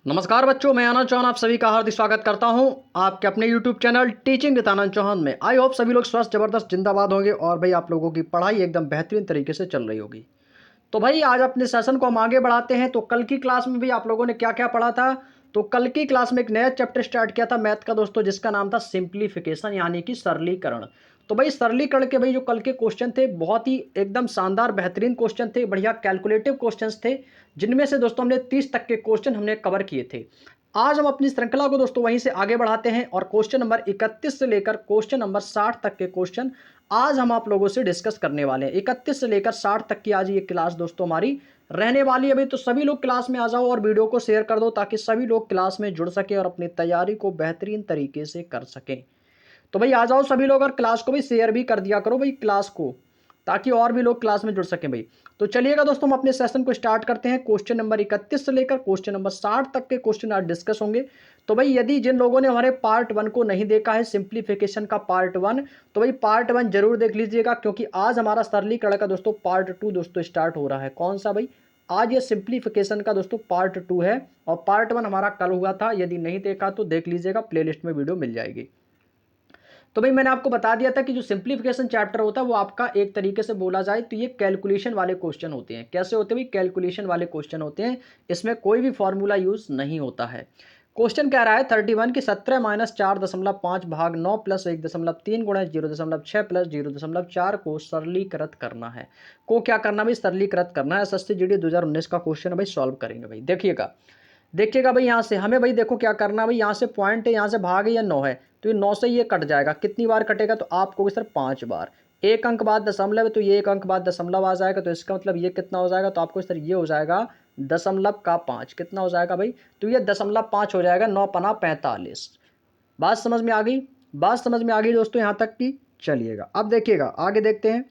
नमस्कार बच्चों, मैं आनंद चौहान आप सभी का हार्दिक स्वागत करता हूं आपके अपने YouTube चैनल टीचिंग विद आनंद चौहान में। आई होप सभी लोग स्वस्थ जबरदस्त जिंदाबाद होंगे और भाई आप लोगों की पढ़ाई एकदम बेहतरीन तरीके से चल रही होगी। तो भाई आज अपने सेशन को हम आगे बढ़ाते हैं। तो कल की क्लास में भी आप लोगों ने क्या क्या पढ़ा था। तो कल की क्लास में एक नया चैप्टर स्टार्ट किया था मैथ का दोस्तों, जिसका नाम था सिंप्लीफिकेशन यानी कि सरलीकरण। तो भाई सरलीकरण के भाई जो कल के क्वेश्चन थे बहुत ही एकदम शानदार बेहतरीन क्वेश्चन थे, बढ़िया कैलकुलेटिव क्वेश्चंस थे, जिनमें से दोस्तों हमने 30 तक के क्वेश्चन हमने कवर किए थे। आज हम अपनी श्रृंखला को दोस्तों वहीं से आगे बढ़ाते हैं और क्वेश्चन नंबर 31 से लेकर क्वेश्चन नंबर 60 तक के क्वेश्चन आज हम आप लोगों से डिस्कस करने वाले हैं। 31 से लेकर 60 तक की आज ये क्लास दोस्तों हमारी रहने वाली है। अभी तो सभी लोग क्लास में आ जाओ और वीडियो को शेयर कर दो ताकि सभी लोग क्लास में जुड़ सके और अपनी तैयारी को बेहतरीन तरीके से कर सकें। तो भाई आ जाओ सभी लोग और क्लास को भी शेयर भी कर दिया करो भाई क्लास को, ताकि और भी लोग क्लास में जुड़ सकें भाई। तो चलिएगा दोस्तों हम अपने सेशन को स्टार्ट करते हैं। क्वेश्चन नंबर 31 से लेकर क्वेश्चन नंबर 60 तक के क्वेश्चन आज डिस्कस होंगे। तो भाई यदि जिन लोगों ने हमारे पार्ट 1 को नहीं देखा है, सिंप्लीफिकेशन का पार्ट 1, तो भाई पार्ट 1 जरूर देख लीजिएगा, क्योंकि आज हमारा सरलीकरण का दोस्तों पार्ट 2 दोस्तों स्टार्ट हो रहा है। कौन सा भाई? आज ये सिंप्लीफिकेशन का दोस्तों पार्ट 2 है और पार्ट 1 हमारा कल हुआ था। यदि नहीं देखा तो देख लीजिएगा, प्लेलिस्ट में वीडियो मिल जाएगी। तो भाई मैंने आपको बता दिया था कि जो सिंप्लीफिकेशन चैप्टर होता है वो आपका एक तरीके से बोला जाए तो ये कैलकुलेशन वाले क्वेश्चन होते हैं। कैसे होते हैं भाई? कैलकुलेशन वाले क्वेश्चन होते हैं, इसमें कोई भी फॉर्मूला यूज नहीं होता है। क्वेश्चन कह रहा है 31 की 17 माइनस 4.5 भाग 9 प्लस 1.3 गुणा 0.6 प्लस 0.4 को सरलीकृत करना है। को क्या करना भाई? सरलीकृत करना है। एसएससी जीडी 2019 का क्वेश्चन है भाई, सॉल्व करेंगे भाई। देखिएगा देखिएगा भाई, यहाँ से हमें भाई देखो क्या करना है भाई। यहाँ से पॉइंट है, यहाँ से भाग है या 9 है, तो ये 9 से ये कट जाएगा। कितनी बार कटेगा? तो आप कहोगे सर 5 बार। एक अंक बाद दशमलव है तो ये एक अंक बाद दशमलव आ जाएगा, तो इसका मतलब ये कितना हो जाएगा? तो आपको सर ये हो जाएगा दशमलव का 5। कितना हो जाएगा भाई? तो ये दशमलव 5 हो जाएगा। 9 पना 45। बात समझ में आ गई? बात समझ में आ गई दोस्तों यहाँ तक की? चलिएगा अब देखिएगा आगे देखते हैं।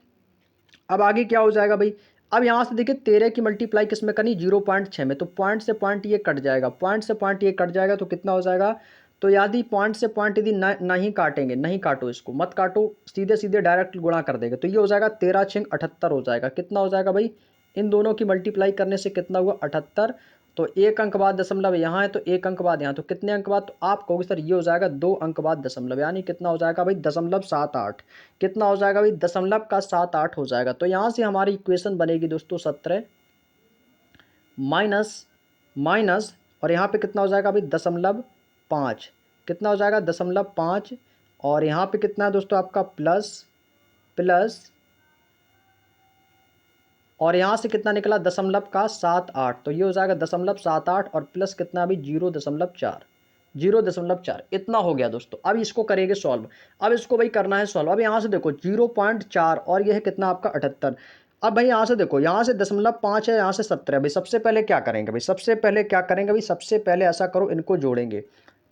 अब आगे क्या हो जाएगा भाई? अब यहाँ से देखिए 13 की मल्टीप्लाई किस में करनी? 0.6 में। तो पॉइंट से पॉइंट ये कट जाएगा, पॉइंट से पॉइंट ये कट जाएगा, तो कितना हो जाएगा? तो यदि पॉइंट से पॉइंट यदि नहीं काटेंगे, नहीं काटो, इसको मत काटो, सीधे सीधे डायरेक्ट गुणा कर देंगे, तो ये हो जाएगा 13 छिंग 78 हो जाएगा। कितना हो जाएगा भाई? इन दोनों की मल्टीप्लाई करने से कितना हुआ? 78। तो एक अंक बाद दशमलव यहाँ है तो एक अंक बाद यहाँ, तो कितने अंक बाद? तो आप कहोगे सर ये हो जाएगा 2 अंक बाद दशमलव, यानी कितना हो जाएगा भाई? 0.78। कितना हो जाएगा भाई? दशमलव का 7-8 हो जाएगा। तो यहाँ से हमारी इक्वेशन बनेगी दोस्तों 17 माइनस माइनस और यहाँ पे कितना हो जाएगा भाई? 0.5। कितना हो जाएगा? 0.5। और यहाँ पे कितना है दोस्तों आपका? प्लस प्लस और यहाँ से कितना निकला? 0.78। तो ये हो जाएगा 0.78 और प्लस कितना भी? 0.4। 0.4 इतना हो गया दोस्तों। अब इसको करेंगे सॉल्व। अब इसको भाई करना है सॉल्व। अब यहाँ से देखो 0.4 और ये है कितना आपका? 78। अब भाई यहाँ से देखो, यहाँ से 0.5 है, यहाँ से 17 भाई। सबसे पहले क्या करेंगे भाई? सबसे पहले क्या करेंगे भाई? सबसे पहले ऐसा करो, इनको जोड़ेंगे।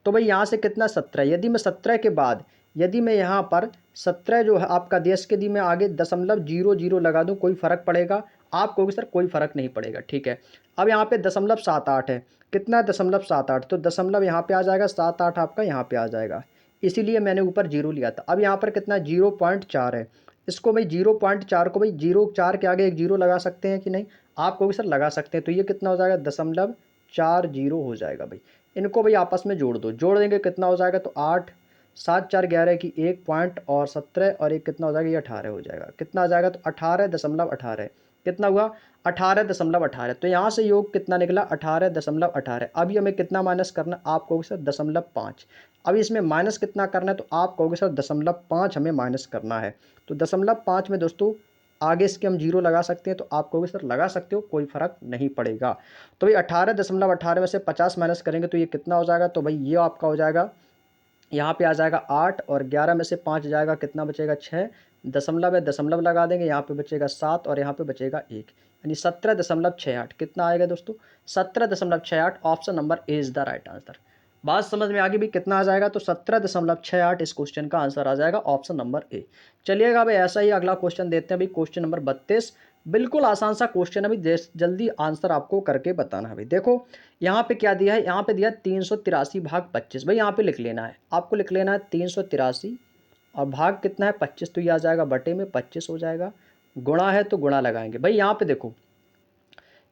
तो भाई यहाँ से कितना? 17। यदि मैं 17 के बाद यदि मैं यहाँ पर 17 जो है आपका देश के, यदि मैं आगे 0.00 लगा दूँ, कोई फ़र्क पड़ेगा? आप कहोगे सर कोई फ़र्क नहीं पड़ेगा। ठीक है। अब यहाँ पे 0.78 है। कितना है? 0.78। तो दशमलव यहाँ पे आ जाएगा, 7-8 आपका यहाँ पे आ जाएगा, इसीलिए मैंने ऊपर 0 लिया था। अब यहाँ पर कितना? 0.4 है। इसको भाई 0.4 को भाई 0.4 के आगे एक 0 लगा सकते हैं कि नहीं? आप कहोगे सर लगा सकते हैं। तो ये कितना हो जाएगा? 0.40 हो जाएगा भाई। इनको भाई आपस में जोड़ दो, जोड़ देंगे कितना हो जाएगा? तो 8 7 4 11 की 1 पॉइंट और 17 और एक कितना हो जाएगा? ये 18 हो जाएगा। कितना आ जाएगा? तो 18.18। कितना हुआ? 18.18। तो यहाँ से योग कितना निकला? 18.18। अभी हमें कितना माइनस करना? आप कहोगे सर 0.5। अब इसमें माइनस कितना करना है? तो आप कहोगे सर 0.5 हमें माइनस करना है। तो 0.5 में दोस्तों आगे इसके हम 0 लगा सकते हैं, तो आप कहोगे सर लगा सकते हो, कोई फ़र्क नहीं पड़ेगा। तो भाई 18.18 में से 50 माइनस करेंगे तो ये कितना हो जाएगा? तो भाई ये आपका हो जाएगा, यहाँ पे आ जाएगा 8 और 11 में से 5 जाएगा, कितना बचेगा? 6। दशमलव है, दशमलव लगा देंगे, यहाँ पे बचेगा 7 और यहाँ पे बचेगा 1, यानी 17.68। कितना आएगा दोस्तों? 17.68। Option number A is the right answer. बात समझ में आ गई भी? कितना आ जाएगा? तो 17.68 इस क्वेश्चन का आंसर आ जाएगा, ऑप्शन नंबर ए। चलिएगा भाई ऐसा ही अगला क्वेश्चन देते हैं भाई, क्वेश्चन नंबर 32। बिल्कुल आसान सा क्वेश्चन है भाई, जल्दी आंसर आपको करके बताना है भाई। देखो यहाँ पे क्या दिया है? यहाँ पे दिया 383 भाग 25। भाई यहाँ पे लिख लेना है, आपको लिख लेना है 383 और भाग कितना है? 25। तो ये आ जाएगा बटे में 25 हो जाएगा। गुणा है तो गुणा लगाएंगे भाई। यहाँ पे देखो,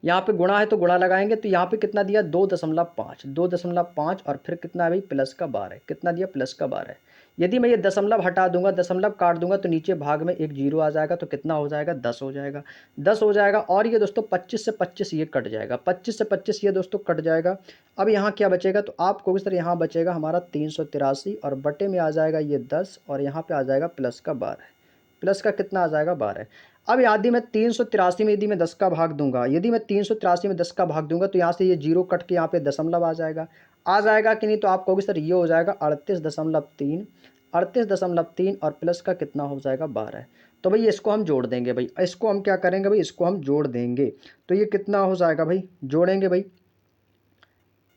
यहाँ पे गुणा है तो गुणा लगाएंगे, तो यहाँ पे कितना दिया 2.5, 2.5 और फिर कितना है भाई प्लस का 12, कितना दिया प्लस का 12। यदि मैं ये दशमलव हटा दूंगा, दशमलव काट दूंगा तो नीचे भाग में एक जीरो आ जाएगा, तो कितना हो जाएगा 10 हो जाएगा, 10 हो जाएगा। और ये दोस्तों 25 से 25 ये कट जाएगा, 25 से 25 ये दोस्तों कट जाएगा। अब यहाँ क्या बचेगा, तो आपको सर यहाँ बचेगा हमारा 383 और बटे में आ जाएगा ये 10 और यहाँ पे आ जाएगा प्लस का 12, प्लस का कितना आ जाएगा 12। अब यदि मैं 383 में यदि मैं 10 का भाग दूंगा, यदि मैं 383 में 10 का भाग दूंगा तो यहाँ से ये जीरो कट के यहाँ पे दशमलव आ जाएगा कि नहीं, तो आप कहोगे सर ये हो जाएगा 38.3, 38.3 और प्लस का कितना हो जाएगा 12। तो भाई इसको हम जोड़ देंगे, भाई इसको हम क्या करेंगे भाई, इसको हम जोड़ देंगे। तो ये कितना हो जाएगा भाई, जोड़ेंगे भाई,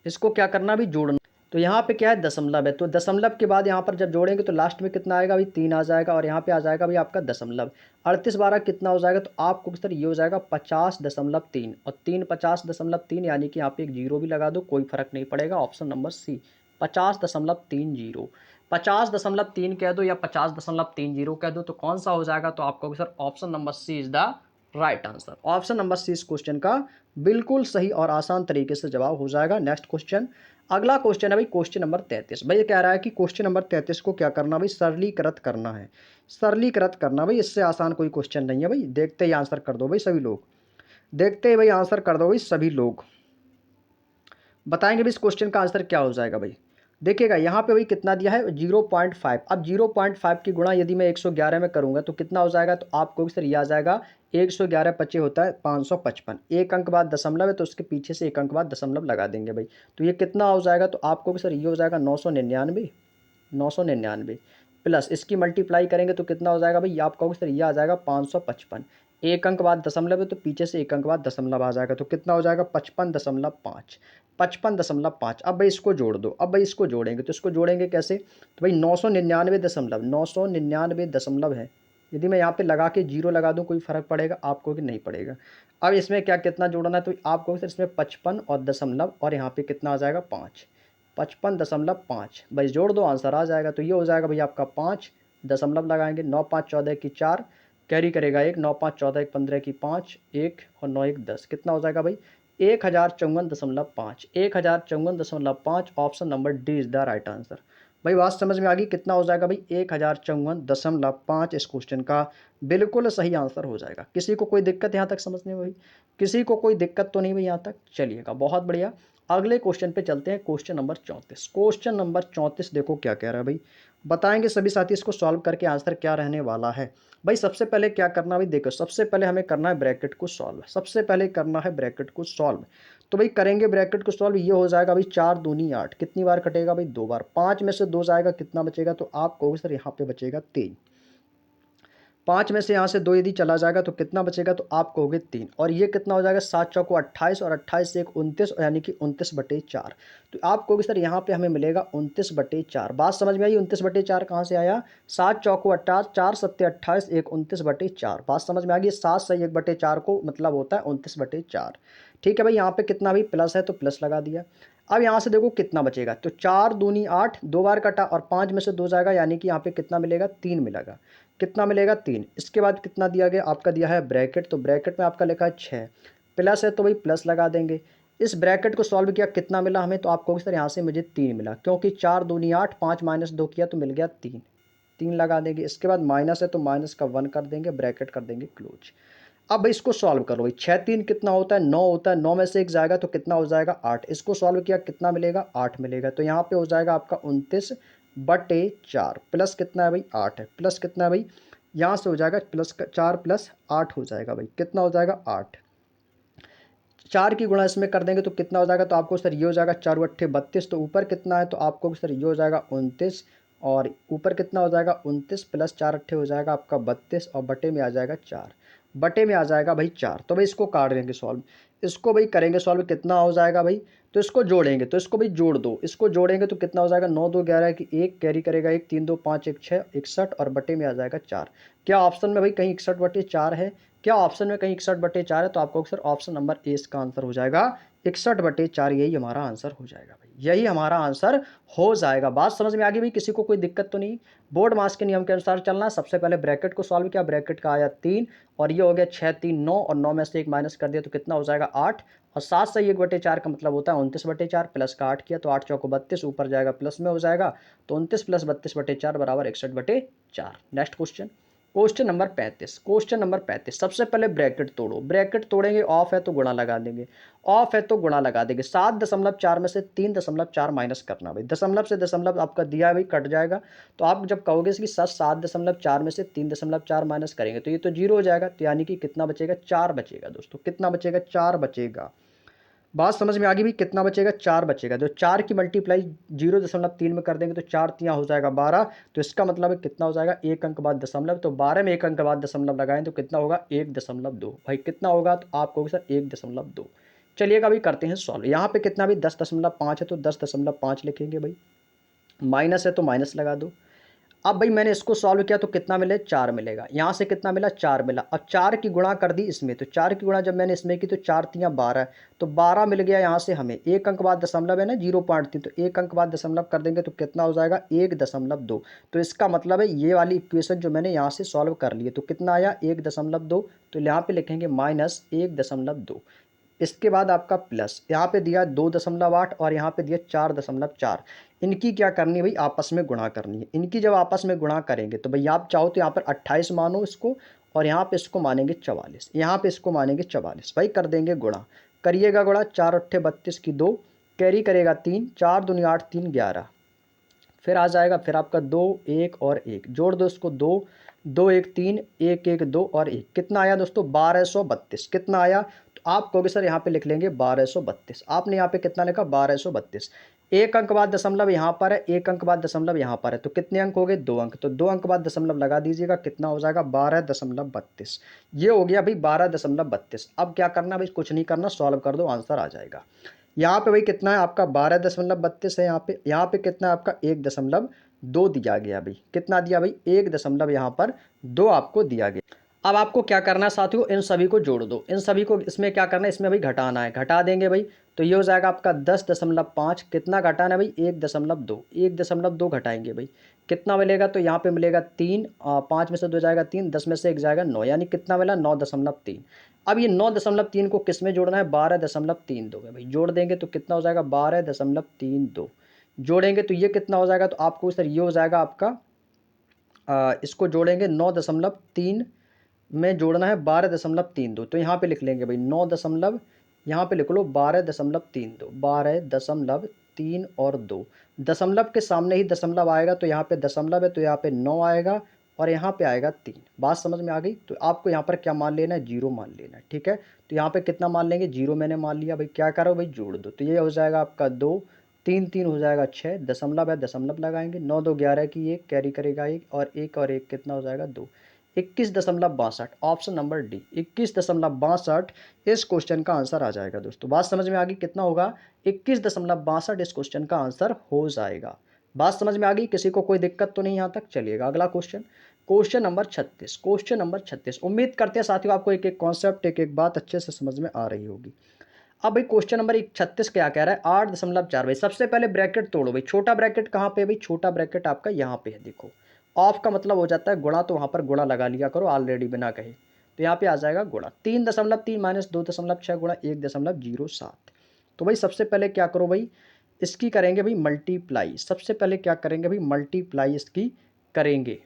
इसको क्या करना भी जोड़ना। तो यहाँ पे क्या है दशमलव है, तो दशमलव के बाद यहाँ पर जब जोड़ेंगे तो लास्ट में कितना आएगा भाई 3 आ जाएगा और यहाँ पे आ जाएगा भाई आपका दशमलव। 38 12 कितना हो जाएगा, तो आपको किस तरह ये हो जाएगा 50.3 और 3 50.3, यानी कि यहाँ पे एक जीरो भी लगा दो कोई फर्क नहीं पड़ेगा। ऑप्शन नंबर सी 50.30, 50.3 कह दो या 50.30 कह दो, तो कौन सा हो जाएगा, तो आपको sir option number C is the right answer. Option number C इस क्वेश्चन का बिल्कुल सही और आसान तरीके से जवाब हो जाएगा। नेक्स्ट क्वेश्चन, अगला क्वेश्चन है भाई क्वेश्चन नंबर 33। भाई ये कह रहा है कि क्वेश्चन नंबर 33 को क्या करना भाई, सरलीकृत करना है, सरलीकृत करना। भाई इससे आसान कोई क्वेश्चन नहीं है भाई, देखते ही आंसर कर दो भाई सभी लोग, देखते ही भाई आंसर कर दो भाई सभी लोग। बताएंगे भाई इस क्वेश्चन का आंसर क्या हो जाएगा भाई। देखिएगा यहाँ पे भाई कितना दिया है 0.5। अब 0.5 की गुणा यदि मैं 111 में करूँगा तो कितना हो जाएगा, तो आपको सर ये आ जाएगा 111 25 होता है 555, एक अंक बाद दशमलव है तो उसके पीछे से एक अंक बाद दशमलव लगा देंगे भाई। तो ये कितना हो जाएगा, तो आपको सर ये हो जाएगा 999, 999 प्लस इसकी मल्टीप्लाई करेंगे तो कितना हो जाएगा भाई, आप कहोगे सर ये आ जाएगा 555, एक अंक बाद दशमलव है तो पीछे से एक अंक बाद दशमलव आ जाएगा, तो कितना हो जाएगा 55.5, 55.5। अब भाई इसको जोड़ दो, अब भाई इसको जोड़ेंगे तो इसको जोड़ेंगे कैसे, तो भाई 999 है। यदि मैं यहाँ पे लगा के जीरो लगा दूँ कोई फर्क पड़ेगा आपको कि नहीं पड़ेगा। अब इसमें क्या कितना जोड़ना है, तो आपको सर इसमें 55 और दशमलव और यहाँ पे कितना आ जाएगा 5, 55.5 भाई जोड़ दो आंसर आ जाएगा। तो ये हो जाएगा भाई आपका 5, दशमलव लगाएंगे 9 5 14 की 4, कैरी करेगा 1, 9 5 14 1 15 की 5, 1 और 9 1 10, कितना हो जाएगा भाई 1054.5, 1054.5। Option number D is the right answer. भाई बात समझ में आ गई, कितना हो जाएगा भाई 1054.5 इस क्वेश्चन का बिल्कुल सही आंसर हो जाएगा। किसी को कोई दिक्कत यहाँ तक समझने में भाई, किसी को कोई दिक्कत तो नहीं भाई यहाँ तक, चलिएगा बहुत बढ़िया। अगले क्वेश्चन पे चलते हैं, क्वेश्चन नंबर 34। क्वेश्चन नंबर 34 देखो क्या कह रहा है भाई, बताएंगे सभी साथी इसको सॉल्व करके आंसर क्या रहने वाला है। भाई सबसे पहले क्या करना भाई, देखो सबसे पहले हमें करना है ब्रैकेट को सॉल्व, सबसे पहले करना है ब्रैकेट को सॉल्व। तो भाई करेंगे ब्रैकेट को सॉल्व, ये हो जाएगा भाई 4 दूनी 8, कितनी बार कटेगा भाई 2 बार, 5 में से 2 जाएगा कितना बचेगा, तो आप कहोगे सर यहाँ पे बचेगा 3, 5 में से यहाँ से 2 यदि चला जाएगा तो कितना बचेगा, तो आप कहोगे 3, और ये कितना हो जाएगा 7 चौको 28 और 28 से 29 यानी कि 29/4। तो आप कहोगे सर यहाँ पे हमें मिलेगा 29/4। बात समझ में आई, 29/4 कहाँ से आया, 7 चौको 28, 4 सत्ते 28, 1 29/4। बात समझ में आ गई, 7 से 1/4 को मतलब होता है 29/4। ठीक है भाई, यहाँ पे कितना भी प्लस है तो प्लस लगा दिया। अब यहाँ से देखो कितना बचेगा, तो 4 दूनी 8, 2 बार कटा और 5 में से 2 जाएगा, यानी कि यहाँ पे कितना मिलेगा 3 मिलेगा, कितना मिलेगा 3। इसके बाद कितना दिया गया, आपका दिया है ब्रैकेट, तो ब्रैकेट में आपका लिखा है 6, प्लस है तो भाई प्लस लगा देंगे। इस ब्रैकेट को सॉल्व किया कितना मिला हमें, तो आपको सर यहाँ से मुझे 3 मिला, क्योंकि 4 दूनी 8, 5 माइनस 2 किया तो मिल गया 3, 3 लगा देंगे। इसके बाद माइनस है तो माइनस का 1 कर देंगे, ब्रैकेट कर देंगे क्लोज। अब भाई इसको सॉल्व करो भाई, 6 3 कितना होता है 9 होता है, 9 में से 1 जाएगा तो कितना हो जाएगा 8। इसको सॉल्व किया कितना मिलेगा 8 मिलेगा, तो यहाँ पे हो जाएगा आपका 29/4 प्लस कितना है भाई 8 है, प्लस कितना है भाई, यहाँ से हो जाएगा प्लस 4 + 8 हो जाएगा भाई, कितना हो जाएगा 8। 4 की गुणा इसमें कर देंगे तो कितना हो जाएगा, तो आपको सर ये हो जाएगा 4 8 32, तो ऊपर कितना है, तो आपको सर ये हो जाएगा 29 और ऊपर कितना हो जाएगा 29 + 4 8 हो जाएगा आपका 32 और बटे में आ जाएगा 4, बटे में आ जाएगा भाई 4। तो भाई इसको काट देंगे सॉल्व, इसको भाई करेंगे सॉल्व, कितना हो जाएगा भाई, तो इसको जोड़ेंगे तो इसको भाई जोड़ दो, इसको जोड़ेंगे तो कितना हो जाएगा 9 2 11 की 1 कैरी करेगा 1, 3 2 5 1 6 61 और बटे में आ जाएगा 4। क्या ऑप्शन में भाई कहीं 61/4 है, क्या ऑप्शन में कहीं 61/4 है, तो आपको सर ऑप्शन नंबर ए इसका आंसर हो जाएगा 61/4, यही हमारा आंसर हो जाएगा भाई। यही हमारा आंसर हो जाएगा। बात समझ में आ गई भाई, किसी को कोई दिक्कत तो नहीं। बोर्ड मास के नियम के अनुसार चलना है। सबसे पहले ब्रैकेट को सॉल्व किया, ब्रैकेट का आया 3 और ये हो गया 6 3 9 और 9 में से 1 माइनस कर दिया तो कितना हो जाएगा 8 और 7 से 1/4 का मतलब होता है 29/4 प्लस का 8 किया तो 8 चौको 32 ऊपर जाएगा प्लस में हो जाएगा तो 29 प्लस 32/4 बराबर 61/4। Next question, question number 35। Question number 35 सबसे पहले ब्रैकेट तोड़ो, ब्रैकेट तोड़ेंगे, ऑफ है तो गुणा लगा देंगे, ऑफ है तो गुणा लगा देंगे। 7.4 में से 3.4 माइनस करना भाई, दशमलव से दशमलव आपका दिया है भाई कट जाएगा तो आप जब कहोगे कि सर 7.4 में से 3.4 माइनस करेंगे तो ये तो जीरो हो जाएगा तो यानी कि कितना बचेगा 4 बचेगा दोस्तों, कितना बचेगा 4 बचेगा। बात समझ में आ गई भाई, कितना बचेगा 4 बचेगा। तो 4 की मल्टीप्लाई 0.3 में कर देंगे तो 4 तियाँ हो जाएगा 12 तो इसका मतलब है कितना हो जाएगा 1 अंक बाद दशमलव, तो 12 में 1 अंक बाद दशमलव लगाएं तो कितना होगा 1.2 भाई, कितना होगा तो आप कहोगे सर 1.2। चलिएगा भाई करते हैं सॉल्व। यहाँ पे कितना भी 10.5 है तो 10.5 लिखेंगे भाई, माइनस है तो माइनस लगा दो। अब भाई मैंने इसको सॉल्व किया तो कितना मिले 4 मिलेगा, यहाँ से कितना मिला 4 मिला। अब 4 की गुणा कर दी इसमें तो 4 की गुणा जब मैंने इसमें की तो 4 तियाँ 12 तो 12 मिल गया यहाँ से हमें। 1 अंक बाद दशमलव है ना 0.3 तो 1 अंक बाद दशमलव कर देंगे तो कितना हो जाएगा 1.2। तो इसका मतलब है ये वाली इक्वेशन जो मैंने यहाँ से सॉल्व कर ली है तो कितना आया 1.2 तो यहाँ पे लिखेंगे -1.2। इसके बाद आपका प्लस यहाँ पे दिया 2.8 और यहाँ पे दिया 4.4। इनकी क्या करनी है भाई आपस में गुणा करनी है। इनकी जब आपस में गुणा करेंगे तो भाई आप चाहो तो यहाँ पर 28 मानो इसको और यहाँ पे इसको मानेंगे 44, यहाँ पे इसको मानेंगे 44 भाई, कर देंगे गुणा। करिएगा गुणा, 4 8 32 की 2 कैरी करेगा 3, 4 दूनी 8 3 11 फिर आ जाएगा फिर आपका 2 1 और 1 जोड़ दो इसको 2 2 1 3 1 1 2 और 1 कितना आया दोस्तों 1232। कितना आया तो आप कहोगे सर यहाँ पे लिख लेंगे 1232। आपने यहाँ पे कितना लिखा 1232। एक अंक बाद दशमलव यहाँ पर है, एक अंक बाद दशमलव यहाँ पर है तो कितने अंक हो गए 2 अंक, तो 2 अंक बाद दशमलव लगा दीजिएगा कितना हो जाएगा 12.32। ये हो गया भाई 12.32। अब क्या करना भाई, कुछ नहीं करना, सॉल्व कर दो आंसर आ जाएगा। यहाँ पे भाई कितना है आपका 12.32 है, यहाँ पे कितना है आपका 1.2 दिया गया भाई, कितना दिया भाई 1 यहाँ पर 2 आपको दिया गया। अब आपको क्या करना है साथियों, इन सभी को जोड़ दो, इन सभी को इसमें क्या करना है इसमें भाई घटाना है, घटा देंगे भाई तो ये हो जाएगा आपका 10.5। कितना घटाना है भाई 1.2, 1.2 घटाएंगे भाई कितना मिलेगा तो यहाँ पे मिलेगा 3, 5 में से 2 जाएगा 3, 10 में से 1 जाएगा 9 यानी कितना मिला 9.3। अब ये 9.3 को किस में जोड़ना है 12.32 में भाई, जोड़ देंगे तो कितना हो जाएगा 12.32। जोड़ेंगे तो ये कितना हो जाएगा तो आपको सर ये हो जाएगा आपका इसको जोड़ेंगे 9.3 में जोड़ना है 12.32 तो यहाँ पे लिख लेंगे भाई 9 दशमलव, यहाँ पे लिख लो 12.32, 12.3 और 2 दशमलव के सामने ही दशमलव आएगा तो यहाँ पे दशमलव है तो यहाँ पे 9 आएगा और यहाँ पे आएगा 3। बात समझ में आ गई, तो आपको यहाँ पर क्या मान लेना है 0 मान लेना है, ठीक है। तो यहाँ पे कितना मान लेंगे 0 मैंने मान लिया भाई, क्या करो भाई जोड़ दो तो ये हो जाएगा आपका 2 3 3 हो जाएगा 6, दशमलव है दशमलव लगाएंगे 9 2 11 की 1 कैरी करेगा 1 और 1 और 1 कितना हो जाएगा 2, 21.62। ऑप्शन नंबर डी 21.62 इस क्वेश्चन का आंसर आ जाएगा दोस्तों। बात समझ में आ गई, कितना होगा 21.62 इस क्वेश्चन का आंसर हो जाएगा। बात समझ में आ गई, किसी को कोई दिक्कत तो नहीं यहाँ तक। चलिएगा अगला question, question number 36। Question number 36 उम्मीद करते हैं साथियों आपको एक एक कॉन्सेप्ट एक एक बात अच्छे से समझ में आ रही होगी। अब भाई क्वेश्चन नंबर 36 क्या कह रहा है 8.4 भाई, सबसे पहले ब्रैकेट तोड़ो भाई। छोटा ब्रैकेट कहाँ पे भाई, छोटा ब्रैकेट आपका यहाँ पे है, देखो ऑफ का मतलब हो जाता है गुणा, तो वहाँ पर गुणा लगा लिया करो ऑलरेडी बिना कहे, तो यहाँ पे आ जाएगा गुणा 3.3 माइनस 2.6 गुणा 1.07। तो भाई सबसे पहले क्या करो भाई, इसकी करेंगे भाई मल्टीप्लाई। सबसे पहले क्या करेंगे भाई मल्टीप्लाई इसकी करेंगे,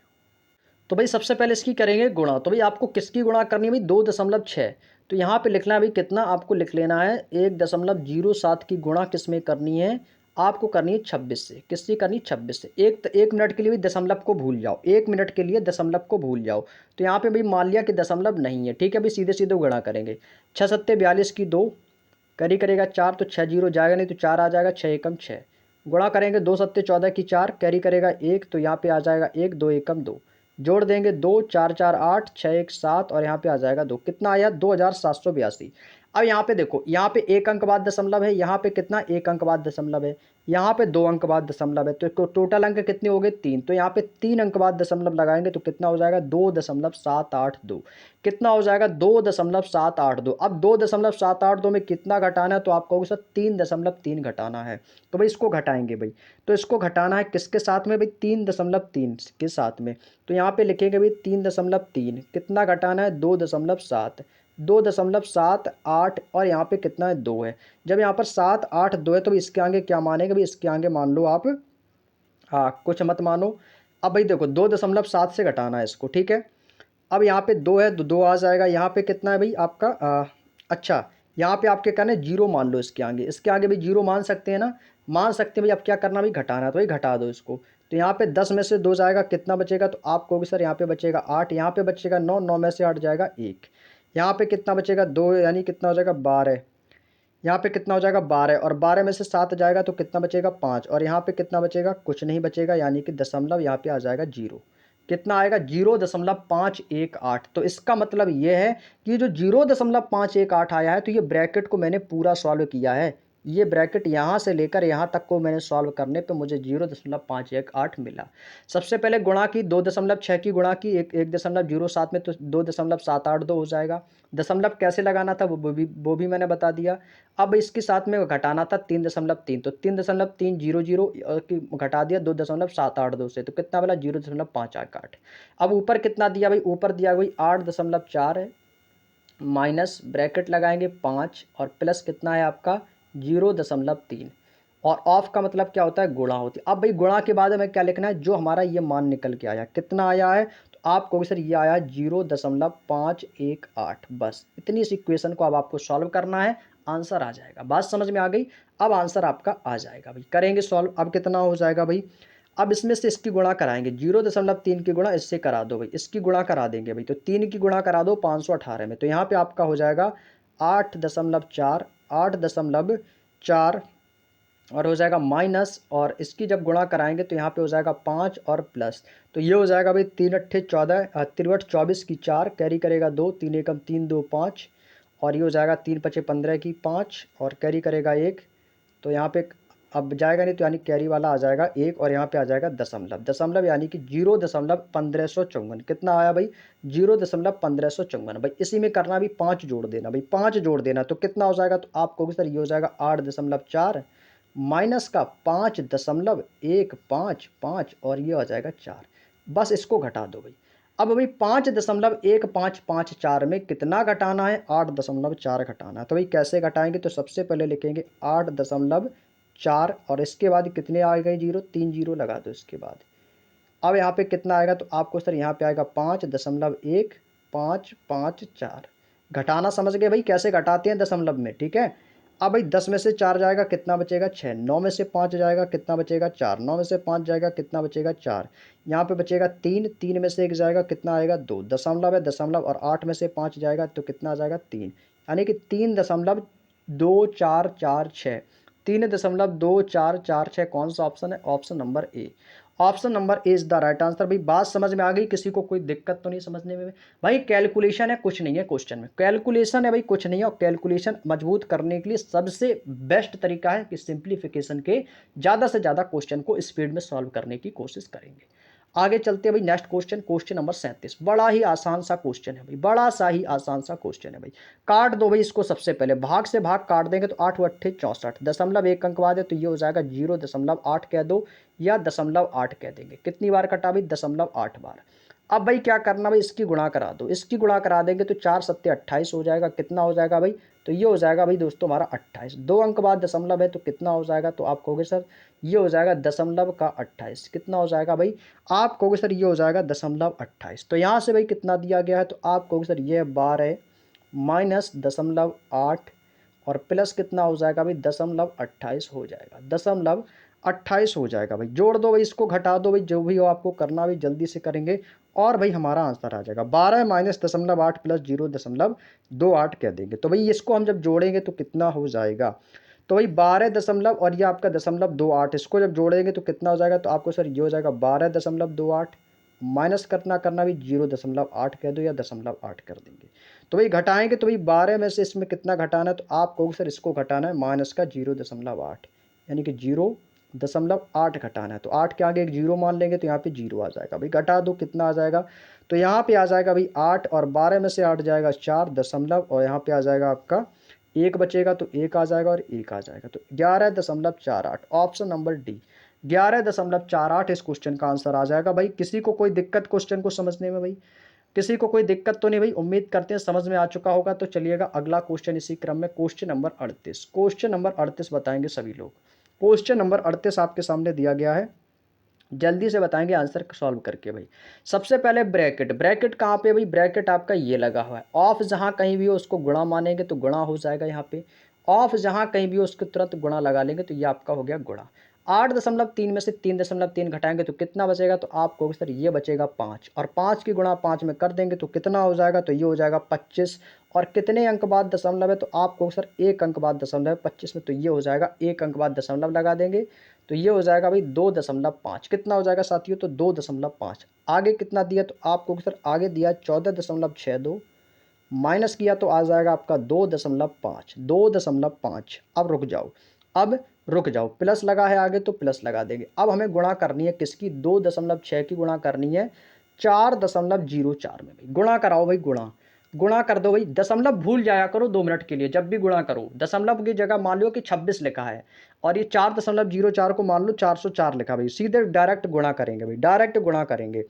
तो भाई सबसे पहले इसकी करेंगे गुणा। तो भाई आपको किसकी गुणा करनी है भाई 2.6, तो यहाँ पे लिखना है भाई कितना आपको लिख लेना है 1.07 की गुणा किस में करनी है, आपको करनी है 26 से। किससे करनी है 26 से। एक मिनट के लिए भी दशमलव को भूल जाओ, 1 मिनट के लिए दशमलव को भूल जाओ। तो यहाँ पे भाई मान लिया कि दशमलव नहीं है, ठीक है भाई, सीधे सीधे गुणा करेंगे 6 सत्ते 42 की 2 करी करेगा 4 तो 6 जीरो जाएगा नहीं तो 4 आ जाएगा, 6 एकम 6 गुणा करेंगे 2 सत्ते 14 की 4 कैरी करेगा 1 तो यहाँ पे आ जाएगा 1 2 एकम 2 जोड़ देंगे 2 4 4 8 6 1 7 और यहाँ पे आ जाएगा 2, कितना आया 2782। अब यहाँ पे देखो, यहाँ पे 1 अंक बाद दशमलव है, यहाँ पे कितना 1 अंक बाद दशमलव है, यहाँ पे 2 अंक बाद दशमलव है, तो टोटल अंक कितने हो गए 3। तो यहाँ पे 3 अंक बाद दशमलव लगाएंगे तो कितना हो जाएगा 2.782। कितना हो जाएगा 2.782। अब 2.782 में कितना घटाना है, तो आप कहोगे सर 3.3 घटाना है। तो भाई इसको घटाएंगे भाई, तो इसको घटाना है किसके साथ में भाई 3.3 के साथ में। तो यहाँ पे लिखेंगे भाई 3.3, कितना घटाना है 2.7, 2.78 और यहाँ पे कितना है 2 है। जब यहाँ पर 7 8 2 है तो इसके आगे क्या मानेंगे भाई, इसके आगे मान लो आप, हाँ कुछ मत मानो। अब भाई देखो 2.7 से घटाना है इसको, ठीक है। अब यहाँ पे 2 है तो 2 आ जाएगा। यहाँ पे कितना है भाई आपका अच्छा, यहाँ पे आपके कहना है 0 मान लो इसके आगे भी 0 मान सकते हैं ना, मान सकते हैं भाई। अब क्या करना भाई, घटाना है तो भाई घटा दो इसको। तो यहाँ पे 10 में से 2 जाएगा, कितना बचेगा, तो आप कहोगे सर यहाँ पे बचेगा 8, यहाँ पे बचेगा 9, 9 में से 8 जाएगा 1, यहाँ पे कितना बचेगा 2, यानी कितना हो जाएगा 12, यहाँ पे कितना हो जाएगा 12, और 12 में से 7 जाएगा तो कितना बचेगा 5, और यहाँ पे कितना बचेगा, कुछ नहीं बचेगा, यानी कि दशमलव यहाँ पे आ जाएगा 0। कितना आएगा 0.518। तो इसका मतलब ये है कि जो 0.518 आया है, तो ये ब्रैकेट को मैंने पूरा सॉल्व किया है। ये ब्रैकेट यहाँ से लेकर यहाँ तक को मैंने सॉल्व करने पे मुझे 0.518 मिला। सबसे पहले गुणा की 2.6 की गुणा की 1.07 में, तो 2.782 हो जाएगा। दशमलव कैसे लगाना था वो भी मैंने बता दिया। अब इसके साथ में घटाना था 3.3, तो 3.300 की घटा दिया 2.782 से, तो कितना बोला 0.518। अब ऊपर कितना दिया भाई, ऊपर दिया भाई 8.4 है, माइनस ब्रैकेट लगाएंगे 5 और प्लस कितना है आपका 0.3, और ऑफ का मतलब क्या होता है, गुणा होती है। अब भाई गुणा के बाद हमें क्या लिखना है, जो हमारा ये मान निकल के आया, कितना आया है, तो आप कहोगे सर ये आया 0.518। बस इतनी इस इक्वेशन को अब आपको सॉल्व करना है, आंसर आ जाएगा। बात समझ में आ गई। अब आंसर आपका आ जाएगा भाई, करेंगे सॉल्व। अब कितना हो जाएगा भाई, अब इसमें से इसकी गुणा कराएंगे, 0.3 की गुणा इससे करा दो भाई, इसकी गुणा करा देंगे भाई, तो 3 की गुणा करा दो 518 में, तो यहाँ पे आपका हो जाएगा 8.4, 8.4 और हो जाएगा माइनस, और इसकी जब गुणा कराएंगे तो यहाँ पे हो जाएगा 5 और प्लस, तो ये हो जाएगा भाई 3 अट्ठे 14, 3 24 की 4, कैरी करेगा 2, 3 एकम 3 2 5, और ये हो जाएगा 3 पचे 15 की 5, और कैरी करेगा 1, तो यहाँ पे अब जाएगा नहीं, तो यानी कैरी वाला आ जाएगा 1, और यहाँ पे आ जाएगा दशमलव, दशमलव यानी कि 0.1554। कितना आया भाई 0.1554। भाई इसी में करना भी 5 जोड़ देना भाई, 5 जोड़ देना, तो कितना हो जाएगा, तो आप कहोगे सर ये हो जाएगा 8.4 माइनस का 5.155 और ये हो जाएगा 4। बस इसको घटा दो भाई। अब भाई 5.1554 में कितना घटाना है, 8.4 घटाना है। तो भाई कैसे घटाएंगे, तो सबसे पहले लिखेंगे 8.4 और इसके बाद कितने आ गए 0, 3 0 लगा दो इसके बाद। अब यहाँ पे कितना आएगा, तो आपको सर यहाँ पे आएगा 5.1554। घटाना समझ गए भाई, कैसे घटाते हैं दशमलव में, ठीक है। अब भाई 10 में से 4 जाएगा, कितना बचेगा 6, 9 में से 5 जाएगा, कितना बचेगा 4, 9 में से 5 जाएगा, कितना बचेगा 4, यहाँ पे बचेगा 3, 3 में से 1 जाएगा, कितना आएगा 2, दशमलव है दशमलव, और 8 में से 5 जाएगा तो कितना आ जाएगा 3, यानी कि 3.2446, 3.2446। कौन सा ऑप्शन है, option number A. Option number A is the right answer. भाई बात समझ में आ गई, किसी को कोई दिक्कत तो नहीं समझने में। भाई कैलकुलेशन है, कुछ नहीं है क्वेश्चन में, कैलकुलेशन है भाई, कुछ नहीं है। और कैलकुलेशन मजबूत करने के लिए सबसे बेस्ट तरीका है कि सिंप्लीफिकेशन के ज़्यादा से ज़्यादा क्वेश्चन को स्पीड में सॉल्व करने की कोशिश करेंगे। आगे चलते हैं भाई, नेक्स्ट क्वेश्चन, क्वेश्चन नंबर 37। बड़ा ही आसान सा क्वेश्चन है भाई, बड़ा सा ही आसान सा क्वेश्चन है भाई। काट दो भाई इसको, सबसे पहले भाग से भाग काट देंगे तो 8 अट्ठे 64, दशमलव 1 अंक बाद है तो ये हो जाएगा 0.8 कह दो या 0.8 कह देंगे। कितनी बार कटा भाई, 0.8 बार। अब भाई क्या करना भाई, इसकी गुणा करा दो, इसकी गुणा करा देंगे तो 4 सत्ते 28 हो जाएगा। कितना हो जाएगा भाई, तो ये हो जाएगा भाई दोस्तों हमारा 28। 2 अंक बाद दशमलव है तो कितना हो जाएगा, तो आप कहोगे सर ये हो जाएगा दशमलव का 28। कितना हो जाएगा भाई, आप कहोगे सर ये हो जाएगा 0.28। तो यहाँ से भाई कितना दिया गया है, तो आप कहोगे सर ये 12 माइनस 0.8 और प्लस कितना हो जाएगा भाई 0.28 हो जाएगा, 0.28 हो जाएगा भाई। जोड़ दो भाई, इसको घटा दो भाई, जो भी हो आपको करना भाई जल्दी से करेंगे और भाई हमारा आंसर आ जाएगा 12 माइनस 0.8 प्लस 0.28 कह देंगे। तो भाई इसको हम जब जोड़ेंगे तो कितना हो जाएगा, तो भाई 12 दशमलव और ये आपका 0.28, इसको जब जोड़ेंगे तो कितना हो जाएगा, तो आपको सर ये हो जाएगा 12.28 माइनस करना करना भी 0.8 कह दो या 0.8 कर देंगे। तो भाई घटाएंगे तो भाई 12 में से इसमें कितना घटाना है, तो आप कहोगे सर इसको घटाना है माइनस का 0.8, यानी कि 0.8 घटाना है। तो 8 के आगे एक 0 मान लेंगे तो यहाँ पे 0 आ जाएगा। भाई घटा दो कितना आ जाएगा, तो यहाँ पे आ जाएगा भाई 8 और 12 में से 8 जाएगा 4 दशमलव, और यहाँ पे आ जाएगा आपका 1 बचेगा तो 1 आ जाएगा और 1 आ जाएगा, तो 11.48। ऑप्शन नंबर डी 11.48 इस क्वेश्चन का आंसर आ जाएगा। भाई किसी को कोई दिक्कत क्वेश्चन को समझने में, भाई किसी को कोई दिक्कत तो नहीं, भाई उम्मीद करते हैं समझ में आ चुका होगा। तो चलिएगा अगला क्वेश्चन इसी क्रम में, क्वेश्चन नंबर 38। क्वेश्चन नंबर 38 बताएंगे सभी लोग। क्वेश्चन नंबर 38 आपके सामने दिया गया है, जल्दी से बताएंगे आंसर सॉल्व करके। भाई सबसे पहले ब्रैकेट, ब्रैकेट कहाँ पे भाई, ब्रैकेट आपका ये लगा हुआ है। ऑफ जहाँ कहीं भी हो उसको गुणा मानेंगे तो गुणा हो जाएगा यहाँ पे, ऑफ जहाँ कहीं भी हो उसको तुरंत गुणा लगा लेंगे तो ये आपका हो गया गुणा। 8.3 में से 3.3 घटाएंगे तो कितना बचेगा, तो आप कहोगे सर ये बचेगा 5, और 5 की गुणा 5 में कर देंगे तो कितना हो जाएगा, तो ये हो जाएगा 25। और कितने अंक बाद दशमलव है, तो आप कहोगे सर 1 अंक बाद दशमलव है 25 में, तो ये हो जाएगा 1 अंक बाद दशमलव लगा देंगे तो ये हो जाएगा भाई 2.5। कितना हो जाएगा साथियों, तो 2.5। आगे कितना दिया, तो आपको सर आगे दिया 14.62, माइनस किया तो आ जाएगा आपका 2.5, 2.5। अब रुक जाओ, अब रुक जाओ, प्लस लगा है आगे तो प्लस लगा देंगे। अब हमें गुणा करनी है किसकी, 2.6 की गुणा करनी है 4.04 में। भाई गुणा कराओ, भाई गुणा गुणा कर दो। भाई दशमलव भूल जाया करो 2 मिनट के लिए, जब भी गुणा करो दशमलव की जगह मान लो कि 26 लिखा है और ये 4.04 को मान लो 404 लिखा। भाई सीधे डायरेक्ट गुणा करेंगे, भाई डायरेक्ट गुणा करेंगे।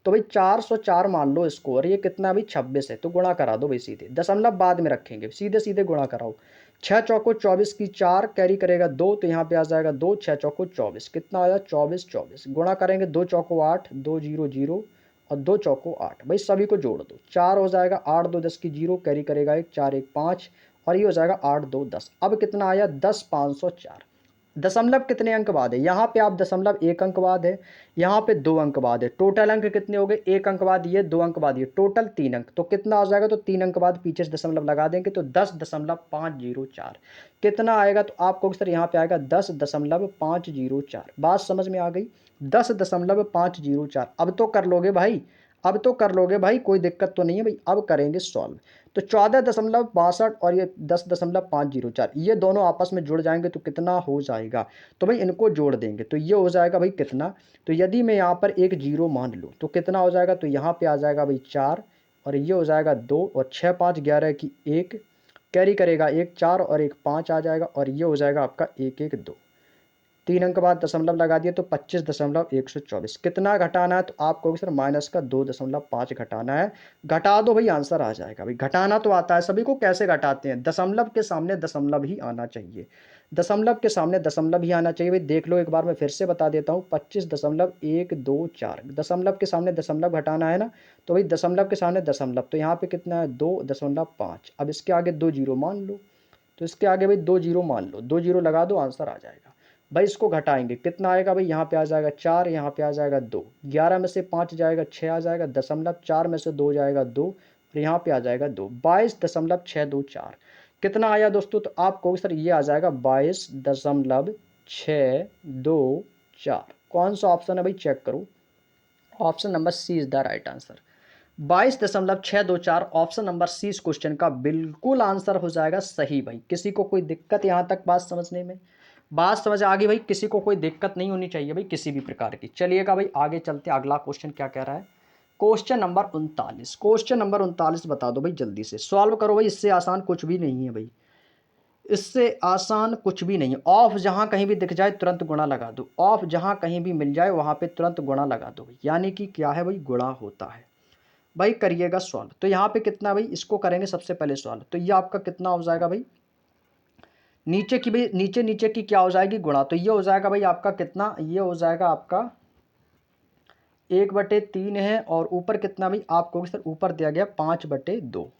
तो भाई 404 मान लो इसको, और ये कितना भाई 26 है, तो गुणा करा दो भाई सीधे, दशमलव बाद में रखेंगे, सीधे सीधे गुणा कराओ। 6 चौको 24 की 4 कैरी करेगा 2, तो यहाँ पे आ जाएगा 2, 6 चौको 24, कितना आया 24, 24 गुणा करेंगे 2 चौको 8, 2 0 0 और 2 चौको 8। भाई सभी को जोड़ दो, 4 हो जाएगा 8 2 10 की 0 कैरी करेगा 1, 4 1 5 और ये हो जाएगा 8 2 10। अब कितना आया 10 504। दशमलव कितने अंक बाद है, यहाँ पे आप दशमलव 1 अंक बाद है, यहाँ पे 2 अंक बाद है। टोटल अंक कितने हो गए, 1 अंक बाद ये, 2 अंक बाद ये, टोटल 3 अंक। तो कितना आ जाएगा, तो 3 अंक बाद पीछे से दशमलव लगा देंगे तो 10.504 कितना आएगा, तो आपको सर यहाँ पे आएगा 10.504। बात समझ में आ गई, 10.504। अब तो कर लोगे भाई, अब तो कर लोगे भाई, कोई दिक्कत तो नहीं है भाई। अब करेंगे सॉल्व, तो 14.62 और ये 10.504 ये दोनों आपस में जुड़ जाएंगे तो कितना हो जाएगा, तो भाई इनको जोड़ देंगे तो ये हो जाएगा भाई कितना। तो यदि मैं यहाँ पर एक 0 मान लूँ तो कितना हो जाएगा, तो यहाँ पे आ जाएगा भाई 4 और ये हो जाएगा 2 और 6 5 11 की 1 कैरी करेगा 1 4 और 1 5 आ जाएगा और ये हो जाएगा आपका 1 1 2। 3 अंक बाद दशमलव लगा दिए तो 25.124 कितना घटाना है, तो आपको सर माइनस का 2.5 घटाना है। घटा दो भाई आंसर आ जाएगा। भाई घटाना तो आता है सभी को, कैसे घटाते हैं, दशमलव के सामने दशमलव ही आना चाहिए, दशमलव के सामने दशमलव ही आना चाहिए। भाई देख लो एक बार मैं फिर से बता देता हूँ, 25.124 दशमलव के सामने दशमलव घटाना है ना, तो भाई दशमलव के सामने दशमलव, तो यहाँ पे कितना है 2.5। अब इसके आगे 2 0 मान लो, तो इसके आगे भाई 2 0 मान लो, 2 0 लगा दो आंसर आ जाएगा। भाई इसको घटाएंगे कितना आएगा, भाई यहाँ पे आ जाएगा 4, यहाँ पे आ जाएगा 2, 11 में से 5 जाएगा 6 आ जाएगा, दशमलव 4 में से 2 जाएगा 2 और यहाँ पे आ जाएगा 2, 22.624 कितना आया दोस्तों, तो आपको सर ये आ जाएगा 22.624। कौन सा ऑप्शन है भाई चेक करो, option number C is the right answer. 22.624 option number C इस क्वेश्चन का बिल्कुल आंसर हो जाएगा सही। भाई किसी को कोई दिक्कत यहाँ तक बात समझने में, बात समझ आ गई भाई, किसी को कोई दिक्कत नहीं होनी चाहिए भाई किसी भी प्रकार की। चलिएगा भाई आगे चलते हैं, अगला क्वेश्चन क्या कह रहा है, क्वेश्चन नंबर 39। क्वेश्चन नंबर 39 बता दो भाई, जल्दी से सॉल्व करो भाई, इससे आसान कुछ भी नहीं है भाई, इससे आसान कुछ भी नहीं है। ऑफ जहां कहीं भी दिख जाए तुरंत गुणा लगा दो, ऑफ जहां कहीं भी मिल जाए वहां पे तुरंत गुणा लगा दो भाई, यानी कि क्या है भाई, गुणा होता है। भाई करिएगा सॉल्व, तो यहाँ पे कितना भाई, इसको करेंगे सबसे पहले सॉल्व, तो ये आपका कितना हो जाएगा भाई, नीचे की भाई नीचे नीचे की क्या हो जाएगी गुणा, तो ये हो जाएगा भाई आपका कितना, ये हो जाएगा आपका 1/3 है और ऊपर कितना भाई, आपको सर ऊपर दिया गया 5/2।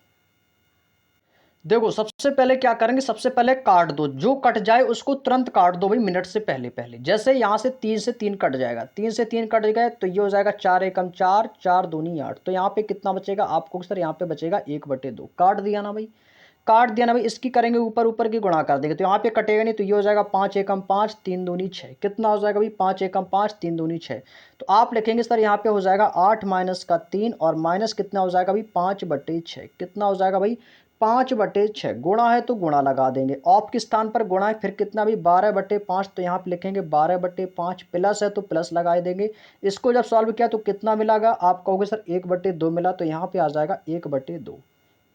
देखो सबसे पहले क्या करेंगे, सबसे पहले काट दो, जो कट जाए उसको तुरंत काट दो भाई मिनट से पहले पहले। जैसे यहाँ से 3 से 3 कट जाएगा, 3 से 3 कट गए तो ये हो जाएगा 4 एकम 4, 4 दूनी 8, तो यहाँ पे कितना बचेगा आपको सर, यहाँ पे बचेगा 1/2, काट दिया ना भाई, काट दिया ना भाई, इसकी करेंगे ऊपर ऊपर की गुणा कर देंगे तो यहाँ पे कटेगा नहीं, तो ये हो जाएगा 5 एकम 5 3 दूनी 6। कितना हो जाएगा भाई 5 एकम 5 3 दूनी 6। तो आप लिखेंगे सर यहाँ पे हो जाएगा 8 माइनस का 3 और माइनस कितना हो जाएगा भाई 5/6। कितना हो जाएगा भाई 5/6। गुणा है तो गुणा लगा देंगे, ऑफ के स्थान पर गुणा है, फिर कितना भी 12/5, तो यहाँ पे लिखेंगे 12/5, प्लस है तो प्लस लगा देंगे। इसको जब सॉल्व किया तो कितना मिलागा, आप कहोगे सर 1/2 मिला, तो यहाँ पे आ जाएगा 1/2।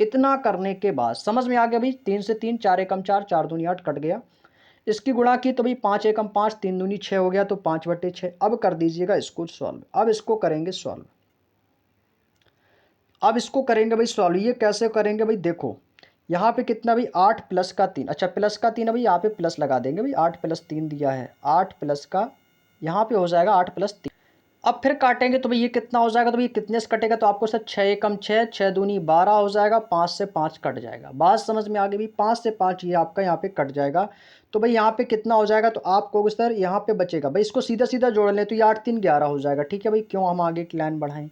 इतना करने के बाद समझ में आ गया भाई, 3 से 3 4 एकम 4 4 दूनी 8 कट गया। इसकी गुणा की तो भाई 5 एकम 5 3 दूनी 6 हो गया, तो 5/6। अब कर दीजिएगा इसको सॉल्व। अब इसको करेंगे सॉल्व। अब इसको करेंगे भाई सॉल्व। ये कैसे करेंगे भाई, देखो यहाँ पे कितना भाई 8 प्लस का 3, अच्छा प्लस का 3 है भाई, यहाँ पे प्लस लगा देंगे भाई, 8 प्लस 3 दिया है, 8 प्लस का यहाँ पे हो जाएगा 8 प्लस 3। अब फिर काटेंगे तो भाई ये कितना हो जाएगा, तो भाई कितने से कटेगा, तो आपको सर 6 एकम 6 6 दूनी 12 हो जाएगा, 5 से 5 कट जाएगा। बात समझ में आ गई भाई, 5 से 5 ये आपका यहाँ पे कट जाएगा। तो भाई यहाँ पे कितना हो जाएगा, तो आप कहोगे सर यहाँ पे बचेगा भाई, इसको सीधा सीधा जोड़ लें तो ये 8 3 11 हो जाएगा। ठीक है भाई, क्यों हम आगे की लाइन बढ़ाएं।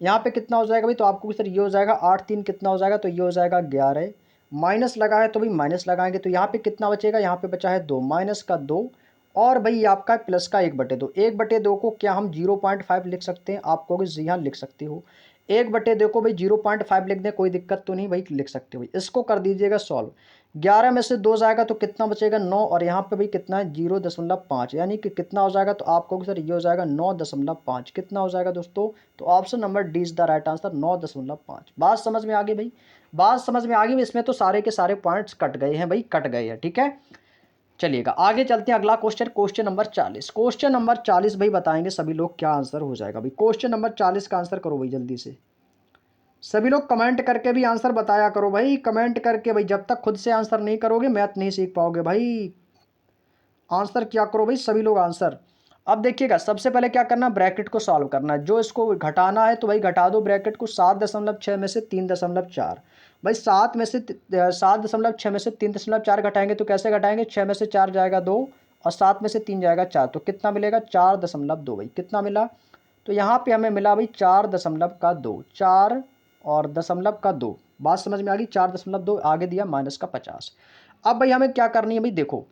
यहाँ पे कितना हो जाएगा भाई, तो आपको सर ये हो जाएगा 8 3 कितना हो जाएगा, तो ये हो जाएगा 11। माइनस लगा है तो भाई माइनस लगाएंगे, तो यहाँ पे कितना बचेगा, यहाँ पे बचा है 2, माइनस का 2। और भाई ये आपका प्लस का 1/2। 1/2 को क्या हम 0.5 लिख सकते हैं, आप कहोगे जी हाँ लिख सकते हो। 1/2 को भाई 0.5 लिख दें, कोई दिक्कत तो नहीं भाई, लिख सकते हो भाई। इसको कर दीजिएगा सॉल्व। 11 में से 2 जाएगा तो कितना बचेगा 9, और यहाँ पे भाई कितना है 0.5, यानी कि कितना हो जाएगा, तो आप कहोगे सर ये हो जाएगा 9.5। कितना हो जाएगा दोस्तों, तो option number D is the right answer, 9.5। बात समझ में आ गई भाई, बात समझ में आ गई। इसमें तो सारे के सारे पॉइंट्स कट गए हैं भाई, कट गए हैं। ठीक है, चलिएगा आगे चलते हैं। अगला question, question number 40। Question number 40 भाई बताएंगे सभी लोग क्या आंसर हो जाएगा भाई। क्वेश्चन नंबर 40 का आंसर करो भाई जल्दी से। सभी लोग कमेंट करके भी आंसर बताया करो भाई, कमेंट करके भाई, जब तक खुद से आंसर नहीं करोगे मैथ नहीं सीख पाओगे भाई। आंसर क्या करो भाई सभी लोग आंसर। अब देखिएगा, सबसे पहले क्या करना, ब्रैकेट को सॉल्व करना है। जो इसको घटाना है तो भाई घटा दो ब्रैकेट को। 7.6 में से 3.4, भाई 7.6 में से 3.4 घटाएंगे तो कैसे घटाएंगे, 6 में से 4 जाएगा 2 और 7 में से 3 जाएगा 4, तो कितना मिलेगा 4.2 भाई। कितना मिला, तो यहाँ पे हमें मिला भाई 4.2, 4 और दशमलव का 2। बात समझ में आ गई, 4.2 आगे दिया माइनस का 50। अब भाई हमें क्या करनी है भाई, देखो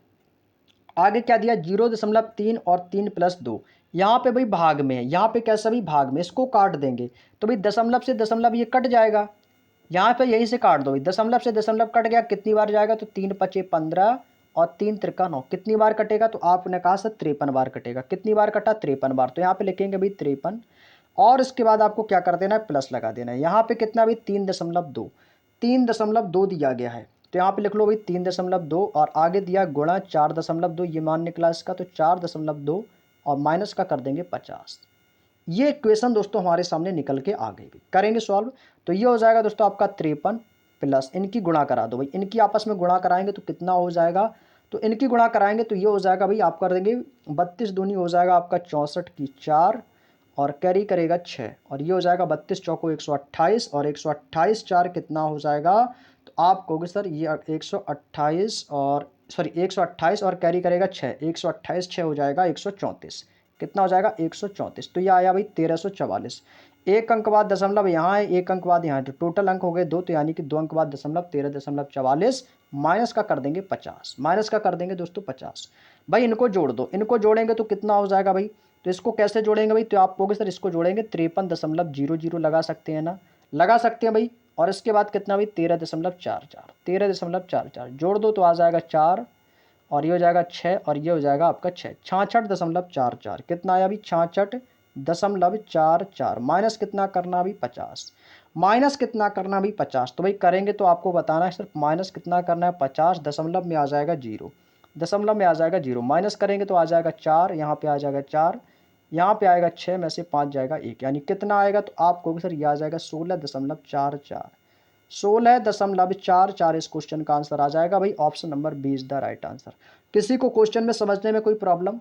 आगे क्या दिया 0.3 और 3+2, यहाँ पे भाई भाग में है, यहाँ पे कैसा भी भाग में, इसको काट देंगे तो भाई दशमलव से दशमलव ये कट जाएगा, यहाँ पे यहीं से काट दो भाई, दशमलव से दशमलव कट गया, कितनी बार जाएगा, तो 3 × 5 = 15 और 3 × 3 = 9, कितनी बार कटेगा, तो आपने कहा सर 53 बार कटेगा। कितनी बार कटा, 53 बार, तो यहाँ पे लिखेंगे भाई 53। और इसके बाद आपको क्या कर देना है, प्लस लगा देना है। यहाँ पे कितना भाई 3.2, 3.2 दिया गया है, तो यहाँ पे लिख लो भाई 3.2 और आगे दिया गुणा 4.2, ये मान निकला इसका, तो 4.2 और माइनस का कर देंगे 50। ये इक्वेशन दोस्तों हमारे सामने निकल के आ गई। करेंगे सॉल्व, तो ये हो जाएगा दोस्तों आपका 53 प्लस इनकी गुणा करा दो भाई, इनकी आपस में गुणा कराएंगे तो कितना हो जाएगा, तो इनकी गुणा कराएंगे तो ये हो जाएगा भाई, आप कर देंगे 32 दूनी हो जाएगा आपका 64 की 4 और कैरी करेगा 6, और ये हो जाएगा 32 चौको 128 और 128 4 कितना हो जाएगा, तो आप कहोगे सर ये 128 और सॉरी 128 और कैरी करेगा 6, 128 6 हो जाएगा 134। कितना हो जाएगा 134, तो ये आया भाई 1344। एक अंक बाद दशमलव यहाँ है, एक अंक बाद यहाँ है, तो टोटल अंक हो गए 2, तो यानी कि 2 अंक बाद दशमलव 13.44 माइनस का कर देंगे 50, माइनस का कर देंगे दोस्तों 50। भाई इनको जोड़ दो, इनको जोड़ेंगे तो कितना हो जाएगा भाई, तो इसको कैसे जोड़ेंगे भाई, तो आप कहोगे सर इसको जोड़ेंगे 53.00 लगा सकते हैं ना, लगा सकते हैं भाई। और इसके बाद कितना भाई 13.44, 13.44 जोड़ दो तो आ जाएगा 4 और ये हो जाएगा 6 और ये हो जाएगा आपका 6, 66.44। कितना आया अभी 66.44 माइनस कितना करना अभी 50, माइनस कितना करना अभी 50, तो भाई करेंगे तो आपको बताना है सिर्फ माइनस कितना करना है 50, दशमलव में आ जाएगा 0, दशमलव में आ जाएगा 0, माइनस करेंगे तो आ जाएगा 4, यहाँ पे आ जाएगा 4, यहाँ पे आएगा 6 में से 5 जाएगा 1, यानी कितना आएगा, तो आप कहोगे सर ये आ जाएगा 16.44, 16.44 इस क्वेश्चन का आंसर आ जाएगा भाई। Option number B is the right answer. किसी को क्वेश्चन में समझने में कोई प्रॉब्लम,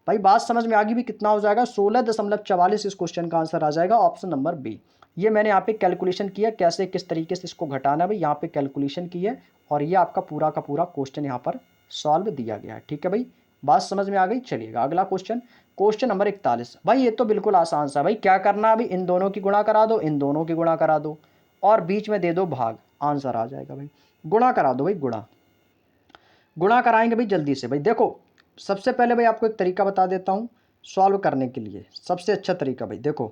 भाई बात समझ में आ गई भी, कितना हो जाएगा 16.44 इस क्वेश्चन का आंसर आ जाएगा, ऑप्शन नंबर बी। ये मैंने यहाँ पे कैलकुलेशन किया कैसे किस तरीके से इसको घटाना है भाई, यहाँ पे कैलकुलेशन की है और ये आपका पूरा का पूरा क्वेश्चन यहाँ पर सॉल्व दिया गया है। ठीक है भाई, बात समझ में आ गई। चलिएगा अगला क्वेश्चन, क्वेश्चन नंबर 41। भाई ये तो बिल्कुल आसान सा, भाई क्या करना है, अभी इन दोनों की गुणा करा दो, इन दोनों की गुणा करा दो और बीच में दे दो भाग। आंसर आ जाएगा भाई। गुणा करा दो भाई, गुणा कराएंगे भाई जल्दी से भाई। देखो सबसे पहले भाई आपको एक तरीका बता देता हूँ सॉल्व करने के लिए, सबसे अच्छा तरीका भाई। देखो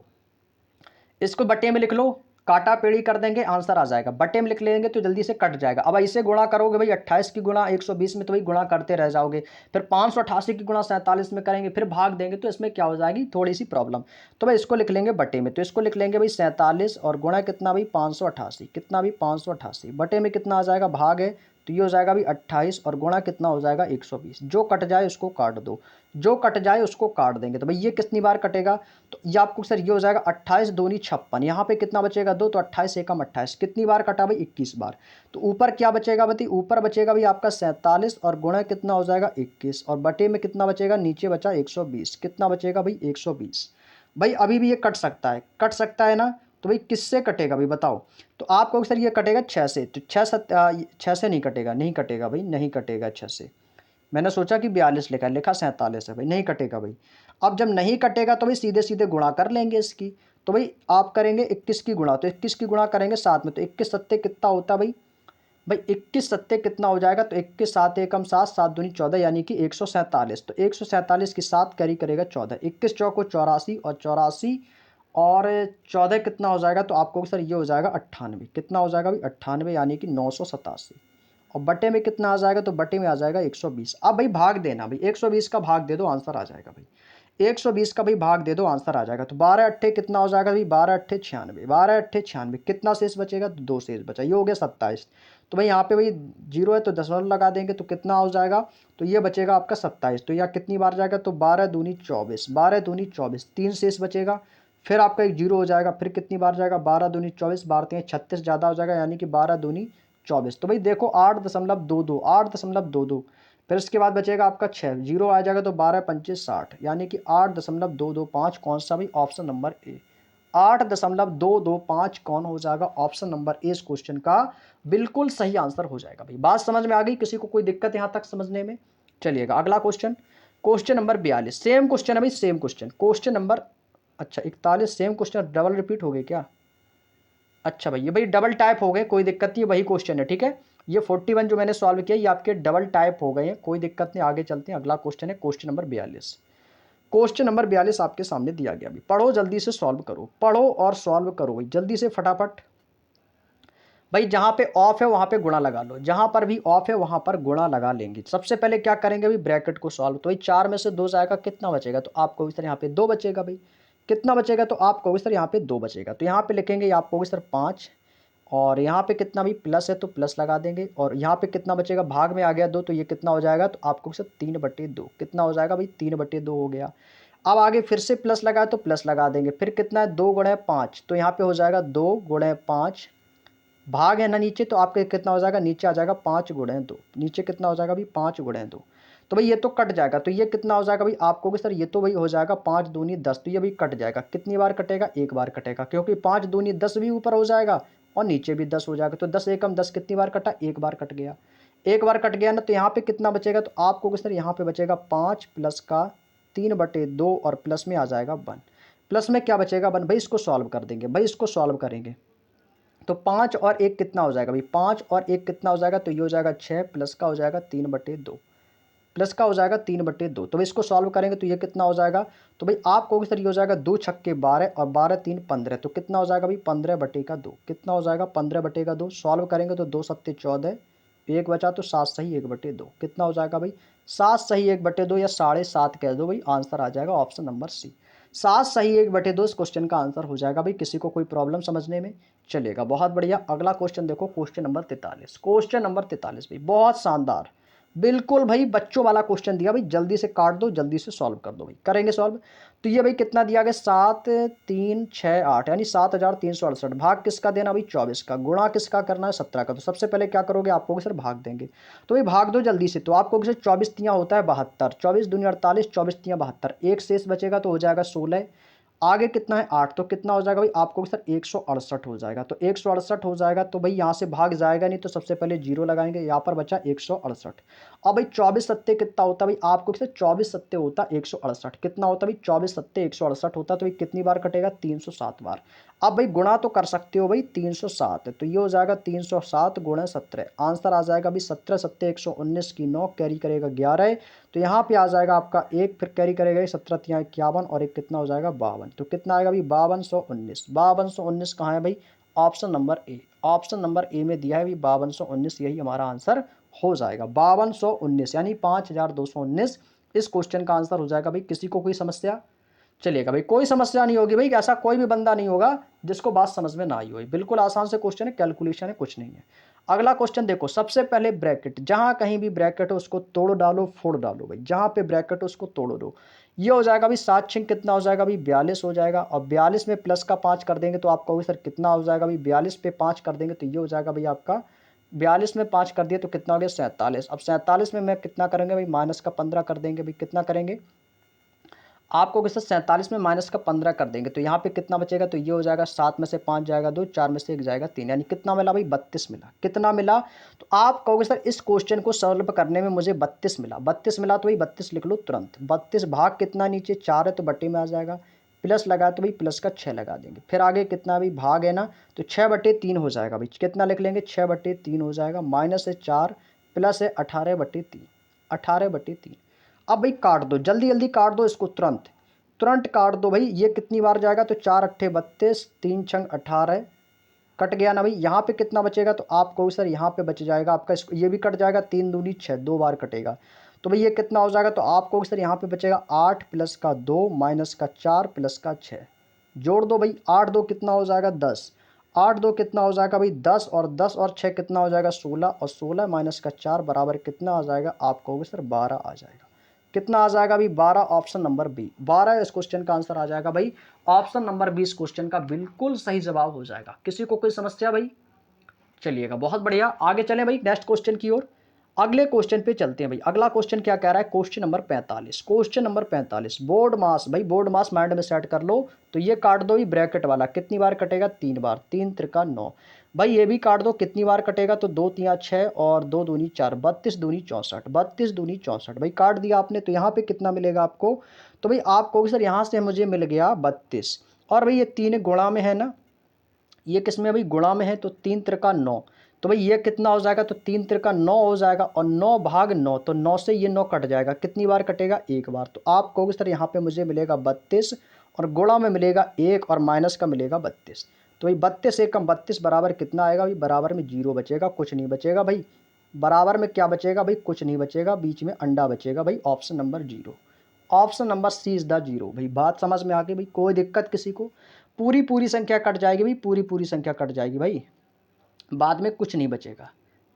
इसको बटे में लिख लो, काटा पेड़ी कर देंगे, आंसर आ जाएगा। बटे में लिख लेंगे तो जल्दी से कट जाएगा। अब ऐसे गुणा करोगे भाई 28 की गुणा 120 में, तो भाई गुणा करते रह जाओगे। फिर 588 की गुणा 47 में करेंगे, फिर भाग देंगे, तो इसमें क्या हो जाएगी थोड़ी सी प्रॉब्लम। तो भाई इसको लिख लेंगे बटे में, तो इसको लिख लेंगे भाई 47 और गुणा कितना भाई 588, कितना भी 588, बटे में कितना आ जाएगा भाग है, तो ये हो जाएगा भाई 28 और गुणा कितना हो जाएगा 120। जो कट जाए उसको काट दो, जो कट जाए उसको काट देंगे। तो भाई ये कितनी बार कटेगा, तो ये आपको सर ये हो जाएगा 28 दूनी 56, यहाँ पे कितना बचेगा 2, तो 28 एकम 28, कितनी बार कटा भाई 21 बार। तो ऊपर क्या बचेगा बती, ऊपर बचेगा भाई आपका 47 और गुणा कितना हो जाएगा 21 और बटे में कितना बचेगा, नीचे बचा 120, कितना बचेगा भाई 120। भाई अभी भी ये कट सकता है, कट सकता है ना, तो भाई किससे कटेगा भाई बताओ। तो आप कहोगे सर ये कटेगा 6 से, तो 6 से नहीं कटेगा, नहीं कटेगा भाई, नहीं कटेगा 6 से। मैंने सोचा कि 42 लिखा, लिखा 47 है भाई, नहीं कटेगा भाई। अब जब नहीं कटेगा तो भाई सीधे सीधे गुणा कर लेंगे इसकी। तो भाई आप करेंगे 21 की गुणा, तो 21 की गुणा करेंगे 7 में, तो 21 सत्ते कितना होता है भाई, भाई 21 सत्ते कितना हो जाएगा, तो 21 7 एकम 7, 7 दूनी 14, यानी कि 147। तो 147 की 7 कैरी करेगा 14, 21 चौको 84 और 84 और 14 कितना हो जाएगा, तो आपको सर ये हो जाएगा 98, कितना हो जाएगा भाई 98, यानी कि 987। और बटे में कितना आ जाएगा, तो बटे में आ जाएगा 120। अब भाई भाग देना भाई, 120 का भाग दे दो आंसर आ जाएगा भाई, 120 का भाई भाग दे दो आंसर आ जाएगा। तो 12 अट्ठे कितना हो जाएगा भाई, 12 अट्ठे 96, 12 अट्ठे 96, कितना शेष बचेगा, तो 2 शेष बचा, ये हो गया 27। तो भाई यहाँ पे भाई जीरो है तो दशमलव लगा देंगे, तो कितना हो जाएगा, तो ये बचेगा आपका 27। तो यहाँ कितनी बार जाएगा, तो 12 दूनी 24, 12 दूनी 24, 3 शेष बचेगा। फिर आपका एक जीरो हो जाएगा, फिर कितनी बार जाएगा, 12 दूनी 24, 12 36 ज़्यादा हो जाएगा, यानी कि 12 दूनी 24। तो भाई देखो 8.22, 8.22, फिर इसके बाद बचेगा आपका 6, जीरो आ जाएगा, तो 12 25 60, यानी कि 8.225, कौन सा भाई, ऑप्शन नंबर ए। 8.225 कौन हो जाएगा, ऑप्शन नंबर ए इस क्वेश्चन का बिल्कुल सही आंसर हो जाएगा भाई। बात समझ में आ गई, किसी को कोई दिक्कत यहाँ तक समझने में। चलिएगा अगला question, question number 42, same question है भाई, सेम क्वेश्चन, क्वेश्चन नंबर अच्छा 41, सेम क्वेश्चन डबल रिपीट हो गए क्या, अच्छा भाई ये भाई डबल टाइप हो गए, कोई दिक्कत नहीं, वही क्वेश्चन है ठीक है। ये 41 जो मैंने सॉल्व किया ये आपके डबल टाइप हो गए हैं, कोई दिक्कत नहीं, आगे चलते हैं। अगला क्वेश्चन है क्वेश्चन नंबर 42, क्वेश्चन नंबर 42 आपके सामने दिया गया। अभी पढ़ो जल्दी से, सॉल्व करो, पढ़ो और सॉल्व करो भाई जल्दी से फटाफट। भाई जहाँ पे ऑफ है वहाँ पे गुणा लगा लो, जहाँ पर भी ऑफ है वहाँ पर गुणा लगा लेंगे। सबसे पहले क्या करेंगे भाई, ब्रैकेट को सॉल्व। तो भाई 4 में से 2 जाएगा, कितना बचेगा, तो आप कहोगे सर यहाँ पे 2 बचेगा भाई, कितना बचेगा, तो आप कहोगे सर यहाँ पे 2 बचेगा। तो यहाँ पे लिखेंगे, आप कहोगे सर 5, और यहाँ पे कितना भी प्लस है तो प्लस लगा देंगे, और यहाँ पे कितना बचेगा, भाग में आ गया 2, तो ये कितना हो जाएगा, तो आपको सर 3/2, कितना हो जाएगा भाई 3/2 हो गया। अब आगे फिर से प्लस लगाए तो प्लस लगा देंगे, फिर कितना है 2 गुणे 5, तो यहाँ पे हो जाएगा 2 गुणे 5, भाग है ना नीचे, तो आपके कितना हो जाएगा, नीचे आ जाएगा 5 गुणे 2, नीचे कितना हो जाएगा भाई 5 गुणे 2। तो भाई ये तो कट जाएगा, तो ये कितना हो जाएगा भाई, आपको सर ये तो भाई हो जाएगा 5 दूनी 10, तो ये भी कट जाएगा, कितनी बार कटेगा, एक बार कटेगा, क्योंकि 5 दूनी 10 भी ऊपर हो जाएगा और नीचे भी 10 हो जाएगा। तो 10 एकम 10 कितनी बार कटा, एक बार कट गया, एक बार कट गया ना। तो यहाँ पे कितना बचेगा, तो आपको सर यहाँ पे बचेगा 5 प्लस का 3/2 और प्लस में आ जाएगा 1, प्लस में क्या बचेगा 1। भाई इसको सॉल्व कर देंगे, भाई इसको सॉल्व करेंगे, तो 5 और 1 कितना हो जाएगा भाई, 5 और 1 कितना हो जाएगा, तो ये हो जाएगा 6, प्लस का हो जाएगा 3/2, प्लस का हो जाएगा 3/2। तो भाई इसको सॉल्व करेंगे तो ये कितना हो जाएगा, तो भाई आप कहोगे सर ये हो जाएगा 2 छक्के 12 और 12 3 15, तो कितना हो जाएगा भाई 15/2, कितना हो जाएगा 15/2। सॉल्व करेंगे तो 2 सत्ते 14, एक बचा तो 7 सही 1/2, कितना हो जाएगा भाई 7 सही 1/2 या 7.5 कह दो भाई, आंसर आ जाएगा ऑप्शन नंबर सी, 7 सही 1/2 इस क्वेश्चन का आंसर हो जाएगा भाई। किसी को कोई प्रॉब्लम समझने में, चलेगा बहुत बढ़िया। अगला क्वेश्चन देखो, क्वेश्चन नंबर 43, क्वेश्चन नंबर 43 भाई बहुत शानदार, बिल्कुल भाई बच्चों वाला क्वेश्चन दिया भाई, जल्दी से काट दो, जल्दी से सॉल्व कर दो भाई, करेंगे सॉल्व। तो ये भाई कितना दिया गया, 7 3 6 8, यानी 7368, भाग किसका देना भाई 24 का, गुणा किसका करना है 17 का। तो सबसे पहले क्या करोगे, आपको सर भाग देंगे, तो भाई भाग दो जल्दी से। तो आपको सर 24 तियाँ होता है 72, 24 दूनी 48, 24 तियाँ 72, एक शेष बचेगा तो हो जाएगा 16, आगे कितना है 8, तो कितना हो जाएगा भाई आपको सर 168 हो जाएगा। तो 168 हो जाएगा तो भाई यहाँ से भाग जाएगा नहीं, तो सबसे पहले जीरो लगाएंगे, यहाँ पर बचा 168। अब भाई 24 सत्ते कितना होता है भाई आपको सर 24 सत्ते होता है 168, कितना होता है भाई 24 सत्ते 168 होता है, तो भाई कितनी बार कटेगा 307 बार। अब भाई गुणा तो कर सकते हो भाई 307 है, तो ये हो जाएगा 307 गुणा 17, आंसर आ जाएगा भाई 17 सत्ते 119 की 9 कैरी करेगा 11, तो यहाँ पे आ जाएगा आपका एक, फिर कैरी करेगा 17 तिया 51 और एक कितना हो जाएगा 52, तो कितना आएगा भाई 5219। 5219 कहाँ है भाई option number A, option number A में दिया है भाई 5219, यही हमारा आंसर हो जाएगा 5219 यानी 5219 इस क्वेश्चन का आंसर हो जाएगा भाई। किसी को कोई समस्या? चलिएगा भाई, कोई समस्या नहीं होगी भाई, ऐसा कोई भी बंदा नहीं होगा जिसको बात समझ में ना आई हो, बिल्कुल आसान से क्वेश्चन है, कैलकुलेशन है, कुछ नहीं है। अगला क्वेश्चन देखो, सबसे पहले ब्रैकेट, जहां कहीं भी ब्रैकेट हो उसको तोड़ डालो फोड़ डालो भाई, जहां पे ब्रैकेट हो उसको तोड़ दो। ये हो जाएगा भाई 7 छिंग कितना हो जाएगा भाई 42 हो जाएगा, और 42 में प्लस का 5 कर देंगे तो आपका सर कितना हो जाएगा भाई 42 पे 5 कर देंगे तो ये हो जाएगा भाई आपका 42 में 5 कर दिया तो कितना हो गया 47। अब 47 में मैं कितना करेंगे भाई माइनस का 15 कर देंगे भाई, कितना करेंगे आपको किससे 47 में माइनस का 15 कर देंगे तो यहाँ पे कितना बचेगा, तो ये हो जाएगा 7 में से 5 जाएगा 2, 4 में से 1 जाएगा 3, यानी कितना मिला भाई 32 मिला। कितना मिला? तो आप कहोगे सर इस क्वेश्चन को सॉल्व करने में मुझे 32 मिला, 32 मिला तो भाई 32 लिख लो तुरंत। 32 भाग कितना नीचे 4 है तो बट्टे में आ जाएगा, प्लस लगा तो भाई प्लस का 6 लगा देंगे, फिर आगे कितना भाई भाग है ना, तो 6/3 हो जाएगा भाई, कितना लिख लेंगे 6/3 हो जाएगा, माइनस है 4 प्लस है 18/3, 18/3। अब भाई काट दो, जल्दी जल्दी काट दो इसको, तुरंत तुरंत काट दो भाई। ये कितनी बार जाएगा, तो 4 अट्ठे 32, 3 छंग 18, कट गया ना भाई। यहाँ पे कितना बचेगा, तो आपको सर यहाँ पे बच जाएगा आपका, इसको ये भी कट जाएगा, 3 दूनी 6, 2 बार कटेगा, तो भाई ये कितना हो जाएगा, तो आपको सर यहाँ पे बचेगा 8 प्लस का 2 माइनस का 4 प्लस का 6, जोड़ दो भाई 8 2 कितना हो जाएगा 10, 8 2 कितना हो जाएगा भाई 10, और 10 और 6 कितना हो जाएगा 16, और 16 माइनस का 4 बराबर कितना आ जाएगा, आपको सर 12 आ जाएगा। कितना आ जाएगा भाई 12, ऑप्शन नंबर बी 12 इस क्वेश्चन का आंसर आ जाएगा भाई, ऑप्शन नंबर बी इस क्वेश्चन का बिल्कुल सही जवाब हो जाएगा। किसी को कोई समस्या भाई? चलिएगा बहुत बढ़िया, आगे चलें भाई नेक्स्ट क्वेश्चन की ओर। अगले क्वेश्चन पे चलते हैं भाई। अगला क्वेश्चन क्या कह रहा है, question number 45, question number 45 board mass भाई, बोर्ड मास माइंड में सेट कर लो। तो ये काट दो ही ब्रैकेट वाला, कितनी बार कटेगा 3 बार, 3 त्रिका 9 भाई, ये भी काट दो कितनी बार कटेगा, तो 2 तिया 6 और 2 दूनी 4, 32 दूनी 64, 32 दूनी 64 भाई काट दिया आपने, तो यहाँ पे कितना मिलेगा आपको, तो भाई आपको सर यहाँ से मुझे मिल गया 32, और भाई ये 3 गुणा में है ना, ये किस में भाई गुणा में है, तो 3 त्रिका 9, तो भाई ये कितना हो जाएगा, तो 3 त्रिका 9 हो जाएगा, और 9 भाग 9, तो 9 से ये 9 कट जाएगा, कितनी बार कटेगा एक बार, तो आप कहोगे सर यहाँ पे मुझे मिलेगा 32, और गुणा में मिलेगा 1 और माइनस का मिलेगा 32, तो भाई 32 एक कम 32 बराबर कितना आएगा भाई, बराबर में 0 बचेगा, कुछ नहीं बचेगा भाई, बराबर में क्या बचेगा भाई, कुछ नहीं बचेगा, बीच में अंडा बचेगा भाई, option number 0, option number C is the 0 भाई। बात समझ में आ गई भाई, कोई दिक्कत किसी को? पूरी पूरी संख्या कट जाएगी भाई, पूरी पूरी संख्या कट जाएगी भाई, बाद में कुछ नहीं बचेगा।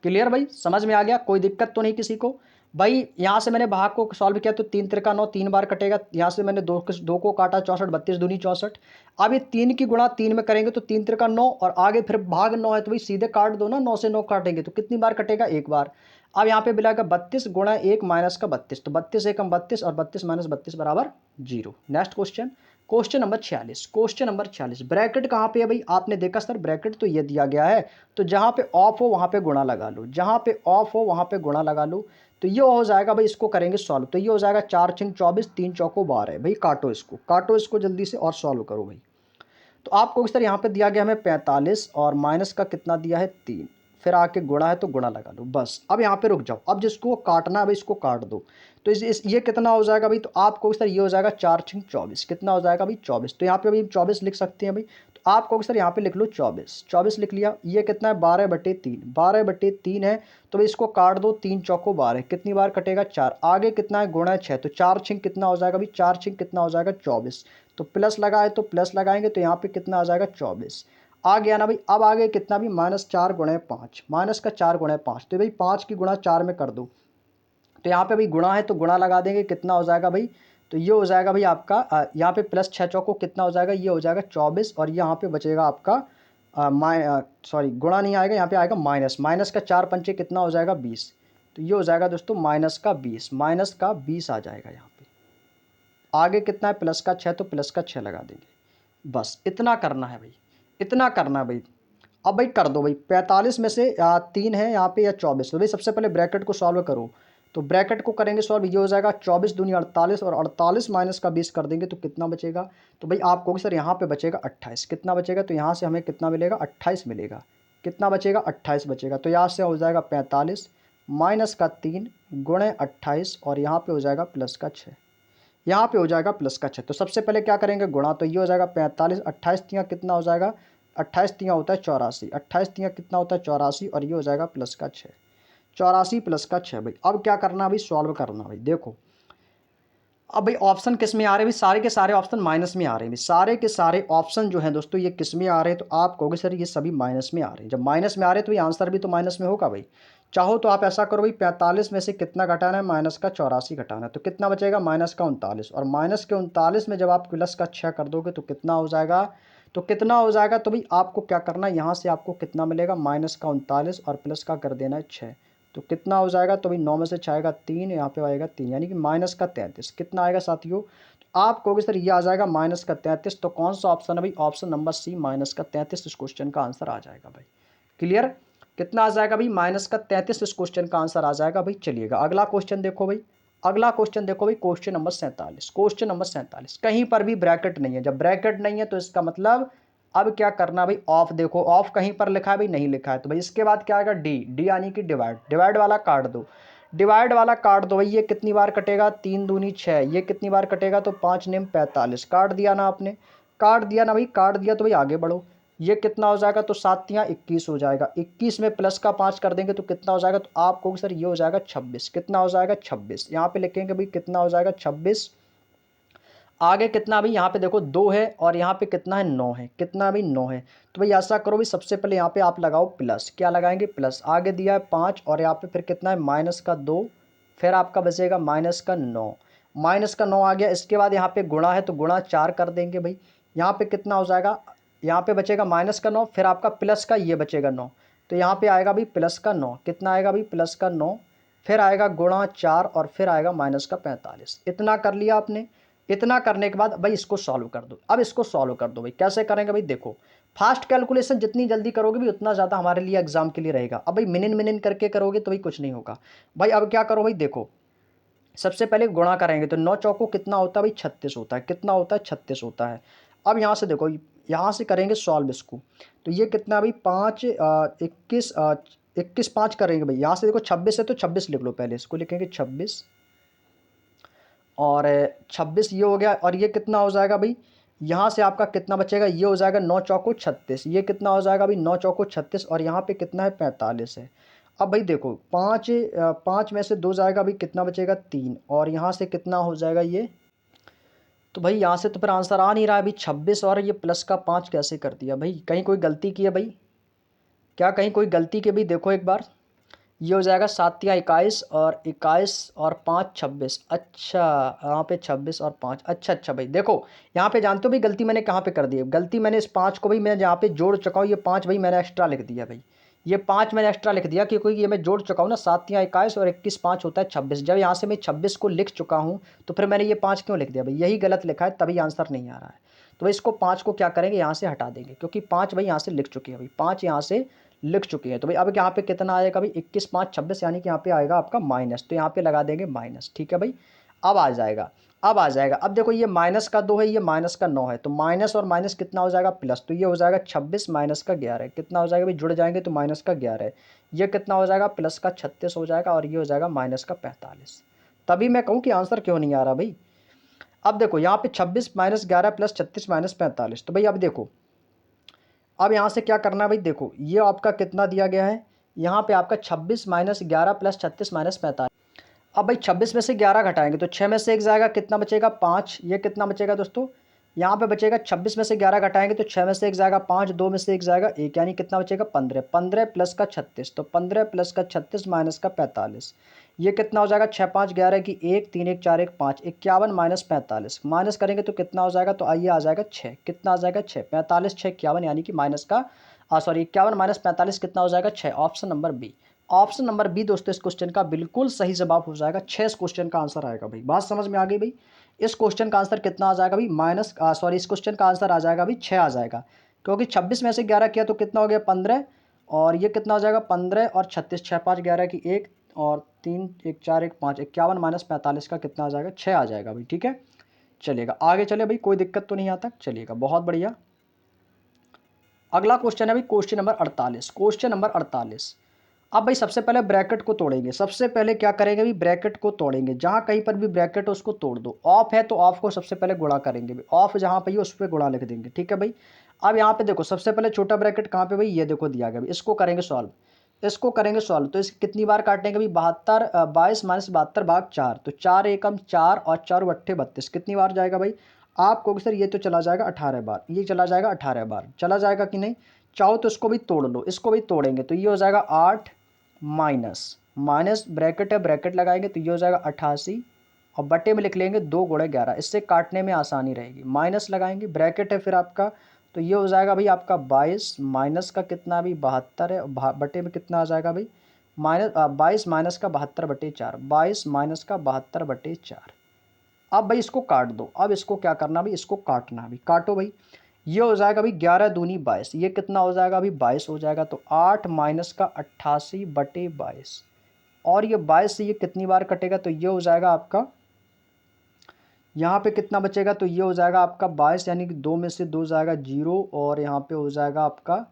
क्लियर भाई, समझ में आ गया? कोई दिक्कत तो नहीं किसी को भाई? यहाँ से मैंने भाग को सॉल्व किया तो 3 त्रिका 9 3 बार कटेगा, यहाँ से मैंने दो को काटा 64, 32 दूनी 64, अब ये 3 की गुणा 3 में करेंगे तो 3 त्रिका 9, और आगे फिर भाग 9 है तो भाई सीधे काट दो ना, 9 से 9 काटेंगे तो कितनी बार कटेगा एक बार। अब यहाँ पे मिलेगा 32 गुणा 1 माइनस का 32, तो 32 एकम 32 और 32 माइनस 32 बराबर 0। Next question, question number 46, question number 46 bracket कहाँ पे है भाई, आपने देखा सर ब्रैकेट तो ये दिया गया है, तो जहाँ पे ऑफ हो वहाँ पे गुणा लगा लो, जहाँ पे ऑफ हो वहाँ पे गुणा लगा लो, तो ये हो जाएगा भाई, इसको करेंगे सॉल्व, तो ये हो जाएगा 4 छिंग 24, 3 चौको 12 भाई, काटो इसको, काटो इसको जल्दी से और सॉल्व करो भाई। तो आपको सर यहाँ पे दिया गया हमें 45 और माइनस का कितना दिया है 3, फिर आके गुणा है तो गुणा लगा लो बस। अब यहाँ पे रुक जाओ, अब जिसको काटना है भाई इसको काट दो, तो इस ये कितना हो जाएगा भाई, तो आपको सर ये हो जाएगा 4 छिंग 24, कितना हो जाएगा भाई 24, तो यहाँ पे भाई 24 लिख सकते हैं भाई, तो आपको सर यहाँ पे लिख लो 24, 24 लिख लिया। ये कितना है 12/3, 12/3 है, तो भाई इसको काट दो, 3 चौको 12, कितनी बार कटेगा 4, आगे कितना है गुणा 6, तो 4 छिंग कितना हो जाएगा भाई, 4 छिंग कितना हो जाएगा 24, तो प्लस लगाए तो प्लस लगाएंगे तो यहाँ पे कितना आ जाएगा 24, आ गया ना भाई। अब आगे कितना भी -4 गुणे 5, माइनस का 4 गुणे 5, तो भाई 5 की गुणा 4 में कर दो, तो यहाँ पे भाई गुणा है तो गुणा लगा देंगे, कितना हो जाएगा भाई, तो ये हो जाएगा भाई आपका यहाँ पे प्लस 6 चौको कितना हो जाएगा, ये हो जाएगा 24, और यहाँ पे बचेगा आपका सॉरी गुणा नहीं आएगा, यहाँ पे आएगा माइनस, माइनस का 4 पंचे कितना हो जाएगा 20, तो ये हो जाएगा दोस्तों माइनस का 20 आ जाएगा यहाँ पे। आगे कितना है प्लस का 6, तो प्लस का 6 लगा देंगे। बस इतना करना है भाई, इतना करना है भाई। अब भाई कर दो भाई, 45 में से 3 है यहाँ पे या 24, तो भाई सबसे पहले ब्रैकेट को सॉल्व करो। तो ब्रैकेट को करेंगे सॉल्व, ये हो जाएगा 24 दूनी 48, और 48 माइनस का 20 कर देंगे तो कितना बचेगा। तो भाई आप कहोगे सर यहाँ पे बचेगा 28, कितना बचेगा, तो यहाँ से हमें कितना मिलेगा, 28 मिलेगा। कितना बचेगा, 28 बचेगा। तो यहाँ से हो जाएगा 45 माइनस का 3 गुणे 28, और यहाँ पे हो जाएगा प्लस का 6। यहाँ पे हो जाएगा प्लस का 6। तो सबसे पहले क्या करेंगे, गुणा। तो ये हो जाएगा 45, 28 तियाँ कितना हो जाएगा, 28 तियाँ होता है 84, 28 तियाँ कितना होता है 84, और ये हो जाएगा प्लस का 6। 84 प्लस का 6 भाई। अब क्या करना भाई, सॉल्व करना भाई। देखो अब भाई ऑप्शन किस में आ रहे हैं भाई, सारे के सारे ऑप्शन माइनस में आ रहे हैं भाई, सारे के सारे ऑप्शन जो हैं दोस्तों ये किस में आ रहे हैं, तो आप कहोगे सर ये सभी माइनस में आ रहे हैं। जब माइनस में आ रहे हैं तो ये आंसर भी तो माइनस में होगा भाई। चाहो तो आप ऐसा करो भाई, 45 में से कितना घटाना है, माइनस का 84 घटाना है, तो कितना बचेगा, माइनस का 39, और माइनस के 39 में जब आप प्लस का 6 कर दोगे तो कितना हो जाएगा, तो कितना हो जाएगा। तो भाई आपको क्या करना है, यहाँ से आपको कितना मिलेगा, माइनस का 39 और प्लस का कर देना है 6। तो कितना हो जाएगा, तो भाई 9 में से 6 आएगा 3, यहाँ पे आएगा 3, यानी कि माइनस का 33। कितना आएगा साथियों, तो आप कहोगे सर ये आ जाएगा माइनस का 33। तो कौन सा ऑप्शन है भाई, ऑप्शन नंबर सी माइनस का 33 इस क्वेश्चन का आंसर आ जाएगा भाई। क्लियर, कितना आ जाएगा भाई, माइनस का 33 इस क्वेश्चन का आंसर आ जाएगा भाई। चलिएगा अगला क्वेश्चन देखो भाई, अगला क्वेश्चन देखो भाई, क्वेश्चन नंबर 47। क्वेश्चन नंबर 47 कहीं पर भी ब्रैकेट नहीं है, जब ब्रैकेट नहीं है तो इसका मतलब अब क्या करना भाई, ऑफ। देखो ऑफ कहीं पर लिखा है भाई, नहीं लिखा है, तो भाई इसके बाद क्या आएगा, डी। डी यानी कि डिवाइड, डिवाइड वाला काट दो, डिवाइड वाला काट दो भाई। ये कितनी बार कटेगा, 3 दूनी 6, ये कितनी बार कटेगा, तो 5 नेम 45, काट दिया ना आपने, काट दिया ना भाई, काट दिया। तो भाई आगे बढ़ो, ये कितना हो जाएगा, तो 7 तियाँ 21 हो जाएगा, 21 में प्लस का 5 कर देंगे तो कितना हो जाएगा, तो आप कहोगे सर ये हो जाएगा 26। कितना हो जाएगा, 26। यहाँ पे लिखेंगे भाई कितना हो जाएगा, 26। आगे कितना भाई, यहाँ पे देखो 2 है, और यहाँ पे कितना है, 9 है। कितना भाई, 9 है। तो भाई ऐसा करो भाई, सबसे पहले यहाँ पे आप लगाओ प्लस, क्या लगाएंगे, प्लस। आगे दिया है 5, और यहाँ पे फिर कितना है, माइनस का 2, फिर आपका बचेगा माइनस का 9, माइनस का 9 आ गया। इसके बाद यहाँ पे गुणा है तो गुणा 4 कर देंगे भाई। यहाँ पे कितना हो जाएगा, यहाँ पे बचेगा माइनस का 9, फिर आपका प्लस का ये बचेगा 9, तो यहाँ पे आएगा भाई प्लस का 9। कितना आएगा भाई, प्लस का 9, फिर आएगा गुणा 4, और फिर आएगा माइनस का 45। इतना कर लिया आपने। इतना करने के बाद भाई इसको सॉल्व कर दो। अब इसको सॉल्व कर दो भाई, कैसे करेंगे भाई, देखो फास्ट कैलकुलेशन जितनी जल्दी करोगे भी उतना ज़्यादा हमारे लिए एग्जाम के लिए रहेगा। अब भाई मिनट मिनट करके करोगे तो भाई कुछ नहीं होगा भाई। अब क्या करो भाई, देखो सबसे पहले गुणा करेंगे तो 9 चौको कितना होता है भाई, 36 होता है। कितना होता है, 36 होता है। अब यहाँ से देखो, यहाँ से करेंगे सॉल्व इसको, तो ये कितना भाई, 5 21 21 5 करेंगे भाई। यहाँ से देखो 26 है तो 26 लिख लो, पहले इसको लिखेंगे 26, और 26 ये हो गया। और ये कितना हो जाएगा भाई, यहाँ से आपका कितना बचेगा, ये हो जाएगा 9 चौको 36, ये कितना हो जाएगा भाई, 9 चौको 36, और यहाँ पे कितना है, 45 है। अब भाई देखो 5 में से 2 जाएगा भाई, कितना बचेगा, 3, और यहाँ से कितना हो जाएगा ये, तो भाई यहाँ से तो फिर आंसर आ नहीं रहा है भाई, 26, और ये प्लस का 5 कैसे कर दिया भाई, कहीं कोई गलती की है भाई, क्या कहीं कोई गलती की भाई, देखो एक बार। ये हो जाएगा 7 या 21, और 21 और 5 26। अच्छा, यहाँ पे 26 और 5, अच्छा अच्छा भाई। देखो यहाँ पे जानते हो भाई गलती मैंने कहाँ पे कर दी है, गलती मैंने इस 5 को भाई मैं यहाँ पे जोड़ चुका हूँ, ये 5 भाई मैंने एक्स्ट्रा लिख दिया भाई, ये 5 मैंने एक्स्ट्रा लिख दिया क्योंकि ये मैं जोड़ चुका हूँ ना, 7 या 21 और 21 5 होता है 26। जब यहाँ से मैं 26 को लिख चुका हूँ तो फिर मैंने ये 5 क्यों लिख दिया भाई, यही गलत लिखा है, तभी आंसर नहीं आ रहा है। तो भाई इसको 5 को क्या करेंगे, यहाँ से हटा देंगे, क्योंकि 5 भाई यहाँ से लिख चुकी है भाई, 5 यहाँ से लिख चुकी है। तो भाई अब यहाँ पे कितना आएगा भाई, 21 5 26, यानी कि यहाँ पे आएगा आपका माइनस, तो यहाँ पे लगा देंगे माइनस। ठीक है भाई, अब आ जाएगा, अब आ जाएगा। अब देखो ये माइनस का 2 है, ये माइनस का 9 है, तो माइनस और माइनस कितना हो जाएगा, प्लस। तो ये हो जाएगा 26 माइनस का 11, कितना हो जाएगा भाई, जुड़ जाएंगे तो माइनस का 11, ये कितना हो जाएगा, प्लस का 36 हो जाएगा, और ये हो जाएगा माइनस का 45। तभी मैं कहूँ कि आंसर क्यों नहीं आ रहा भाई। अब देखो यहाँ पे 26 माइनस 11 प्लस 36 माइनस 45, तो भाई अब देखो, अब यहाँ से क्या करना है भाई, देखो ये आपका कितना दिया गया है, यहाँ पे आपका 26 माइनस 11 प्लस 36 माइनस 45। अब भाई 26 में से 11 घटाएंगे तो 6 में से 1 जाएगा, कितना बचेगा, 5। ये कितना बचेगा दोस्तों, यहाँ पे बचेगा 26 में से 11 घटाएंगे तो 6 में से 1 जाएगा 5, 2 में से 1 जाएगा 1, यानी कितना बचेगा, 15। 15 प्लस का 36, तो 15 प्लस का 36 माइनस का 45, ये कितना हो जाएगा, 6 5 11 की 1, 3 1 4 1 5, 51 माइनस 45, माइनस करेंगे तो कितना हो जाएगा, तो आइए आ जाएगा 6। कितना आ जाएगा, 6। 45 6 51, यानी कि माइनस का सॉरी 51 माइनस 45 कितना हो जाएगा, 6। Option number B, option number B दोस्तों इस क्वेश्चन का बिल्कुल सही जवाब हो जाएगा। 6 इस क्वेश्चन का आंसर आएगा भाई। बात समझ में आ गई भाई। इस क्वेश्चन का आंसर कितना आ जाएगा भाई, इस क्वेश्चन का आंसर आ जाएगा भाई 6 आ जाएगा, क्योंकि 26 में से 11 किया तो कितना हो गया 15, और ये कितना हो जाएगा 15 और 36, 6 5 11 की 1 और 3 1 4 1 5 51 माइनस 45 का कितना आ जाएगा 6 आ जाएगा भाई। ठीक है, चलिएगा आगे चले भाई, कोई दिक्कत तो नहीं आता, चलिएगा बहुत बढ़िया। अगला क्वेश्चन है भाई क्वेश्चन नंबर 48। क्वेश्चन नंबर 48, अब भाई सबसे पहले ब्रैकेट को तोड़ेंगे। सबसे पहले क्या करेंगे भाई, ब्रैकेट को तोड़ेंगे। जहां कहीं पर भी ब्रैकेट है उसको तोड़ दो। ऑफ है तो ऑफ को सबसे पहले गुणा करेंगे भाई, ऑफ जहां पे है उस पर गुणा लिख देंगे। ठीक है भाई। अब यहाँ पे देखो सबसे पहले छोटा ब्रैकेट कहाँ पे भाई, ये देखो दिया गया भाई, इसको करेंगे सॉल्व। इसको करेंगे सॉल्व तो इसकी कितनी बार काटेंगे भाई, 22 माइनस 72 भाग 4, तो 4 एकम 4 और 4 बट्ठे 32, कितनी बार जाएगा भाई। आप कहोगे सर ये तो चला जाएगा 18 बार, ये चला जाएगा 18 बार, चला जाएगा कि नहीं। चाहो तो इसको भी तोड़ लो, इसको भी तोड़ेंगे तो ये हो जाएगा 8 माइनस माइनस ब्रैकेट है, ब्रैकेट लगाएंगे तो ये हो जाएगा 88 और बटे में लिख लेंगे 2 × 11, इससे काटने में आसानी रहेगी। माइनस लगाएंगे, ब्रैकेट है फिर आपका, तो ये हो जाएगा भाई आपका 22 माइनस का कितना भी 72 है, बटे में कितना आ जाएगा भाई माइनस 22 माइनस का 72/4, 22 माइनस का 72/4। अब भाई इसको काट दो। अब इसको क्या करना भाई, इसको काटना भाई, काटो भाई। ये हो जाएगा भाई 11 दूनी 22, ये कितना हो जाएगा अभी 22 हो जाएगा, तो 8 माइनस का 88/22, और ये 22 से ये कितनी बार कटेगा, तो ये हो जाएगा आपका यहाँ पे कितना बचेगा, तो ये हो जाएगा आपका 22, यानी कि 2 में से 2 जाएगा 0, और यहाँ पे हो जाएगा आपका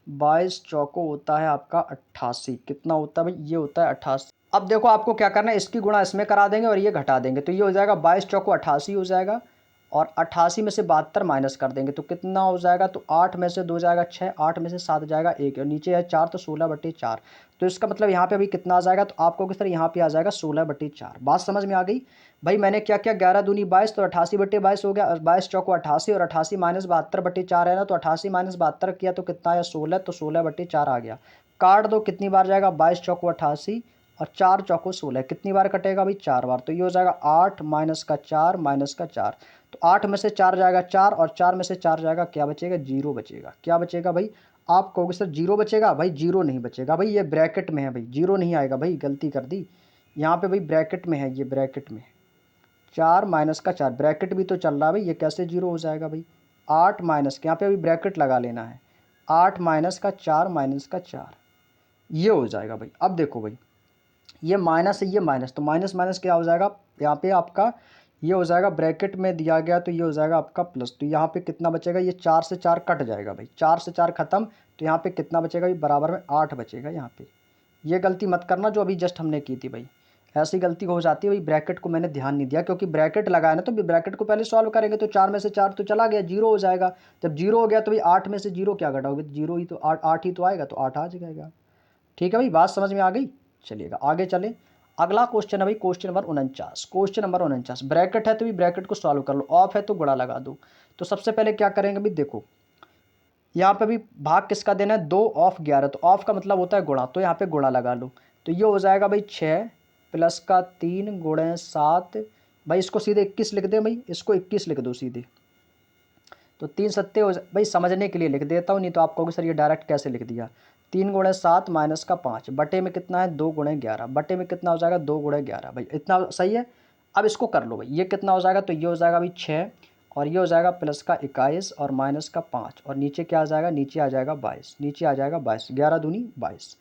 22 चौको होता है आपका 88, कितना होता है भाई, ये होता है 88। अब देखो आपको क्या करना है, इसकी गुणा इसमें करा देंगे और ये घटा देंगे, तो ये हो जाएगा 22 चौको 88 हो जाएगा, और 88 में से 72 माइनस कर देंगे तो कितना हो जाएगा, तो 8 में से 2 जाएगा 6, 8 में से 7 जाएगा 1, और नीचे है 4 तो 16/4, तो इसका मतलब यहाँ पे अभी कितना आ जाएगा, तो आपको किस तरह यहाँ पे आ जाएगा 16/4। बात समझ में आ गई भाई। मैंने क्या किया, 11 दूनी 22 तो 88/22 हो गया, 22 चौको 88, और 88 माइनस 72/4 है ना, तो 88 माइनस 72 किया तो कितना आया 16, तो 16/4 आ गया। काट दो, कितनी बार जाएगा 22 चौको 88 और 4 चौको 16, कितनी बार कटेगा भाई 4 बार, तो ये हो जाएगा 8 माइनस का 4 माइनस का 4, तो 8 में से 4 जाएगा 4, और 4 में से 4 जाएगा क्या बचेगा 0 बचेगा। क्या बचेगा भाई, आप कहोगे सर 0 बचेगा, भाई 0 नहीं बचेगा भाई, ये ब्रैकेट में है भाई, 0 नहीं आएगा भाई, गलती कर दी। यहाँ पे भाई ब्रैकेट में है, ये ब्रैकेट में 4 माइनस का 4, ब्रैकेट भी तो चल रहा है भाई, ये कैसे 0 हो जाएगा भाई। 8 माइनस के यहाँ पे अभी ब्रैकेट लगा लेना है, 8 माइनस का 4 माइनस का 4, ये हो जाएगा भाई। अब देखो भाई ये माइनस है, ये माइनस, तो माइनस माइनस क्या हो जाएगा यहाँ पे आपका, ये हो जाएगा ब्रैकेट में दिया गया तो ये हो जाएगा आपका प्लस, तो यहाँ पे कितना बचेगा, ये 4 से 4 कट जाएगा भाई, 4 से 4 खत्म, तो यहाँ पे कितना बचेगा भाई, बराबर में 8 बचेगा यहाँ पे। ये गलती मत करना जो अभी जस्ट हमने की थी भाई, ऐसी गलती हो जाती है भाई, ब्रैकेट को मैंने ध्यान नहीं दिया, क्योंकि ब्रैकेट लगाया ना, तो ब्रैकेट को पहले सॉल्व करेंगे तो 4 में से 4 तो चला गया, 0 हो जाएगा। जब 0 हो गया तो भाई 8 में से 0 क्या घटाओगे, 0 ही तो 8 ही तो आएगा, तो 8 आ जाएगा। ठीक है भाई, बात समझ में आ गई। चलिएगा आगे चलें। अगला क्वेश्चन है भाई question number 49। Question number 49, bracket है तो भी ब्रैकेट को सॉल्व कर लो, ऑफ है तो गुणा लगा दो। तो सबसे पहले क्या करेंगे भाई, देखो यहाँ पे भी भाग किसका देना है, 2 ऑफ 11, तो ऑफ का मतलब होता है गुणा, तो यहाँ पे गुणा लगा लो, तो ये हो जाएगा भाई 6 प्लस का 3 गुणे 7, भाई इसको सीधे 21 लिख दें भाई, इसको 21 लिख दो सीधे, तो 3 सत्ते हो भाई, समझने के लिए लिख देता हूँ, नहीं तो आप कहोगे सर ये डायरेक्ट कैसे लिख दिया। 3 गुणे 7 माइनस का 5, बटे में कितना है 2 गुणे 11, बटे में कितना हो जाएगा 2 गुणे 11, भाई इतना सही है। अब इसको कर लो भाई, ये कितना हो जाएगा, तो ये हो जाएगा भाई 6, और ये हो जाएगा प्लस का 21 और माइनस का 5, और नीचे क्या आ जाएगा, नीचे आ जाएगा 22, नीचे आ जाएगा 22, 11 दूनी 22।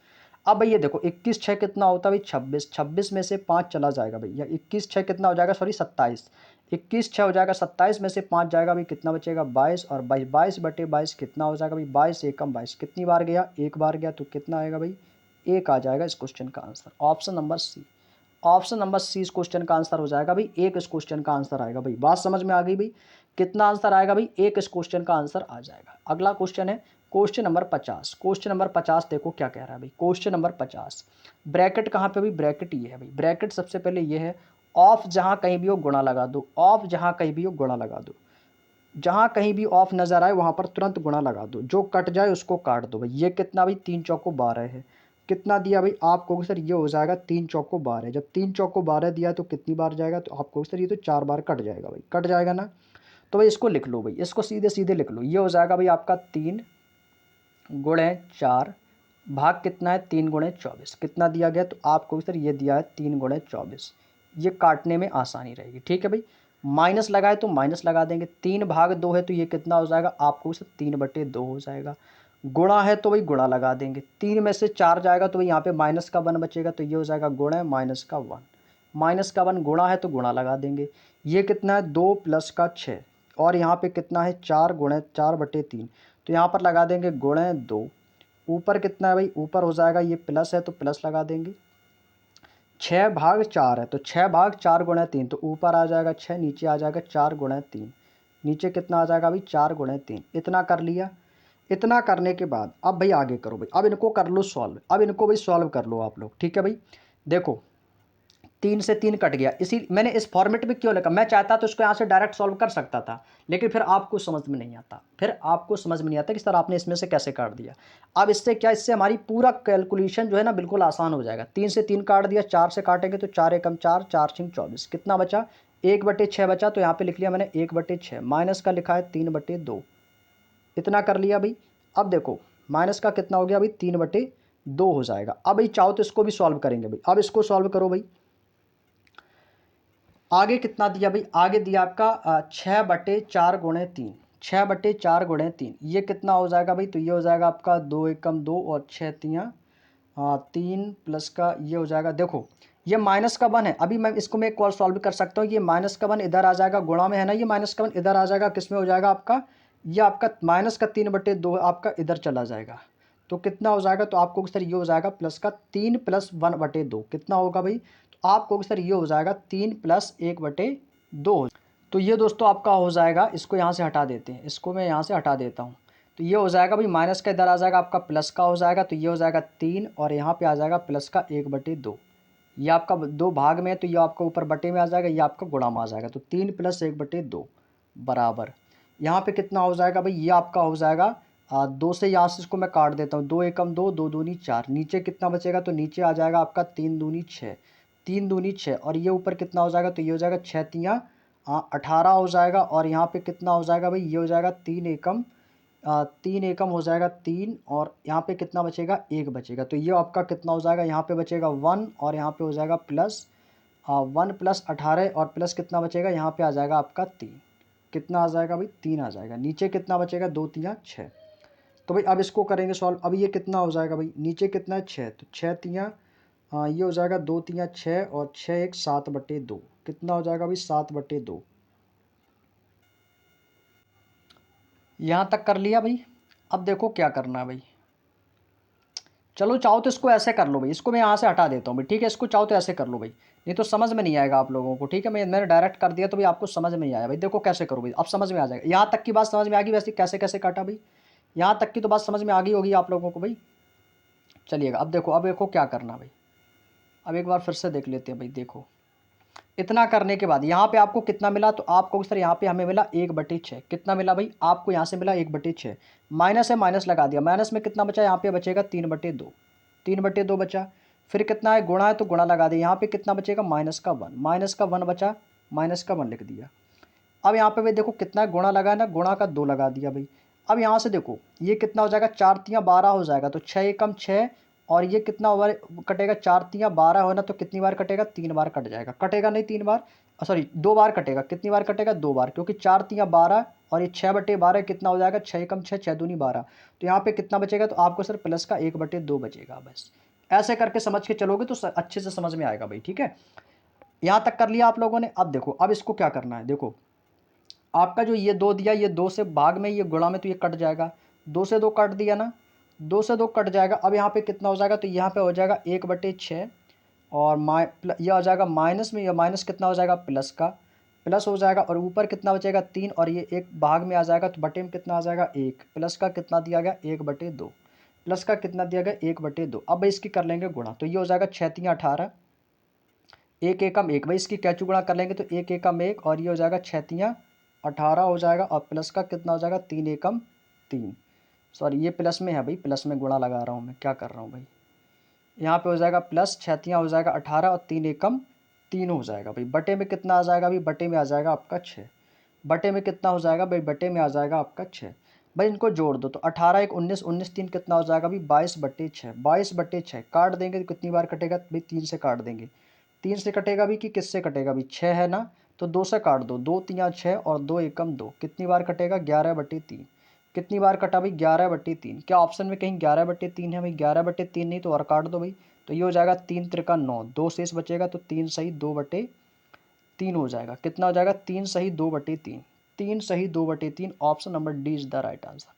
अब भाई ये देखो 21 6 कितना होता है भाई 26, 26 में से 5 चला जाएगा भाई, या 21 6 कितना हो जाएगा, सॉरी 27, 21 6 हो जाएगा, 27 में से 5 जाएगा भाई, कितना बचेगा 22, और 22/22 कितना हो जाएगा भाई 22 एकम 22, कितनी बार गया, एक बार गया, तो कितना आएगा भाई 1 आ जाएगा इस क्वेश्चन का answer, option number C. Option number C इस क्वेश्चन का आंसर हो जाएगा भाई, 1 इस क्वेश्चन का आंसर आएगा भाई। बात समझ में आ गई भाई, कितना आंसर आएगा भाई, 1 इस क्वेश्चन का आंसर आ जाएगा। अगला क्वेश्चन है क्वेश्चन नंबर 50। क्वेश्चन नंबर 50 देखो क्या कह रहा है भाई, क्वेश्चन नंबर 50, ब्रैकेट कहाँ पे भाई, ब्रैकेट ये है भाई, ब्रैकेट सबसे पहले ये है, ऑफ जहाँ कहीं भी हो गुणा लगा दो, ऑफ जहाँ कहीं भी हो गुणा लगा दो, जहाँ कहीं भी ऑफ नजर आए वहाँ पर तुरंत गुणा लगा दो, जो कट जाए उसको काट दो भाई। ये कितना भाई 3 चौको 12 है, कितना दिया भाई, आप कहोगे सर ये हो जाएगा 3 चौको 12, जब 3 चौको 12 दिया तो कितनी बार जाएगा, तो आप कहोगे सर ये तो 4 बार कट जाएगा भाई, कट जाएगा ना, तो भाई इसको लिख लो भाई, इसको सीधे सीधे लिख लो, ये हो जाएगा भाई आपका 3 गुणे 4 भाग कितना है 3 × 24 कितना दिया गया, तो आपको सर ये दिया है 3 × 24। ये काटने में आसानी रहेगी, ठीक है भाई। माइनस लगाए तो माइनस लगा देंगे, 3/2 है तो ये कितना हो जाएगा आपको सर 3/2 हो जाएगा। गुणा है तो भाई गुणा लगा देंगे, 3 में से 4 जाएगा तो भाई यहाँ पे -1 बचेगा, तो ये हो जाएगा गुणा -1, -1 गुणा है तो गुणा लगा देंगे। ये कितना है 2 + का 6, और यहाँ पे कितना है 4 × 4/3, तो यहाँ पर लगा देंगे गुणा 2। ऊपर कितना है भाई, ऊपर हो जाएगा ये प्लस है तो प्लस लगा देंगे। 6/4 है तो 6/4 × 3, तो ऊपर आ जाएगा 6, नीचे आ जाएगा 4 × 3। नीचे कितना आ जाएगा भाई 4 × 3। इतना कर लिया। इतना करने के बाद अब भाई आगे करो भाई, अब इनको कर लो सॉल्व, अब इनको भाई सॉल्व कर लो आप लोग, ठीक है भाई। देखो 3 से 3 कट गया, इसी मैंने इस फॉर्मेट में क्यों लिखा, मैं चाहता तो इसको यहाँ से डायरेक्ट सॉल्व कर सकता था, लेकिन फिर आपको समझ में नहीं आता, कि सर आपने इसमें से कैसे काट दिया। अब इससे क्या, इससे हमारी पूरा कैलकुलेशन जो है ना बिल्कुल आसान हो जाएगा। 3 से 3 काट दिया, 4 से काटेंगे तो 4 एकम 4, 4 छिंग 24, कितना बचा 1/6 बचा, तो यहाँ पे लिख लिया मैंने 1/6, माइनस का लिखा है 3/2। इतना कर लिया भाई। अब देखो माइनस का कितना हो गया भाई 3/2 हो जाएगा। अब भाई चाहो तो इसको भी सॉल्व करेंगे भाई, अब इसको सॉल्व करो भाई। आगे कितना दिया भाई, आगे दिया आपका 6/4 × 3, 6/4 × 3, ये कितना हो जाएगा भाई, तो ये हो जाएगा आपका 2 एकम 2 और 6 तियाँ 3 प्लस का ये हो जाएगा। देखो ये -1 है, अभी मैं इसको मैं एक और सॉल्व कर सकता हूँ। ये -1 इधर आ जाएगा, गुणा में है ना, ये -1 इधर आ जाएगा, किस में हो जाएगा आपका, ये आपका -3/2 आपका इधर चला जाएगा, तो कितना हो जाएगा, तो आपको सर ये हो जाएगा प्लस का 3 + 1/2, कितना होगा भाई, तो आपको सर ये हो जाएगा 3 + 1/2। तो ये दोस्तों आपका हो जाएगा, इसको यहाँ से हटा देते हैं, इसको मैं यहाँ से हटा देता हूँ। तो ये हो जाएगा भाई, माइनस का इधर आ जाएगा आपका, प्लस का हो जाएगा, तो ये हो जाएगा 3, और यहाँ पे आ जाएगा प्लस का 1/2। ये आपका 2 भाग में है तो ये आपका ऊपर बटे में आ जाएगा, ये आपका गुणा में आ जाएगा, तो 3 + 1/2 बराबर यहाँ पे कितना हो जाएगा भाई, ये आपका हो जाएगा 2 से, यहाँ से इसको मैं काट देता हूँ, 2 एकम 2, 2 दूनी 4, नीचे कितना बचेगा, तो नीचे आ जाएगा आपका 3 दूनी 6, 3 दूनी 6, और ये ऊपर कितना हो जाएगा, तो ये हो जाएगा 6 तियाँ 18 हो जाएगा, और यहाँ पे कितना हो जाएगा भाई, ये हो जाएगा 3 एकम हो जाएगा 3, और यहाँ पे कितना बचेगा 1 बचेगा, तो ये आपका कितना हो जाएगा, यहाँ पे बचेगा 1, और यहाँ पे हो जाएगा प्लस 1 + 18, और प्लस कितना बचेगा, यहाँ पे आ जाएगा आपका 3, कितना आ जाएगा भाई 3 आ जाएगा, नीचे कितना बचेगा 2 तियाँ 6। तो भाई अब इसको करेंगे सॉल्व, अब ये कितना हो जाएगा भाई, नीचे कितना है 6, तो 6 तियाँ ये हो जाएगा 2 तियाँ 6, और 6 एक 7/2, कितना हो जाएगा भाई 7/2। यहाँ तक कर लिया भाई। अब देखो क्या करना है भाई, चलो चाहो तो इसको ऐसे कर लो भाई, इसको मैं यहाँ से हटा देता हूँ भाई, ठीक है, इसको चाहो तो ऐसे कर लो भाई, नहीं तो समझ में नहीं आएगा आप लोगों को, ठीक है। मैंने डायरेक्ट कर दिया तो भाई आपको समझ में नहीं आया भाई, देखो कैसे करो भाई, अब समझ में आ जाएगा। यहाँ तक की बात समझ में आ गई, वैसे कैसे कैसे काटा भाई, यहाँ तक की तो बात समझ में आ गई होगी आप लोगों को भाई। चलिएगा अब देखो, क्या करना भाई, अब एक बार फिर से देख लेते हैं भाई। देखो इतना करने के बाद यहाँ पे आपको कितना मिला, तो आपको सर यहाँ पे हमें मिला 1/6, कितना मिला भाई, आपको यहाँ से मिला 1/6, माइनस है माइनस लगा दिया, माइनस में कितना बचा, यहाँ पे बचेगा 3/2, 3/2 बचा। फिर कितना है, गुणा है तो गुणा लगा दिया, यहाँ पे कितना बचेगा -1 बचा, -1 लिख दिया। अब यहाँ पे भाई देखो कितना है, गुणा लगा है ना, गुणा का 2 लगा दिया भाई। अब यहाँ से देखो ये कितना हो जाएगा, 4 तियाँ 12 हो जाएगा, तो 6 एकम 6, और ये कितना ओवर कटेगा, 4 तियाँ 12 हो ना, तो कितनी बार कटेगा, 3 बार कट जाएगा, कटेगा नहीं 3 बार, सॉरी 2 बार कटेगा, कितनी बार कटेगा 2 बार, क्योंकि 4 तियाँ 12 और ये 6/12 कितना हो जाएगा, 6 एकम 6, 6 दूनी 12, तो यहाँ पे कितना बचेगा, तो आपको सर प्लस का 1/2 बचेगा। बस ऐसे करके समझ के चलोगे तो अच्छे से समझ में आएगा भाई, ठीक है। यहाँ तक कर लिया आप लोगों ने। अब देखो अब इसको क्या करना है, देखो आपका जो ये 2 दिया, ये 2 से भाग में, ये गुणा में, तो ये कट जाएगा, 2 से 2 काट दिया ना, 2 से 2 कट जाएगा। अब यहाँ पे कितना हो जाएगा, तो यहाँ पे हो जाएगा 1/6, और यह हो जाएगा माइनस में, यह माइनस कितना हो जाएगा, प्लस का प्लस हो जाएगा, और ऊपर कितना बचेगा 3, और ये एक भाग में आ जाएगा, तो बटे में कितना आ जाएगा 1, प्लस का कितना दिया गया 1/2, प्लस का कितना दिया गया 1/2। अब भाई इसकी कर लेंगे गुणा, तो ये हो जाएगा 6 तियाँ 18, 1 एकम 1, भाई इसकी कैचू गुणा कर लेंगे तो 1 एकम 1, और ये हो जाएगा 6 तियाँ 18 हो जाएगा, और प्लस का कितना हो जाएगा 3 एकम 3, सॉरी ये प्लस में है भाई, प्लस में गुणा लगा रहा हूँ मैं, क्या कर रहा हूँ भाई, यहाँ पे हो जाएगा प्लस 6 तियाँ हो जाएगा 18, और 3 एकम 3 हो जाएगा भाई। बटे में कितना आ जाएगा भाई, बटे में आ जाएगा आपका 6, बटे में कितना हो जाएगा भाई, बटे में आ जाएगा आपका 6। भाई इनको जोड़ दो तो 18 एक 19, 19 3 कितना हो जाएगा भाई 22/6, 22/6 काट देंगे तो कितनी बार कटेगा भाई 3 से काट देंगे, 3 से कटेगा भी कि किससे कटेगा भी 6 है ना, तो 2 से काट दो, 2 3 6 और 2 एकम 2, कितनी बार कटेगा 11/3, कितनी बार कटा भाई 11/3, क्या ऑप्शन में कहीं 11/3 है भाई, 11/3 नहीं तो और काट दो भाई, तो ये हो जाएगा 3 त्रिका 9, 2 शेष बचेगा तो 3 सही 2/3 हो जाएगा, कितना हो जाएगा 3 सही 2/3, 3 सही 2/3, option number D is the right answer.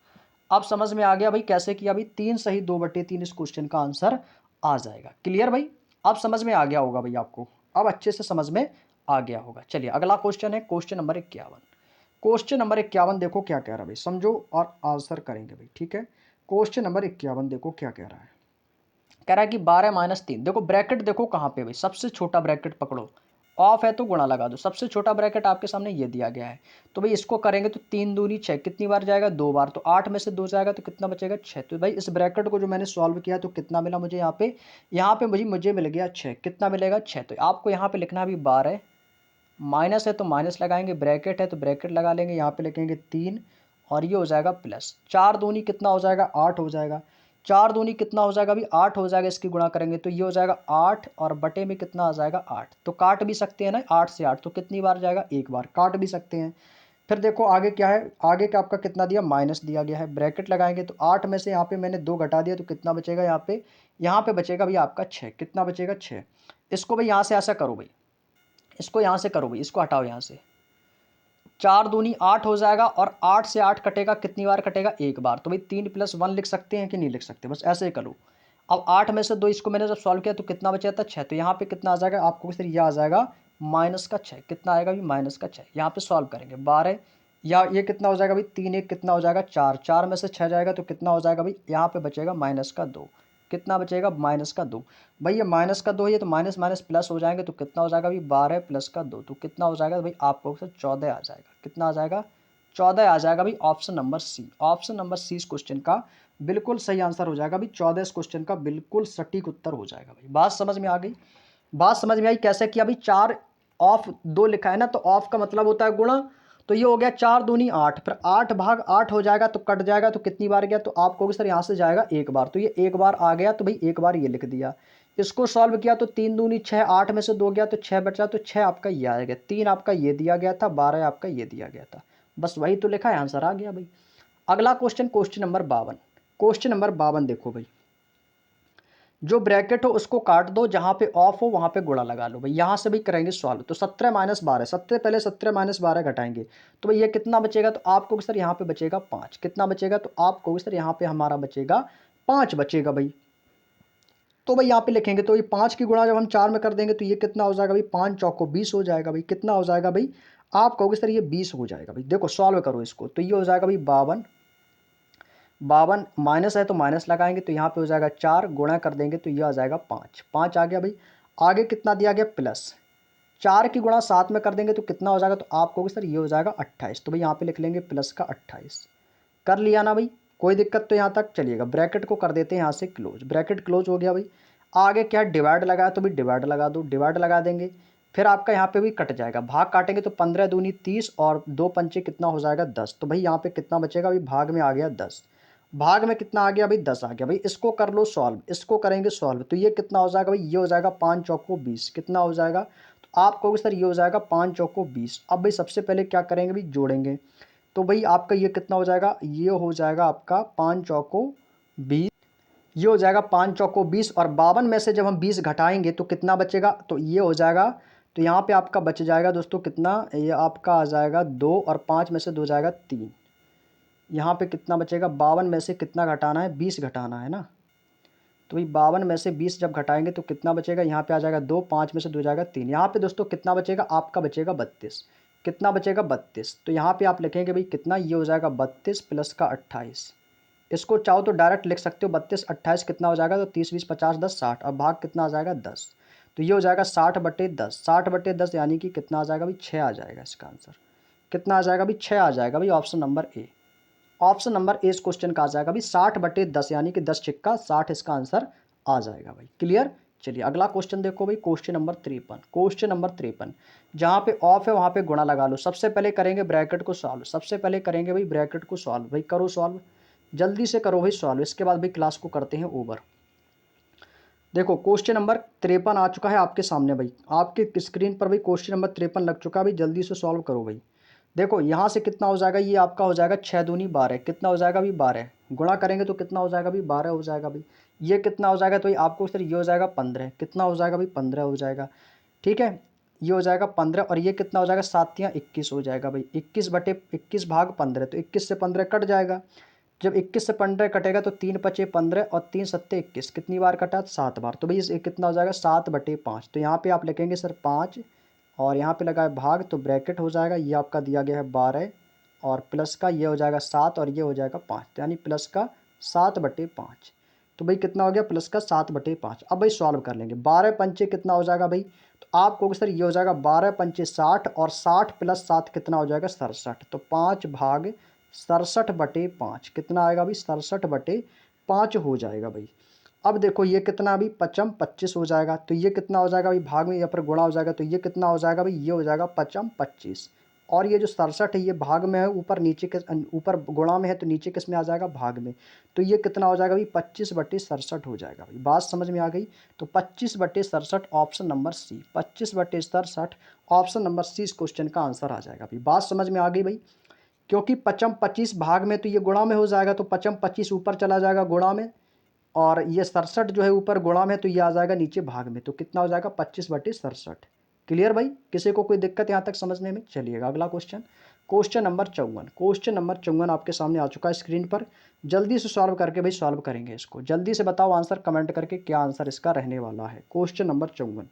अब समझ में आ गया भाई कैसे किया भाई, 3 सही 2/3 इस क्वेश्चन का आंसर आ जाएगा। क्लियर भाई, अब समझ में आ गया होगा भाई आपको, अब अच्छे से समझ में आ गया होगा। चलिए अगला क्वेश्चन है क्वेश्चन नंबर 51। क्वेश्चन नंबर 51 देखो क्या कह रहा है भाई, समझो और आंसर करेंगे भाई, ठीक है। क्वेश्चन नंबर 51 देखो क्या कह रहा है, कह रहा है कि 12-3, देखो ब्रैकेट देखो कहाँ पे भाई, सबसे छोटा ब्रैकेट पकड़ो, ऑफ है तो गुणा लगा दो, सबसे छोटा ब्रैकेट आपके सामने ये दिया गया है, तो भाई इसको करेंगे तो 3 दूनी 6, कितनी बार जाएगा 2 बार, तो 8 में से 2 जाएगा तो कितना बचेगा 6, तो भाई इस ब्रैकेट को जो मैंने सॉल्व किया तो कितना मिला मुझे यहाँ पे मुझे मिल गया 6, कितना मिलेगा 6, तो आपको यहाँ पे लिखना है अभी 12, माइनस है तो माइनस लगाएंगे, ब्रैकेट है तो ब्रैकेट लगा लेंगे, यहाँ पे लिखेंगे 3 और ये हो जाएगा प्लस, 4 दूनी कितना हो जाएगा 8 हो जाएगा, 4 दूनी कितना हो जाएगा अभी 8 हो जाएगा, इसकी गुणा करेंगे तो ये हो जाएगा 8 और बटे में कितना आ जाएगा 8, तो काट भी सकते हैं ना 8 से 8, तो कितनी बार जाएगा एक बार, काट भी सकते हैं। फिर देखो आगे क्या है, आगे का आपका कितना दिया माइनस दिया गया है, ब्रैकेट लगाएंगे तो 8 में से यहाँ पे मैंने 2 घटा दिया तो कितना बचेगा यहाँ पे बचेगा भाई आपका 6, कितना बचेगा 6, इसको भाई यहाँ से ऐसा करो भाई, इसको यहाँ से करो भाई, इसको हटाओ यहाँ से, 4 दूनी 8 हो जाएगा और 8 से 8 कटेगा कितनी बार कटेगा एक बार, तो भाई 3 + 1 लिख सकते हैं कि नहीं लिख सकते, बस ऐसे ही करो। अब 8 में से 2 इसको मैंने जब सॉल्व किया तो कितना बचा था 6, तो यहाँ पे कितना आ जाएगा आपको फिर यह आ जाएगा -6, कितना आएगा भाई -6, यहाँ पे सॉल्व करेंगे 12 या ये कितना हो जाएगा भाई 3 1 कितना हो जाएगा 4, 4 में से 6 जाएगा तो कितना हो जाएगा भाई यहाँ पे बचेगा -2, कितना बचेगा -2, भाई ये -2 है तो माइनस माइनस प्लस हो जाएंगे तो कितना हो जाएगा भाई 12 + 2, तो कितना हो जाएगा भाई आपको 14 आ जाएगा, कितना आ जाएगा 14 आ जाएगा भाई, option number C, option number C इस क्वेश्चन का बिल्कुल सही आंसर हो जाएगा भाई, 14 इस क्वेश्चन का बिल्कुल सटीक उत्तर हो जाएगा भाई। बात समझ में आ गई, बात समझ में आई कैसे किया भाई, 4 ऑफ 2 लिखा है ना, तो ऑफ का मतलब होता है गुणा, तो ये हो गया 4 दूनी 8, फिर 8 भाग 8 हो जाएगा तो कट जाएगा तो कितनी बार गया, तो आप कहोगे सर यहाँ से जाएगा एक बार, तो ये एक बार आ गया तो भाई एक बार ये लिख दिया, इसको सॉल्व किया तो 3 दूनी 6, 8 में से 2 गया तो 6 बचा, तो 6 आपका ये आ गया, 3 आपका ये दिया गया था, 12 आपका ये दिया गया था, बस वही तो लिखा है आंसर आ गया भाई। अगला question question number 52, question number 52 देखो भाई, जो ब्रैकेट हो उसको काट दो, जहां पे ऑफ हो वहां पे गुणा लगा लो भाई, यहां से भी करेंगे सॉल्व, तो 17 - 12, 17 पहले 17 - 12 घटाएंगे तो भाई ये कितना बचेगा, तो आपको सर यहाँ पे बचेगा 5, कितना बचेगा, तो आपको सर यहाँ पे हमारा बचेगा 5 बचेगा भाई, तो भाई यहाँ पे लिखेंगे तो ये 5 की गुणा जब हम 4 में कर देंगे तो ये कितना हो जाएगा भाई 5 चौको 20 हो जाएगा भाई, कितना हो जाएगा भाई, आप कहोगे सर ये 20 हो जाएगा भाई, देखो सॉल्व करो इसको तो ये हो जाएगा भाई 52, 52 माइनस है तो माइनस लगाएंगे तो यहाँ पे हो जाएगा 4, गुणा कर देंगे तो ये आ जाएगा 5, 5 आ गया भाई, आगे कितना दिया गया प्लस, 4 की गुणा 7 में कर देंगे तो कितना हो जाएगा, तो आप कहोगे सर ये हो जाएगा 28, तो भाई यहाँ पे लिख लेंगे प्लस का 28, कर लिया ना भाई, कोई दिक्कत तो यहाँ तक चलिएगा, ब्रैकेट को कर देते हैं यहाँ से क्लोज, ब्रैकेट क्लोज हो गया भाई, आगे क्या डिवाइड लगाया तो भाई डिवाइड लगा दो, डिवाइड लगा देंगे, फिर आपका यहाँ पे भी कट जाएगा, भाग काटेंगे तो 15 दूनी 30 और 2 पंचे कितना हो जाएगा 10, तो भाई यहाँ पे कितना बचेगा भाई, भाग में आ गया 10, भाग में कितना आ गया भाई 10 आ गया भाई, इसको कर लो सॉल्व, इसको करेंगे सॉल्व तो ये कितना हो जाएगा भाई, ये हो जाएगा 5 चौको 20, कितना हो जाएगा, तो आप कहोगे सर ये हो जाएगा 5 चौको 20, अब भाई सबसे पहले क्या करेंगे भाई जोड़ेंगे, तो भाई आपका ये कितना हो जाएगा, ये हो जाएगा आपका 5 चौको 20, ये हो जाएगा 5 चौको 20 और 52 में से जब हम 20 घटाएंगे तो कितना बचेगा, तो ये हो जाएगा, तो यहाँ पे आपका बच जाएगा दोस्तों कितना, ये आपका आ जाएगा 2 और 5 में से 2 जाएगा 3, यहाँ पे कितना बचेगा, 52 में से कितना घटाना है 20 घटाना है ना, तो भाई 52 में से 20 जब घटाएंगे तो कितना बचेगा, यहाँ पे आ जाएगा 2, 5 में से 2 जाएगा 3, यहाँ पे दोस्तों कितना बचेगा, आपका बचेगा 32, कितना बचेगा 32, तो यहाँ पे आप लिखेंगे भाई कितना, ये हो जाएगा 32 प्लस का 28, इसको चाहो तो डायरेक्ट लिख सकते हो, 32 28 कितना हो जाएगा, तो 30 20 50 10 60, अब भाग कितना आ जाएगा 10, तो ये हो जाएगा 60/10, 60/10 यानी कि कितना आ जाएगा भाई 6 आ जाएगा, इसका आंसर कितना आ जाएगा भाई 6 आ जाएगा भाई, option number A, option number A इस क्वेश्चन का आ जाएगा भाई 60/10 यानी कि 10 छिक्का 60 इसका आंसर आ जाएगा भाई। क्लियर, चलिए अगला क्वेश्चन देखो भाई, क्वेश्चन नंबर 53। क्वेश्चन नंबर 53, जहाँ पे ऑफ है वहाँ पे गुणा लगा लो। सबसे पहले करेंगे ब्रैकेट को सॉल्व, सबसे पहले करेंगे भाई ब्रैकेट को सॉल्व। भाई करो सॉल्व, जल्दी से करो भाई सॉल्व, इसके बाद भाई क्लास को करते हैं ओवर। देखो क्वेश्चन नंबर 53 आ चुका है आपके सामने भाई, आपके स्क्रीन पर भाई क्वेश्चन नंबर 53 लग चुका है भाई, जल्दी से सॉल्व करो भाई। देखो यहाँ से कितना हो जाएगा, ये आपका हो जाएगा 6 दूनी 12, कितना हो जाएगा भाई 12, गुणा करेंगे तो कितना हो जाएगा भाई 12 हो जाएगा भाई। ये कितना हो जाएगा, तो ये आपको सर ये हो जाएगा 15, कितना हो जाएगा भाई 15 हो जाएगा। ठीक है, ये हो जाएगा 15 और ये कितना हो जाएगा 7 या 21 हो जाएगा भाई। 21 भाग 15, तो 21 से 15 कट जाएगा। जब 21 से 15 कटेगा तो 3 पचे 15 और 3 सत्ते 21, कितनी बार कटा 7 बार, तो भाई ये कितना हो जाएगा 7/5। तो यहाँ पे आप लिखेंगे सर 5 और यहाँ पे लगा है भाग, तो ब्रैकेट हो जाएगा, ये आपका दिया गया है 12 और प्लस का ये हो जाएगा 7 और ये हो जाएगा 5, तो यानी प्लस का 7/5। तो भाई कितना हो गया प्लस का 7/5। अब भाई सॉल्व कर लेंगे, 12 पंचे कितना हो जाएगा भाई, तो आपको सर ये हो जाएगा 12 पंचे 60 और 60 प्लस 7 कितना हो जाएगा 67, तो 5 भाग 67/5 कितना आएगा भाई 67/5 हो जाएगा भाई। अब देखो ये कितना अभी 55 25 हो जाएगा, तो ये कितना हो जाएगा भाई भाग में, यहाँ पर गुणा हो जाएगा, तो ये कितना हो जाएगा भाई, ये हो जाएगा 55 25 और ये जो 67 है ये भाग में है, ऊपर नीचे के ऊपर गुणा में है तो नीचे किस में आ जाएगा भाग में, तो ये कितना हो जाएगा भाई 25/67 हो जाएगा भाई। बात समझ में आ गई, तो 25/67 option number C, 25/67 option number C इस क्वेश्चन का आंसर आ जाएगा भाई। बात समझ में आ गई भाई, क्योंकि 55 25 भाग में तो ये गुणा में हो जाएगा, तो 55 25 ऊपर चला जाएगा गुणा में और ये 67 जो है ऊपर गुणा में, तो ये आ जाएगा नीचे भाग में, तो कितना हो जाएगा 25/67। क्लियर भाई, किसी को कोई दिक्कत यहाँ तक समझने में। चलिएगा अगला question, question number 54। Question number 54 आपके सामने आ चुका है स्क्रीन पर, जल्दी से सॉल्व करके भाई सॉल्व करेंगे इसको। जल्दी से बताओ आंसर कमेंट करके क्या आंसर इसका रहने वाला है। क्वेश्चन नंबर 54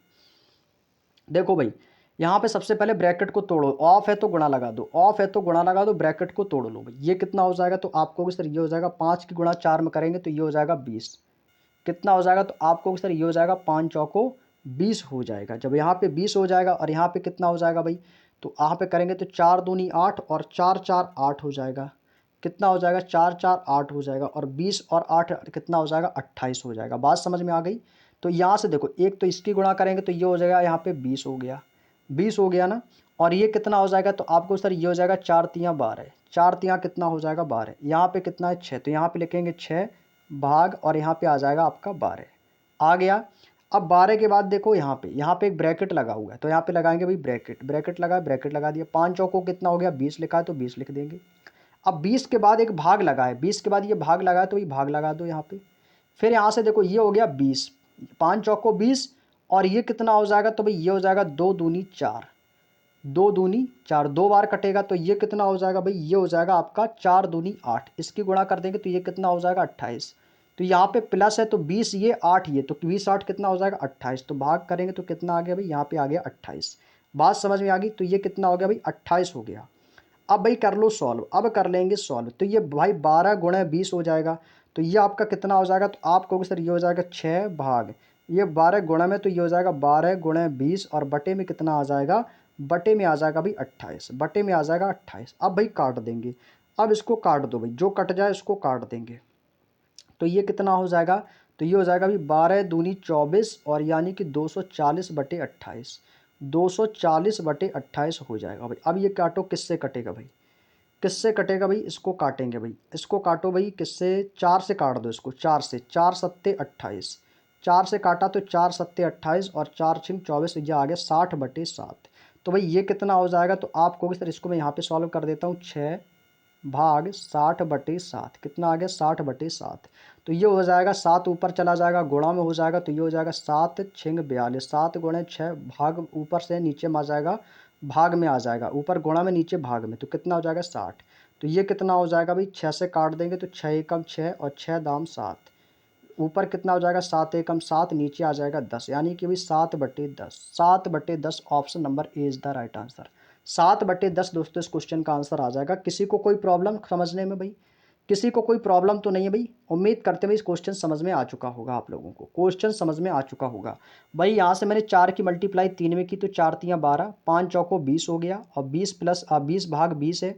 देखो भाई, यहाँ पे सबसे पहले ब्रैकेट को तोड़ो, ऑफ है तो गुणा लगा दो, ऑफ है तो गुणा लगा दो, ब्रैकेट को तोड़ लो भाई। ये कितना हो जाएगा, तो आपको सर ये हो जाएगा 5 की गुणा 4 में करेंगे तो ये हो जाएगा 20, कितना हो जाएगा, तो आपको सर ये हो जाएगा 5 चौको 20 हो जाएगा। जब यहाँ पे 20 हो जाएगा और यहाँ पे कितना हो जाएगा भाई, तो यहाँ पे करेंगे तो 4 दूनी 8 और 4 4 8 हो जाएगा, कितना हो जाएगा 4 4 8 हो जाएगा और 20 और 8 कितना हो जाएगा 28 हो जाएगा। बात समझ में आ गई, तो यहाँ से देखो एक तो इसकी गुणा करेंगे तो ये हो जाएगा यहाँ पे 20 हो गया, 20 हो गया ना, और ये कितना हो जाएगा, तो आपको सर ये हो जाएगा 4 तियाँ 12, 4 तियाँ कितना हो जाएगा 12, यहाँ पे कितना है 6, तो यहाँ पे लिखेंगे 6 भाग और यहाँ पे आ जाएगा आपका 12 आ गया। अब 12 के बाद देखो यहाँ पे एक ब्रैकेट लगा हुआ है, तो यहाँ पे लगाएंगे भाई ब्रैकेट, ब्रैकेट लगा, ब्रैकेट लगा दिया, 5 चौको कितना हो गया 20 लिखा है तो 20 लिख देंगे। अब 20 के बाद एक भाग लगा है, 20 के बाद ये भाग लगा है तो ये भाग लगा दो यहाँ पे। फिर यहाँ से देखो ये हो गया 20, 5 चौको 20 और ये कितना हो जाएगा, तो भाई ये हो जाएगा 2 दूनी 4, 2 दूनी 4, 2 बार कटेगा तो ये कितना हो जाएगा भाई, ये हो जाएगा आपका 4 दूनी 8, इसकी गुणा कर देंगे तो ये कितना हो जाएगा 28। तो यहाँ पे प्लस है तो 20 ये 8 ये, तो 20 8 कितना हो जाएगा 28, तो भाग करेंगे तो कितना आ गया भाई, यहाँ पे आ गया 28। बात समझ में आ गई, तो ये कितना हो गया भाई 28 हो गया। अब भाई कर लो सॉल्व, अब कर लेंगे सॉल्व, तो ये भाई 12 गुणा 20 हो जाएगा, तो ये आपका कितना हो जाएगा, तो आप कहोगे सर ये हो जाएगा 6 भाग ये 12 गुणा में, तो ये हो जाएगा 12 गुणा 20 और बटे में कितना आ जाएगा, बटे में आ जाएगा भाई 28, बटे में आ जाएगा 28। अब भाई काट देंगे, अब इसको काट दो भाई, जो कट जाए उसको काट देंगे, तो ये कितना हो जाएगा, तो ये हो जाएगा भाई 12 दूनी 24 और यानी कि 240/28, 240/28 हो जाएगा भाई। अब ये काटो, किससे कटेगा भाई, किससे कटेगा भाई, इसको काटेंगे भाई, इसको काटो भाई किससे, 4 से काट दो इसको, 4 से, 4 सत्ते 28, 4 से काटा तो 4 सत्ते 28 और 4 छिंग 24, ये आ गया 60/7। तो भाई ये कितना हो जाएगा, तो आप कहोगे सर इसको मैं यहाँ पे सॉल्व कर देता हूँ, 6 भाग 60/7 कितना आ गया 60/7, तो ये हो जाएगा 7 ऊपर चला जाएगा गुणा में हो जाएगा, तो ये हो जाएगा 7 छिंग 42, 7 गुणे 6 भाग ऊपर से नीचे में आ जाएगा, भाग में आ जाएगा, ऊपर गुणा में नीचे भाग में, तो कितना हो जाएगा 60। तो ये कितना हो जाएगा भाई, 6 से काट देंगे तो 6 एकम 6 और 6 दाम 7, ऊपर कितना हो जाएगा 7 एकम 7, नीचे आ जाएगा 10, यानी कि भाई 7/10, 7/10 option number A is the right answer. 7/10 दोस्तों इस क्वेश्चन का आंसर आ जाएगा। किसी को कोई प्रॉब्लम समझने में भाई, किसी को कोई प्रॉब्लम तो नहीं है भाई, उम्मीद करते हैं भाई इस क्वेश्चन समझ में आ चुका होगा, आप लोगों को क्वेश्चन समझ में आ चुका होगा भाई। यहाँ से मैंने 4 की मल्टीप्लाई 3 में की तो 4 तियाँ 12, 5 चौको 20 हो गया और 20 प्लस 20 भाग 20 है।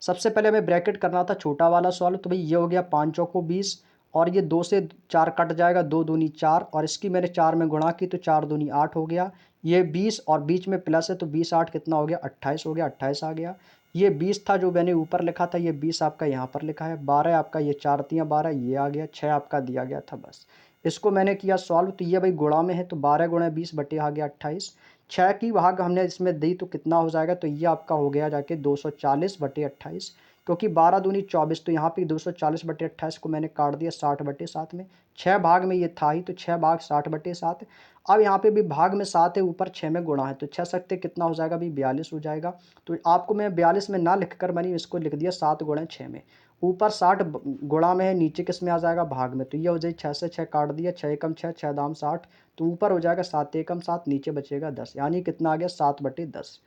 सबसे पहले हमें ब्रैकेट करना था छोटा वाला सॉल्व, तो भाई ये हो गया 5 चौको 20 और ये 2 से 4 कट जाएगा, 2 दूनी 4 और इसकी मैंने 4 में गुणा की तो 4 दूनी 8 हो गया। ये 20 और बीच में प्लस है तो 20 8 कितना हो गया 28 हो गया, 28 आ गया। ये 20 था जो मैंने ऊपर लिखा था, ये 20 आपका यहाँ पर लिखा है। 12 आपका, ये 4 तियाँ 12 ये आ गया। 6 आपका दिया गया था बस। इसको मैंने किया सॉल्व तो ये भाई गुणा में है तो 12 गुणा 20 बटे आ गया 28। 6 की भाग हमने इसमें दी तो कितना हो जाएगा, तो ये आपका हो गया जाके 240 बटे 28, क्योंकि 12 दूनी 24 तो यहाँ पे 240 बटे 28 को मैंने काट दिया 60 बटे 7 में। 6 भाग में ये था ही तो 6 भाग 60 बटे 7। अब यहाँ पे भी भाग में 7 है, ऊपर 6 में गुणा है तो 6 सकते कितना हो जाएगा, भी 42 हो जाएगा। तो आपको मैं 42 में ना लिख कर मैंने इसको लिख दिया 7 गुणा 6 में। ऊपर 60 गुणा में है, नीचे किस में आ जाएगा, भाग में। तो ये हो जाए 6 से 6 काट दिया, 6 एकम 6, 6 दाम 60, तो ऊपर हो जाएगा 7 एकम 7, नीचे बचेगा 10, यानी कितना आ गया 7 बटे 10।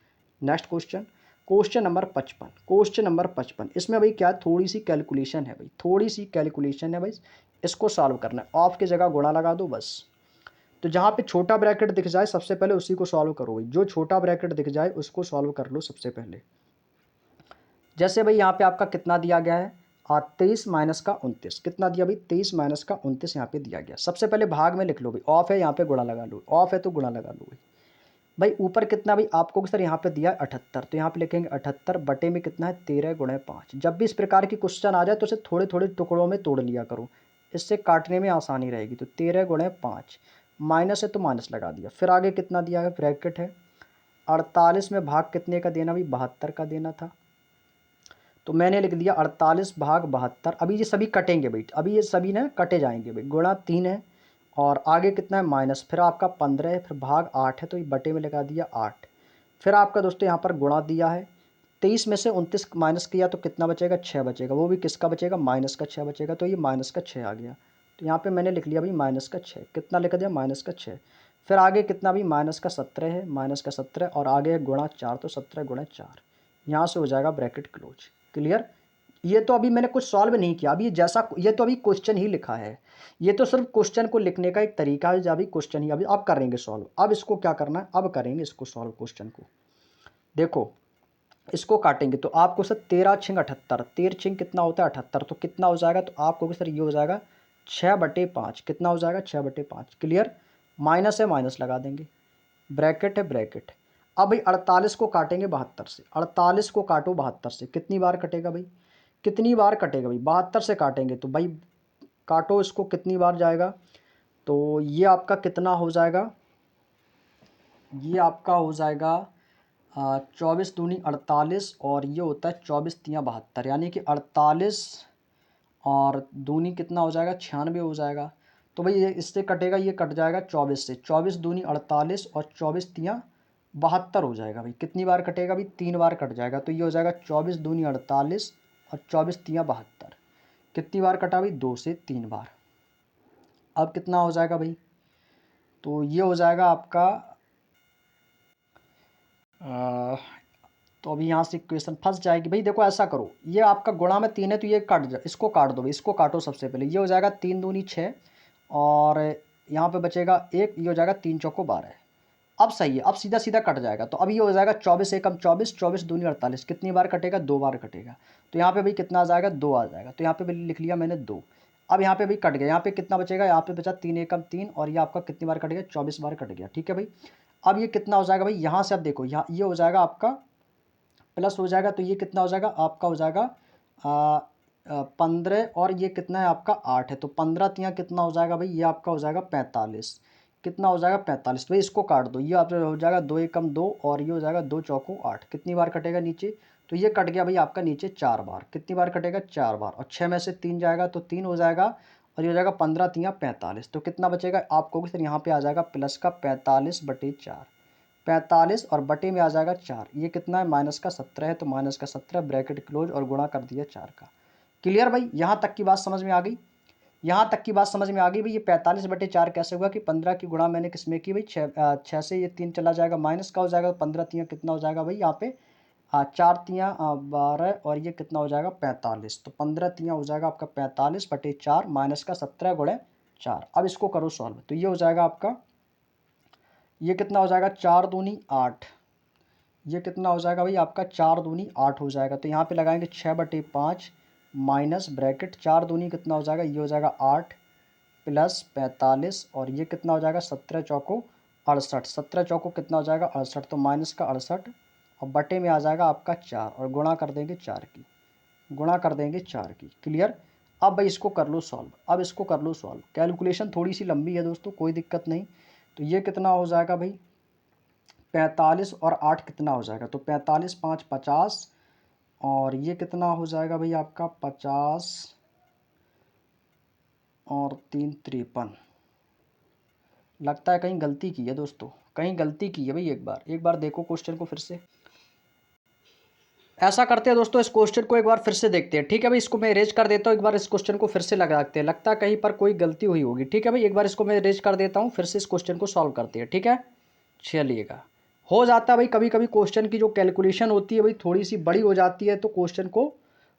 Next question, question number 55। Question number 55 इसमें भाई क्या थोड़ी सी कैलकुलेशन है भाई, थोड़ी सी कैलकुलेशन है भाई। इसको सॉल्व करना है, ऑफ की जगह गुणा लगा दो बस। तो जहाँ पे छोटा ब्रैकेट दिख जाए सबसे पहले उसी को सॉल्व करो भाई, जो छोटा ब्रैकेट दिख जाए उसको सॉल्व कर लो सबसे पहले। जैसे भाई यहाँ पे आपका कितना दिया गया है, 23 माइनस का 29, कितना दिया भाई 23 माइनस का 29 यहाँ पे दिया गया। सबसे पहले भाग में लिख लो भाई, ऑफ है यहाँ पे गुणा लगा लो, ऑफ है तो गुणा लगा लो भाई। भाई ऊपर कितना भाई आपको सर यहाँ पे दिया है 78, तो यहाँ पे लिखेंगे 78 बटे में कितना है 13 गुणे 5। जब भी इस प्रकार की क्वेश्चन आ जाए तो उसे थोड़े थोड़े टुकड़ों में तोड़ लिया करो, इससे काटने में आसानी रहेगी। तो 13 गुणे 5, माइनस है तो माइनस लगा दिया। फिर आगे कितना दिया है, ब्रैकेट है। 48 में भाग कितने का देना भाई, 72 का देना था, तो मैंने लिख दिया 48 भाग 72। अभी ये सभी कटेंगे भाई, अभी ये सभी ना कटे जाएंगे भाई। गुणा 3 है और आगे कितना है माइनस, फिर आपका 15 है, फिर भाग 8 है तो ये बटे में लगा दिया 8। फिर आपका दोस्तों यहाँ पर गुणा दिया है, 23 में से 29 माइनस किया तो कितना बचेगा, 6 बचेगा। वो भी किसका बचेगा, माइनस का 6 बचेगा, तो ये माइनस का 6 आ गया। तो यहाँ पे मैंने लिख लिया भाई माइनस का 6, कितना लिख दिया, माइनस का 6। फिर आगे कितना भी माइनस का 17 है, माइनस का 17 और आगे गुणा 4 तो 17 गुणा 4, यहाँ से हो जाएगा ब्रैकेट क्लोज। क्लियर। ये तो अभी मैंने कुछ सॉल्व नहीं किया, अभी जैसा ये तो अभी क्वेश्चन ही लिखा है, ये तो सिर्फ क्वेश्चन को लिखने का एक तरीका है, अभी क्वेश्चन ही अभी अब करेंगे सॉल्व। अब इसको क्या करना है, अब करेंगे इसको सॉल्व क्वेश्चन को। देखो इसको काटेंगे तो आपको सर 13 छिंग 78, 13 छिंग कितना होता है 78, तो कितना हो जाएगा, तो आपको सर ये हो जाएगा 6 बटे 5, कितना हो जाएगा 6 बटे 5। क्लियर। माइनस है माइनस लगा देंगे, ब्रैकेट है ब्रैकेट। अब भाई 48 को काटेंगे 72 से, 48 को काटो 72 से, कितनी बार कटेगा भाई, कितनी बार कटेगा भाई, 72 से काटेंगे तो भाई काटो इसको कितनी बार जाएगा, तो ये आपका कितना हो जाएगा, ये आपका हो जाएगा 24 दूनी 48 और ये होता है 24 तियाँ 72, यानी कि 48 और दूनी कितना हो जाएगा 96 हो जाएगा। तो भाई ये इससे कटेगा, ये कट जाएगा 24 से, 24 दूनी 48 और 24 तियाँ 72 हो जाएगा भाई। कितनी बार कटेगा भाई, 3 बार कट जाएगा, तो ये हो जाएगा 24 दूनी 48 और 24 तियाँ 72। कितनी बार कटा भाई, 2 से 3 बार। अब कितना हो जाएगा भाई, तो ये हो जाएगा आपका तो अभी यहाँ से इक्वेशन फंस जाएगी भाई। देखो ऐसा करो, ये आपका गुणा में 3 है तो ये काट जा, इसको काट दो भाई, इसको काटो सबसे पहले। ये हो जाएगा 3 दूनी 6 और यहाँ पे बचेगा 1, ये हो जाएगा 3 चौको 12। अब सही है, अब सीधा सीधा कट जाएगा। तो अब ये हो जाएगा 24 एकम 24, 24 दूनी 48, कितनी बार कटेगा, 2 बार कटेगा। तो यहाँ पे भाई कितना आ जाएगा, 2 आ जाएगा। तो यहाँ पे भी लिख लिया मैंने 2। अब यहाँ पे भी कट गया, यहाँ पे कितना बचेगा, यहाँ पे बचा 3 एकम 3 और ये आपका कितनी बार कट गया, 24 बार कट गया। ठीक है भाई। अब ये कितना हो जाएगा भाई, यहाँ से अब देखो, यहाँ ये हो जाएगा आपका प्लस हो जाएगा, तो ये कितना हो जाएगा आपका, हो जाएगा 15 और ये कितना है आपका 8 है, तो 15 तियाँ कितना हो जाएगा भाई, ये आपका हो जाएगा 45। कितना हो जाएगा 45 भाई, इसको काट दो, ये आपका हो जाएगा 2 एकम 2 और ये हो जाएगा 2 चौको 8। कितनी बार कटेगा नीचे, तो ये कट गया भाई आपका नीचे 4 बार। कितनी बार कटेगा, 4 बार, और 6 में से 3 जाएगा तो 3 हो जाएगा और ये हो जाएगा 15 तियाँ 45। तो कितना बचेगा आपको, सर यहाँ पे आ जाएगा प्लस का 45 बटे 4, 45 और बटे में आ जाएगा 4, ये कितना है माइनस का 17 है, तो माइनस का 17 ब्रैकेट क्लोज और गुणा कर दिया 4 का। क्लियर भाई, यहाँ तक की बात समझ में आ गई, यहाँ तक की बात समझ में आ गई भाई। ये 45 बटे 4 कैसे हुआ कि 15 की गुणा मैंने किस में की भाई, 6 से ये 3 चला जाएगा, माइनस का हो जाएगा 15 तियाँ कितना हो जाएगा भाई यहाँ पे 4 तियाँ 12 और ये कितना हो जाएगा 45, तो 15 तियाँ हो जाएगा आपका 45 बटे 4 माइनस का 17 गुणे 4। अब इसको करो सॉल्व, तो ये हो जाएगा आपका, ये कितना हो जाएगा 4 दूनी 8, ये कितना हो जाएगा भाई आपका 4 दूनी 8 हो जाएगा। तो यहाँ पे लगाएंगे 6 बटे 5 माइनस ब्रैकेट 4 दूनी कितना हो जाएगा, ये हो जाएगा 8 प्लस 45 और ये कितना हो जाएगा 17 चौको 68, 17 चौको कितना हो जाएगा 68, तो माइनस का 68 और बटे में आ जाएगा आपका 4 और गुणा कर देंगे 4 की, गुणा कर देंगे 4 की। क्लियर। अब भाई इसको कर लो सॉल्व, अब इसको कर लो सॉल्व। कैलकुलेशन थोड़ी सी लंबी है दोस्तों, कोई दिक्कत नहीं। तो ये कितना हो जाएगा भाई 45 और 8 कितना हो जाएगा, तो 45 5 50 और ये कितना हो जाएगा भाई आपका 50 और 3 53। लगता है कहीं गलती की है दोस्तों, कहीं गलती की है भाई। एक बार देखो क्वेश्चन को फिर से। ऐसा करते हैं दोस्तों, इस क्वेश्चन को एक बार फिर से देखते हैं। ठीक है भाई, इसको मैं इरेज कर देता हूँ, एक बार इस क्वेश्चन को फिर से लगाते हैं, लगता है कहीं पर कोई गलती हुई होगी। ठीक है भाई, एक बार इसको मैं इरेज कर देता हूँ, फिर से इस क्वेश्चन को सॉल्व करते हैं। ठीक है, चलिएगा। हो जाता है भाई कभी कभी क्वेश्चन की जो कैलकुलेशन होती है भाई थोड़ी सी बड़ी हो जाती है, तो क्वेश्चन को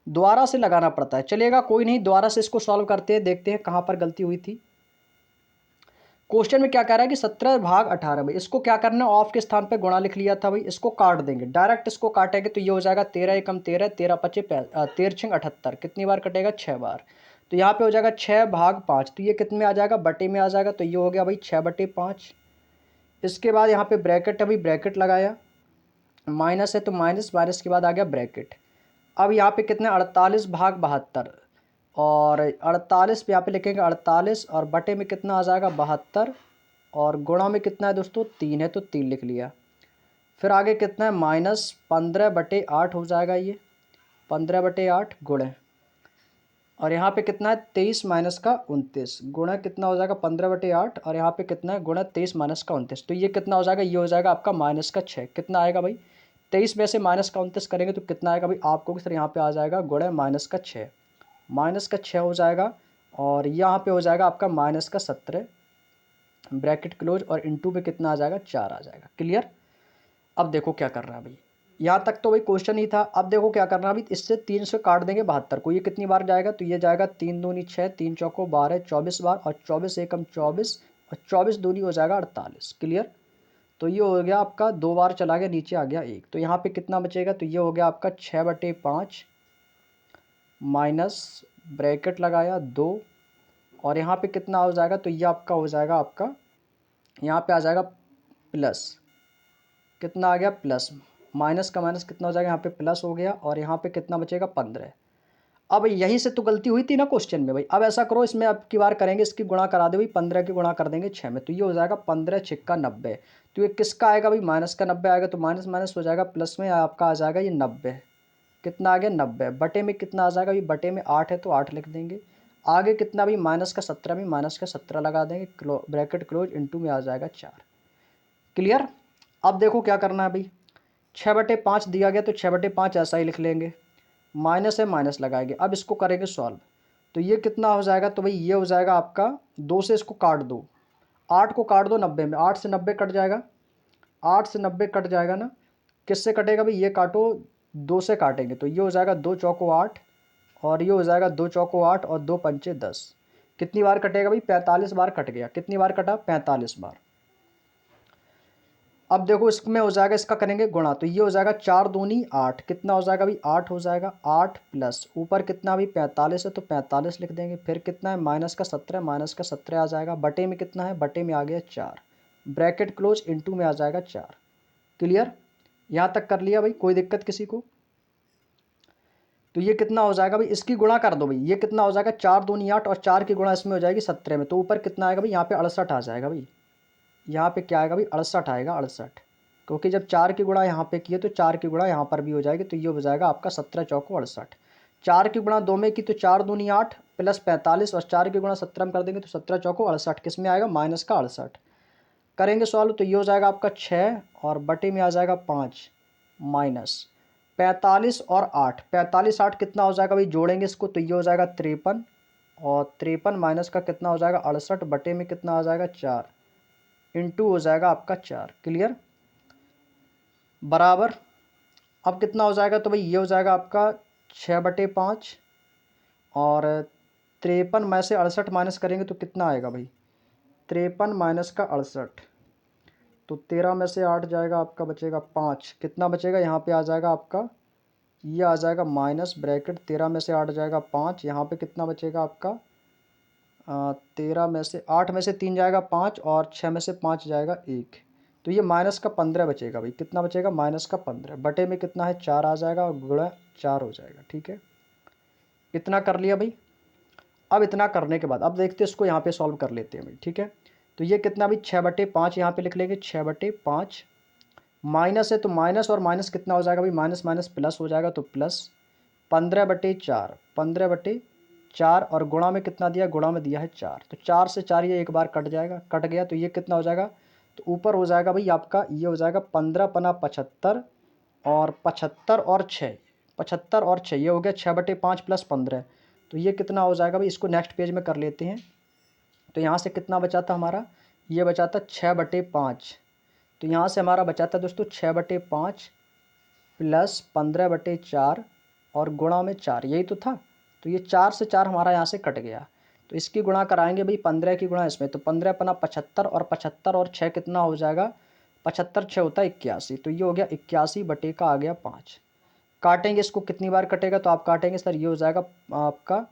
दोबारा से लगाना पड़ता है। चलिएगा कोई नहीं, दोबारा से इसको सॉल्व करते हैं, देखते हैं कहाँ पर गलती हुई थी। क्वेश्चन में क्या कह रहा है कि 17 भाग 18 भाई, इसको क्या करना है, ऑफ के स्थान पे गुणा लिख लिया था भाई, इसको काट देंगे, डायरेक्ट इसको काटेंगे तो ये हो जाएगा 13 एकम 13, 13 पचे 13 छिंग 78, कितनी बार कटेगा 6 बार। तो यहाँ पे हो जाएगा 6 भाग 5, तो ये कितने में आ जाएगा, बटे में आ जाएगा, तो ये हो गया भाई 6 बटे 5। इसके बाद यहाँ पे ब्रैकेट है भाई, ब्रैकेट लगाया, माइनस है तो माइनस, माइनस के बाद आ गया ब्रैकेट। अब यहाँ पे कितने 48 भाग 72 और 48 पे यहाँ पे लिखेंगे 48 और बटे में कितना आ जाएगा 72 और गुणा में कितना है दोस्तों 3 है तो 3 लिख लिया। फिर आगे कितना है माइनस 15/8 हो जाएगा, ये 15/8 गुणे और यहाँ पे कितना है 23 माइनस का 29 गुणा कितना हो जाएगा 15/8 और यहाँ पे कितना है गुणा 23 माइनस का 29, तो ये कितना हो जाएगा, ये हो जाएगा आपका माइनस का 6। कितना आएगा भाई 23 में से माइनस का 29 करेंगे तो कितना आएगा भाई आपको, सर यहाँ पे आ जाएगा गुणा माइनस का 6, माइनस का 6 हो जाएगा और यहाँ पे हो जाएगा आपका माइनस का 17 ब्रैकेट क्लोज और इनटू में कितना आ जाएगा 4 आ जाएगा। क्लियर। अब देखो क्या कर रहा है भाई, यहाँ तक तो भाई क्वेश्चन ही था। अब देखो क्या करना है भाई, इससे 3 से काट देंगे 72 को, ये कितनी बार जाएगा, तो ये जाएगा 3 दूनी 6, 3 चौको 12, 24 बार और 24 एकम 24 और 24 दूनी हो जाएगा 48। क्लियर। तो ये हो गया आपका 2 बार चला गया, नीचे आ गया 1, तो यहाँ पे कितना बचेगा, तो ये हो गया आपका 6/5 माइनस ब्रैकेट लगाया 2 और यहाँ पे कितना हो जाएगा, तो ये आपका हो जाएगा, आपका यहाँ पे आ जाएगा प्लस, कितना आ गया प्लस, माइनस का माइनस कितना हो जाएगा, यहाँ पे प्लस हो गया और यहाँ पे कितना बचेगा 15। अब यहीं से तो गलती हुई थी ना क्वेश्चन में भाई। अब ऐसा करो, इसमें अब की बार करेंगे, इसकी गुणा करा दे भाई, 15 की गुणा कर देंगे 6 में, तो ये हो जाएगा 15 छिक्का 90। तो ये किसका आएगा भाई, माइनस का 90 आएगा, तो माइनस माइनस हो जाएगा प्लस में आपका आ जाएगा ये 90, कितना आ गया 90, बटे में कितना आ जाएगा भाई, बटे में 8 है तो 8 लिख देंगे। आगे कितना भाई माइनस का 17 में माइनस का 17 लगा देंगे, ब्रैकेट क्लोज इनटू में आ जाएगा 4। क्लियर। अब देखो क्या करना है भाई, 6/5 दिया गया तो 6/5 ऐसा ही लिख लेंगे, माइनस है माइनस लगाएंगे। अब इसको करेंगे सॉल्व, तो ये कितना हो जाएगा, तो भाई ये हो जाएगा आपका 2 से इसको काट दो, 8 को काट दो 90 में, 8 से 90 कट जाएगा, 8 से 90 कट जाएगा ना, किससे कटेगा भाई, ये काटो 2 से काटेंगे, तो ये हो जाएगा 2 चौको 8 और ये हो जाएगा 2 चौको 8 और 2 पंचे 10, कितनी बार कटेगा भाई 45 बार कट गया, कितनी बार कटा 45 बार। अब देखो इसमें हो जाएगा, इसका करेंगे गुणा, तो ये हो जाएगा 4 दूनी 8, कितना हो जाएगा भाई 8 हो जाएगा, 8 प्लस ऊपर कितना भाई 45 है तो 45 लिख देंगे, फिर कितना है माइनस का 17, माइनस का 17 आ जाएगा, बटे में कितना है, बटे में आ गया 4, ब्रैकेट क्लोज इनटू में आ जाएगा 4। क्लियर। यहाँ तक कर लिया भाई, कोई दिक्कत किसी को। तो ये कितना हो जाएगा भाई, इसकी गुणा कर दो भाई, ये कितना हो जाएगा 4 दूनी 8 और 4 की गुणा इसमें हो जाएगी 17 में, तो ऊपर कितना आएगा भाई यहाँ पे 68 आ जाएगा भाई, यहाँ पे क्या आएगा भाई 68 आएगा 68, क्योंकि जब 4 की गुणा यहाँ पे किए तो 4 की गुणा यहाँ पर भी हो जाएगी, तो ये हो जाएगा आपका 17 चौको 68। 4 की गुणा 2 में की तो 4 दूनी 8 प्लस 45 और 4 की गुणा 17 में कर देंगे तो 17 चौको 68, किस में आएगा माइनस का 68। करेंगे सॉल्व तो ये हो जाएगा आपका 6 और बटे में आ जाएगा 5 माइनस 45 और 8, 45 8 कितना हो जाएगा भाई, जोड़ेंगे इसको तो ये हो जाएगा 53 और 53 माइनस का कितना हो जाएगा 68, बटे में कितना आ जाएगा 4 इनटू हो जाएगा आपका 4। क्लियर। बराबर। अब कितना हो जाएगा, तो भाई ये हो जाएगा आपका 6/5 और 53 में से 68 माइनस करेंगे तो कितना आएगा भाई, 53 माइनस का 68, तो 13 में से 8 जाएगा आपका, बचेगा 5, कितना बचेगा यहाँ पे आ जाएगा आपका ये आ जाएगा माइनस ब्रैकेट 13 में से 8 जाएगा 5, यहाँ पे कितना बचेगा आपका 13 में से 8 में से 3 जाएगा 5 और 6 में से 5 जाएगा 1। तो ये माइनस का 15 बचेगा भाई। कितना बचेगा? माइनस का 15 बटे में कितना है 4 आ जाएगा और गुणा 4 हो जाएगा। ठीक है, इतना कर लिया भाई। अब इतना करने के बाद अब देखते हैं इसको यहाँ पे सॉल्व कर लेते हैं भाई। ठीक है, तो ये कितना भाई 6/5 यहाँ पे लिख लेंगे 6/5। माइनस है तो माइनस और माइनस कितना हो जाएगा भाई, माइनस माइनस प्लस हो जाएगा तो प्लस 15/4, 15/4 और गुणा में कितना दिया, गुणा में दिया है 4। तो 4 से 4 ये एक बार कट जाएगा, कट गया तो ये कितना हो जाएगा, तो ऊपर हो जाएगा भाई आपका, ये हो जाएगा 15×75 और 75 और 6, 75 और 6 ये हो गया 6/5 प्लस 15। तो ये कितना हो जाएगा भाई, इसको नेक्स्ट पेज में कर लेते हैं। तो यहाँ से कितना बचा था हमारा, ये बचा था 6/5। तो यहाँ से हमारा बचा था दोस्तों 6/5 प्लस 15/4 और गुणा में 4, यही तो था। तो ये 4 से 4 हमारा यहाँ से कट गया। तो इसकी गुणा कराएंगे भाई 15 की गुणा इसमें, तो 15×75 और 75 और 6 कितना हो जाएगा, 75 6 होता है 81। तो ये हो गया 81 बटे का आ गया 5। काटेंगे इसको, कितनी बार कटेगा, तो आप काटेंगे सर ये हो जाएगा आपका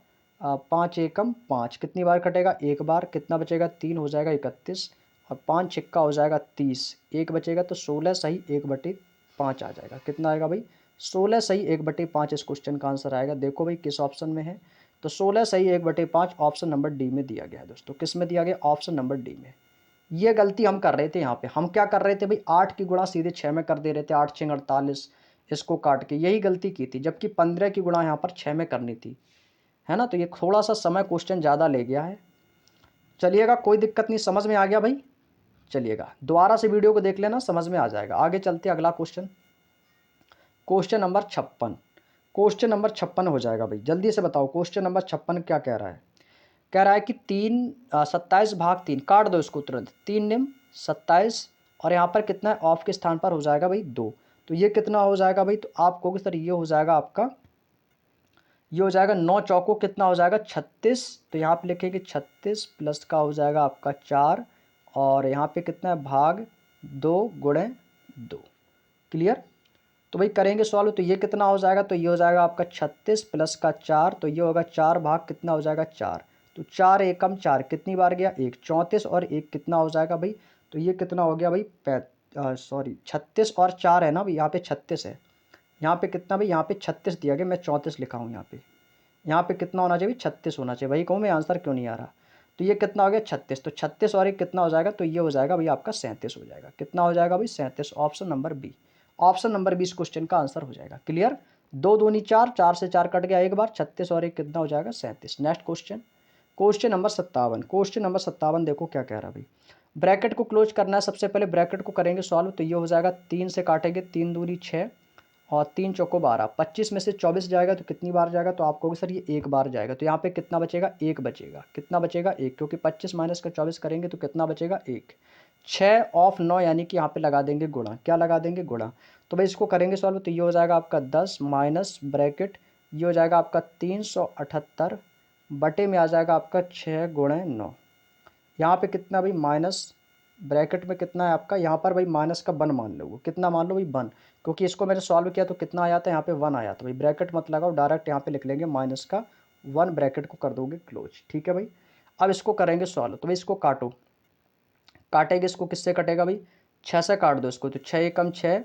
5 एकम 5, कितनी बार कटेगा, एक बार। कितना बचेगा 3 हो जाएगा 31 और 5 छिक्का हो जाएगा 30, एक बचेगा तो 16 सही 1/5 आ जाएगा। कितना आएगा भाई, 16 सही 1/5 इस क्वेश्चन का आंसर आएगा। देखो भाई किस ऑप्शन में है, तो 16 सही 1/5 ऑप्शन नंबर डी में दिया गया है दोस्तों। किस में दिया गया, ऑप्शन नंबर डी में। ये गलती हम कर रहे थे यहाँ पे, हम क्या कर रहे थे भाई, 8 की गुणा सीधे 6 में कर दे रहे थे, 8 6 48 इसको काट के, यही गलती की थी। जबकि 15 की गुणा यहाँ पर 6 में करनी थी, है ना। तो ये थोड़ा सा समय क्वेश्चन ज़्यादा ले गया है। चलिएगा कोई दिक्कत नहीं, समझ में आ गया भाई। चलिएगा दोबारा से वीडियो को देख लेना, समझ में आ जाएगा। आगे चलते अगला question, question number 56। Question number 56 हो जाएगा भाई, जल्दी से बताओ क्वेश्चन नंबर 56 क्या कह रहा है। कह रहा है कि 27/3, काट दो इसको तुरंत, 3 निम 27 और यहाँ पर कितना है, ऑफ के स्थान पर हो जाएगा भाई 2। तो ये कितना हो जाएगा भाई, तो आप कहोगे सर ये हो जाएगा आपका, ये हो जाएगा 9 चौको कितना हो जाएगा 36। तो यहाँ पे लिखेंगे 36 प्लस का हो जाएगा आपका 4 और यहाँ पे कितना है भाग 2 गुणे 2। क्लियर। तो भाई करेंगे सॉल्व, तो ये कितना हो जाएगा, तो ये हो जाएगा आपका 36 प्लस का 4, तो ये होगा 4 भाग कितना हो जाएगा 4। तो 4 एकम 4 कितनी बार गया, 1, 34 और 1 कितना हो जाएगा भाई, तो ये कितना हो गया भाई 36 और 4 है ना भाई, यहाँ पे 36 है, यहाँ पे कितना भाई, यहाँ पे 36 दिया गया, मैं 34 लिखा हूँ यहाँ पे कितना होना चाहिए, 36 होना चाहिए। भाई कहूँ मैं आंसर क्यों नहीं आ रहा। तो ये कितना हो गया 36, तो 36 और 1 कितना हो जाएगा, तो ये हो जाएगा भाई आपका 37 हो जाएगा। कितना हो जाएगा भाई 37, option number B. Option number 20 question का आंसर हो जाएगा। क्लियर। 2 दूनी 4, 4 से 4 कट गया एक बार, 36 और 1 कितना हो जाएगा 37। Next question, question number 57। Question number 57 देखो क्या कह रहा है भाई, ब्रैकेट को क्लोज करना है। सबसे पहले ब्रैकेट को करेंगे सॉल्व, तो ये हो जाएगा 3 से काटेंगे, 3 दूनी 6 और 3 चौको 12, 25 में से 24 जाएगा तो कितनी बार जाएगा, तो आप कहोगे सर ये एक बार जाएगा। तो यहाँ पे कितना बचेगा, एक बचेगा। कितना बचेगा, एक, क्योंकि 25 माइनस का 24 करेंगे तो कितना बचेगा, एक। 6 ऑफ 9 यानी कि यहाँ पे लगा देंगे गुणा, क्या लगा देंगे, गुणा। तो भाई इसको करेंगे सॉल्व, तो ये हो जाएगा आपका 10 माइनस ब्रैकेट, ये हो जाएगा आपका 378 बटे में आ जाएगा आपका 6 गुणे 9। यहाँ पे कितना भाई माइनस ब्रैकेट में कितना है आपका, यहाँ पर भाई माइनस का 1 मान लो, कितना मान लो भाई 1, क्योंकि इसको मैंने सॉल्व किया तो कितना आया था, यहाँ पे 1 आया था भाई। ब्रैकेट मत लगाओ, डायरेक्ट यहाँ पे लिख लेंगे माइनस का 1, ब्रैकेट को कर दोगे क्लोज। ठीक है भाई। अब इसको करेंगे सॉल्व, तो भाई इसको काटो, काटेंगे इसको, किससे कटेगा भाई, 6 से काट दो इसको, तो 6 एकम 6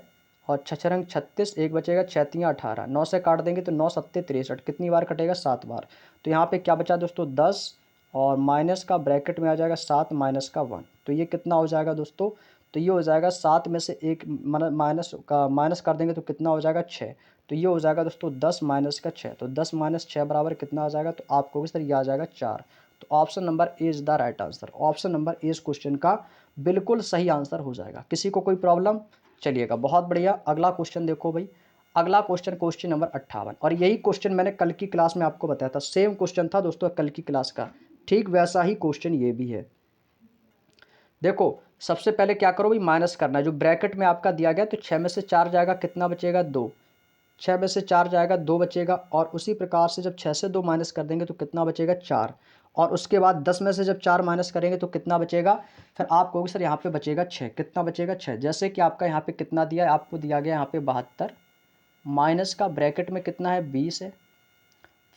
और 6 रंग 36, एक बचेगा 6 3 18, 9 से काट देंगे तो 9 सत्ते 63, कितनी बार कटेगा 7 बार। तो यहाँ पे क्या बचा दोस्तों 10 और माइनस का ब्रैकेट में आ जाएगा 7 माइनस का 1, तो ये कितना हो जाएगा दोस्तों, तो ये हो जाएगा 7 में से एक माइनस का माइनस कर देंगे तो कितना हो जाएगा 6, तो ये हो जाएगा दोस्तों 10 माइनस का 6, तो 10 माइनस 6 बराबर कितना आ जाएगा, तो आपको भी सर ये आ जाएगा 4। तो option number A is the right answer. Option number A इस क्वेश्चन का बिल्कुल सही आंसर हो जाएगा। किसी को कोई प्रॉब्लम, चलिएगा बहुत बढ़िया। अगला क्वेश्चन देखो भाई, अगला क्वेश्चन क्वेश्चन नंबर 58, और यही क्वेश्चन मैंने कल की क्लास में आपको बताया था, सेम क्वेश्चन था दोस्तों कल की क्लास का, ठीक वैसा ही क्वेश्चन ये भी है। देखो सबसे पहले क्या करो भाई, माइनस करना है, जो ब्रैकेट में आपका दिया गया, तो 6 में से 4 जाएगा, कितना बचेगा 2, 6 में से 4 जाएगा 2 बचेगा, और उसी प्रकार से जब 6 से 2 माइनस कर देंगे तो कितना बचेगा 4, और उसके बाद 10 में से जब 4 माइनस करेंगे तो कितना बचेगा, फिर आप कहोगे सर यहाँ पे बचेगा 6, कितना बचेगा 6। जैसे कि आपका यहाँ पे कितना दिया है, आपको दिया गया यहाँ पे 72, माइनस का ब्रैकेट में कितना है 20 है,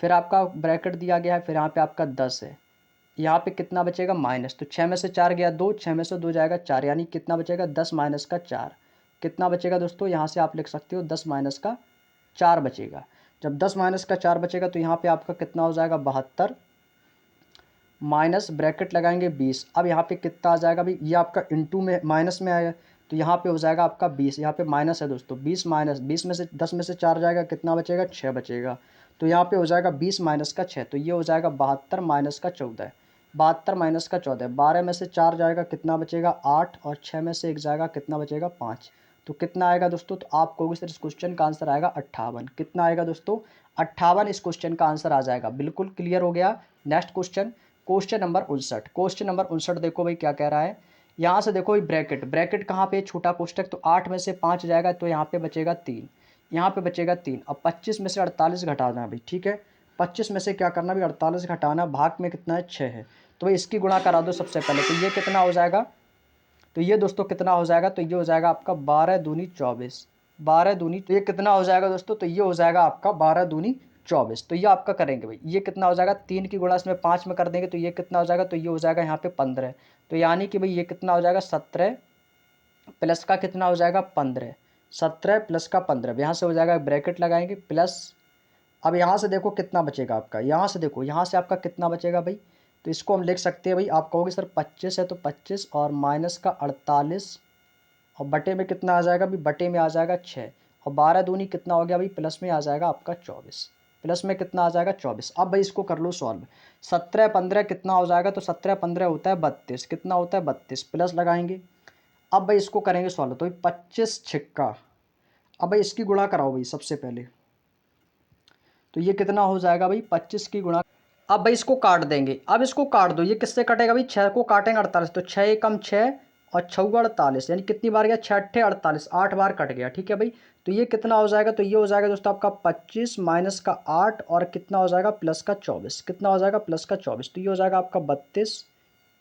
फिर आपका ब्रैकेट दिया गया है, फिर यहाँ पे आपका 10 है, यहाँ पे कितना बचेगा माइनस, तो 6 में से 4 गया 2, 6 में से 2 जाएगा 4, यानी कितना बचेगा 10 माइनस का 4। कितना बचेगा दोस्तों, यहाँ से आप लिख सकते हो 10 माइनस का 4 बचेगा। जब 10 माइनस का 4 बचेगा तो यहाँ पे आपका कितना हो जाएगा 72, माइनस ब्रैकेट लगाएंगे 20। अब यहाँ पे कितना आ जाएगा भाई, ये आपका इंटू में माइनस में आया, तो यहाँ पे हो जाएगा आपका 20, यहाँ पे माइनस है दोस्तों, 20 माइनस 20 में से 10 में से 4 जाएगा, कितना बचेगा 6 बचेगा, तो यहाँ पे हो जाएगा 20 माइनस का 6, तो ये हो जाएगा 72 माइनस का 14, 72 माइनस का 14, 12 में से 4 जाएगा, कितना बचेगा 8, और 6 में से 1 जाएगा, कितना बचेगा 5, तो कितना आएगा दोस्तों, तो आप कहोगे सर इस क्वेश्चन का आंसर आएगा 58। कितना आएगा दोस्तों 58, इस क्वेश्चन का आंसर आ जाएगा। बिल्कुल क्लियर हो गया। Next question, question number 59। Question number 59 देखो भाई क्या कह रहा है, यहाँ से देखो भाई ब्रैकेट, ब्रैकेट कहाँ पे छोटा कोष्टक, तो 8 में से 5 जाएगा तो यहाँ पे बचेगा 3, यहाँ पे बचेगा 3। अब 25 में से 48 घटाना है भाई, ठीक है, 25 में से क्या करना भाई 48 घटाना, भाग में कितना है 6 है, तो भाई इसकी गुणा करा दो सबसे पहले, तो ये कितना हो जाएगा, तो ये दोस्तों कितना हो जाएगा, तो ये हो जाएगा आपका 12 दूनी 24, 12 दूनी, तो ये कितना हो जाएगा दोस्तों, तो ये हो जाएगा आपका 12 दूनी 24। तो ये आपका करेंगे भाई, ये कितना हो जाएगा, 3 की गुणा इसमें 5 में कर देंगे तो ये कितना हो जाएगा, तो ये हो जाएगा यहाँ पे 15, तो यानी कि भाई ये कितना हो जाएगा 17 प्लस का कितना हो जाएगा 15, 17 प्लस का 15, यहाँ से हो जाएगा ब्रैकेट लगाएंगे प्लस। अब यहाँ से देखो कितना बचेगा आपका, यहाँ से देखो, यहाँ से आपका कितना बचेगा भाई, तो इसको हम लिख सकते हैं भाई, आप कहोगे सर 25 है तो 25 और माइनस का 48, और बटे में कितना आ जाएगा भाई, बटे में आ जाएगा 6, और 12 दूनी कितना हो गया भाई, प्लस में आ जाएगा आपका 24, प्लस में कितना आ जाएगा 24। अब भाई इसको कर लो सॉल्व, 17 15 कितना हो जाएगा, तो 17 15 होता है 32, कितना होता है 32, प्लस लगाएंगे। अब भाई इसको करेंगे सॉल्व, तो 25 छिक्का, अब भाई इसकी गुणा कराओ भाई सबसे पहले, तो ये कितना हो जाएगा भाई 25 की गुणा। अब भाई इसको काट देंगे, अब इसको काट दो, ये किससे कटेगा भाई, 6 को काटेंगे 48, तो 6 एकम 6 और 6 48, यानी कितनी बार गया 6 अट्ठे 48, 8 बार कट गया, ठीक है भाई। तो ये कितना हो जाएगा, तो ये हो जाएगा दोस्तों आपका 25 माइनस का 8 और कितना हो जाएगा प्लस का 24, कितना हो जाएगा प्लस का 24, तो ये हो जाएगा आपका 32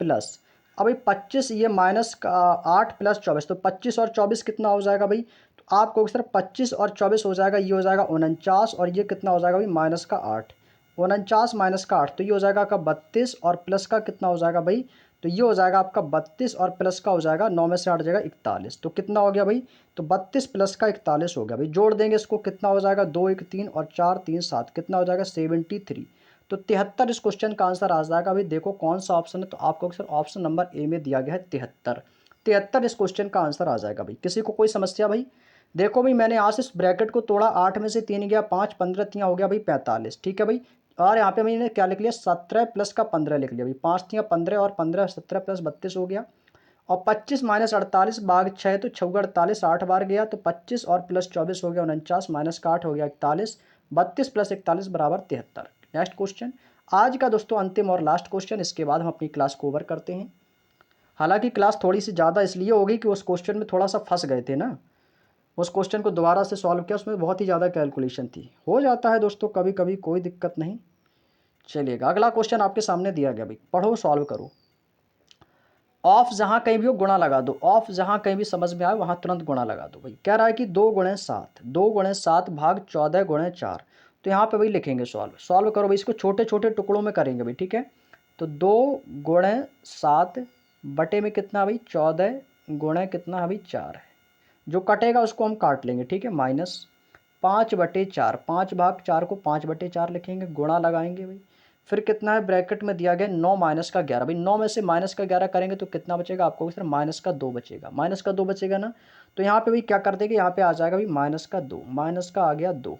प्लस। अब भाई 25 ये माइनस का 8 प्लस 24, तो 25 और 24 कितना हो जाएगा भाई, तो आपको सर 25 और 24 हो जाएगा, ये हो जाएगा 49, और ये कितना हो जाएगा भाई माइनस का 8, 49 माइनस का 8, तो ये हो जाएगा आपका 32, और प्लस का कितना हो जाएगा भाई, तो ये हो जाएगा आपका 32 और प्लस का हो जाएगा 9 में से 8 जाएगा 41, तो कितना हो गया भाई, तो 32 प्लस का 41 हो गया भाई। जोड़ देंगे इसको, कितना हो जाएगा 2 1 3 और 4 3 7, कितना हो जाएगा 73, तो 73 इस क्वेश्चन का आंसर आ जाएगा भाई। देखो कौन सा ऑप्शन है, तो आपको सर ऑप्शन नंबर ए में दिया गया है 73, 73 इस क्वेश्चन का आंसर आ जाएगा भाई। किसी को कोई समस्या भाई, देखो भाई मैंने यहाँ से इस ब्रैकेट को तोड़ा, 8 में से 3 गया 5, 15 तियाँ हो गया भाई 45, ठीक है भाई। और यहाँ पे मैंने क्या लिख लिया 17 प्लस का 15 लिख लिया भाई, 5 तियाँ 15 और 15 17 प्लस 32 हो गया, और 25 माइनस 48 भाग 6, तो 6 48 8 बार गया, तो 25 और प्लस 24 हो गया 49, माइनस का 8 हो गया 41, 32 प्लस 41 बराबर 73। नेक्स्ट क्वेश्चन, आज का दोस्तों अंतिम और लास्ट क्वेश्चन, इसके बाद हम अपनी क्लास को ओवर करते हैं। हालांकि क्लास थोड़ी सी ज़्यादा इसलिए होगी कि उस क्वेश्चन में थोड़ा सा फंस गए थे ना, उस क्वेश्चन को दोबारा से सॉल्व किया, उसमें बहुत ही ज़्यादा कैलकुलेशन थी, हो जाता है दोस्तों कभी कभी, कोई दिक्कत नहीं। चलिएगा अगला क्वेश्चन आपके सामने दिया गया भाई, पढ़ो सॉल्व करो। ऑफ जहाँ कहीं भी हो गुणा लगा दो, ऑफ जहाँ कहीं भी समझ में आए वहाँ तुरंत गुणा लगा दो भाई। कह रहा है कि 2 गुणे 7, 2 गुणे 7 भाग 14 गुणे 4, तो यहाँ पे भाई लिखेंगे सॉल्व, सॉल्व करो भाई, इसको छोटे छोटे टुकड़ों में करेंगे भाई, ठीक है। तो 2 गुणे 7 बटे में कितना भाई 14 गुणे कितना है भाई 4 है, जो कटेगा उसको हम काट लेंगे, ठीक है, माइनस 5/4, 5 भाग 4 को 5/4 लिखेंगे, गुणा लगाएंगे भाई, फिर कितना है ब्रैकेट में दिया गया 9 माइनस का 11 भाई, 9 में से माइनस का 11 करेंगे तो कितना बचेगा आपको सर माइनस का 2 बचेगा, माइनस का 2 बचेगा ना, तो यहाँ पे भाई क्या कर देंगे, यहाँ पे आ जाएगा भाई माइनस का 2, माइनस का आ गया 2,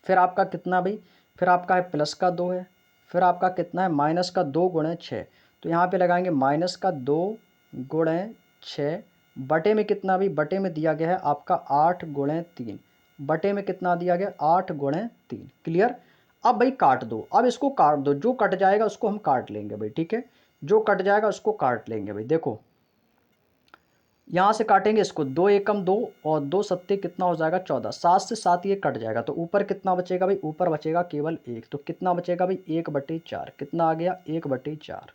फिर आपका कितना भाई, फिर आपका है प्लस का 2 है, फिर आपका कितना है माइनस का 2 गुणे 6, तो यहाँ पे लगाएंगे माइनस का 2 गुणे 6, बटे में कितना भाई, बटे में दिया गया है आपका 8 गुणे 3, बटे में कितना दिया गया 8 गुणे 3, क्लियर। अब भाई काट दो, अब इसको काट दो, जो कट जाएगा उसको हम काट लेंगे भाई, ठीक है, जो कट जाएगा उसको काट लेंगे भाई। देखो यहाँ से काटेंगे इसको, 2 एकम 2 और 2 सत्ते कितना हो जाएगा 14, 7 से 7 ये कट जाएगा, तो ऊपर कितना बचेगा भाई, ऊपर बचेगा केवल 1, तो कितना बचेगा भाई 1/4, कितना आ गया 1/4,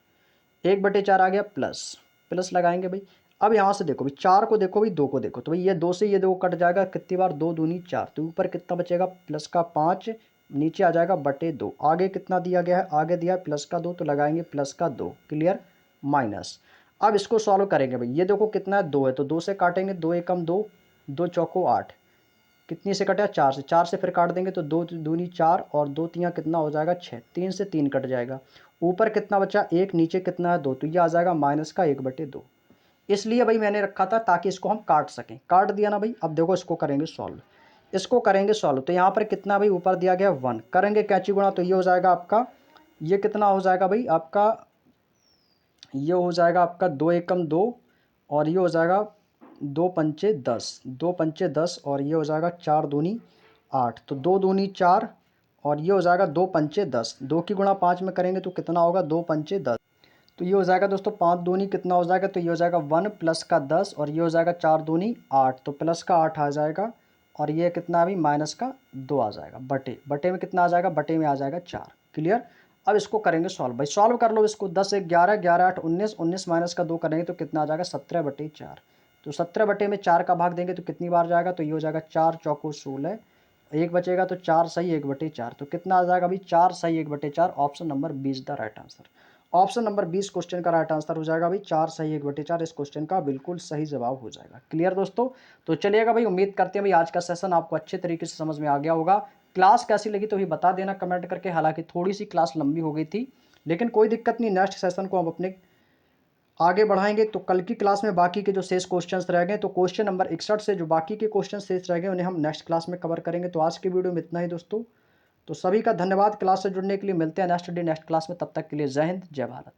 1/4 आ गया प्लस, प्लस लगाएंगे भाई। अब यहाँ से देखो भाई 4 को देखो भाई 2 को देखो, तो भाई ये 2 से ये 2 कट जाएगा, कितनी बार 2 दूनी 4, तो ऊपर कितना बचेगा प्लस का 5, नीचे आ जाएगा बटे 2। आगे कितना दिया गया है, आगे दिया है प्लस का 2, तो लगाएंगे प्लस का 2, क्लियर, माइनस। अब इसको सॉल्व करेंगे भाई, ये देखो कितना है 2 है, तो 2 से काटेंगे, 2 एकम 2, 2 चौको 8, कितनी से कटा 4 से, 4 से फिर काट देंगे तो 2 दूनी 4 और 2 तियाँ कितना हो जाएगा 6, 3 से 3 कट जाएगा, ऊपर कितना बचा 1, नीचे कितना है 2, तो ये आ जाएगा माइनस का 1/2। इसलिए भाई मैंने रखा था ताकि इसको हम काट सकें, काट दिया ना भाई। अब देखो इसको करेंगे सॉल्व, इसको करेंगे सॉल्व, तो यहाँ पर कितना भाई ऊपर दिया गया 1, करेंगे कैची गुणा, तो ये हो जाएगा आपका, ये कितना हो जाएगा भाई आपका, ये हो जाएगा आपका 2 एकम 2 और ये हो जाएगा 2 पंचे 10, 2 पंचे 10 और ये हो जाएगा 4 दूनी 8, तो 2 दूनी 4 और ये हो जाएगा 2 पंचे 10, 2 की गुणा 5 में करेंगे तो कितना होगा 2 पंचे 10, तो ये हो जाएगा दोस्तों 5 दूनी कितना हो जाएगा, तो ये हो जाएगा 1 प्लस का 10 और ये हो जाएगा 4 दूनी 8, तो प्लस का 8 आ जाएगा और ये कितना अभी माइनस का 2 आ जाएगा, बटे बटे में कितना आ जाएगा, बटे में आ जाएगा 4, क्लियर। अब इसको करेंगे सॉल्व, भाई सॉल्व कर लो इसको, 10 1 11, 11 8 19, 19 माइनस का 2 करेंगे तो कितना आ जाएगा 17/4, तो 17 बटे में 4 का भाग देंगे तो कितनी बार जाएगा, तो ये हो जाएगा 4 चौको 16, एक बचेगा तो 4 सही 1/4, तो कितना आ जाएगा अभी 4 सही 1/4, option number 20 the right answer. Option number 20 question का राइट आंसर हो जाएगा भाई 4 सही 1/4, इस क्वेश्चन का बिल्कुल सही जवाब हो जाएगा, क्लियर दोस्तों। तो चलिएगा भाई, उम्मीद करते हैं भाई आज का सेशन आपको अच्छे तरीके से समझ में आ गया होगा। क्लास कैसी लगी तो भी बता देना कमेंट करके, हालांकि थोड़ी सी क्लास लंबी हो गई थी, लेकिन कोई दिक्कत नहीं, नेक्स्ट सेशन को हम अपने आगे बढ़ाएंगे। तो कल की क्लास में बाकी के जो शेष क्वेश्चंस रह गए, तो क्वेश्चन नंबर 61 से जो बाकी के क्वेश्चन शेष रह गए उन्हें हम नेक्स्ट क्लास में कवर करेंगे। तो आज की वीडियो में इतना ही दोस्तों, तो सभी का धन्यवाद, क्लास से जुड़ने के लिए। मिलते हैं नेक्स्ट डे नेक्स्ट क्लास में, तब तक के लिए जय हिंद जय भारत।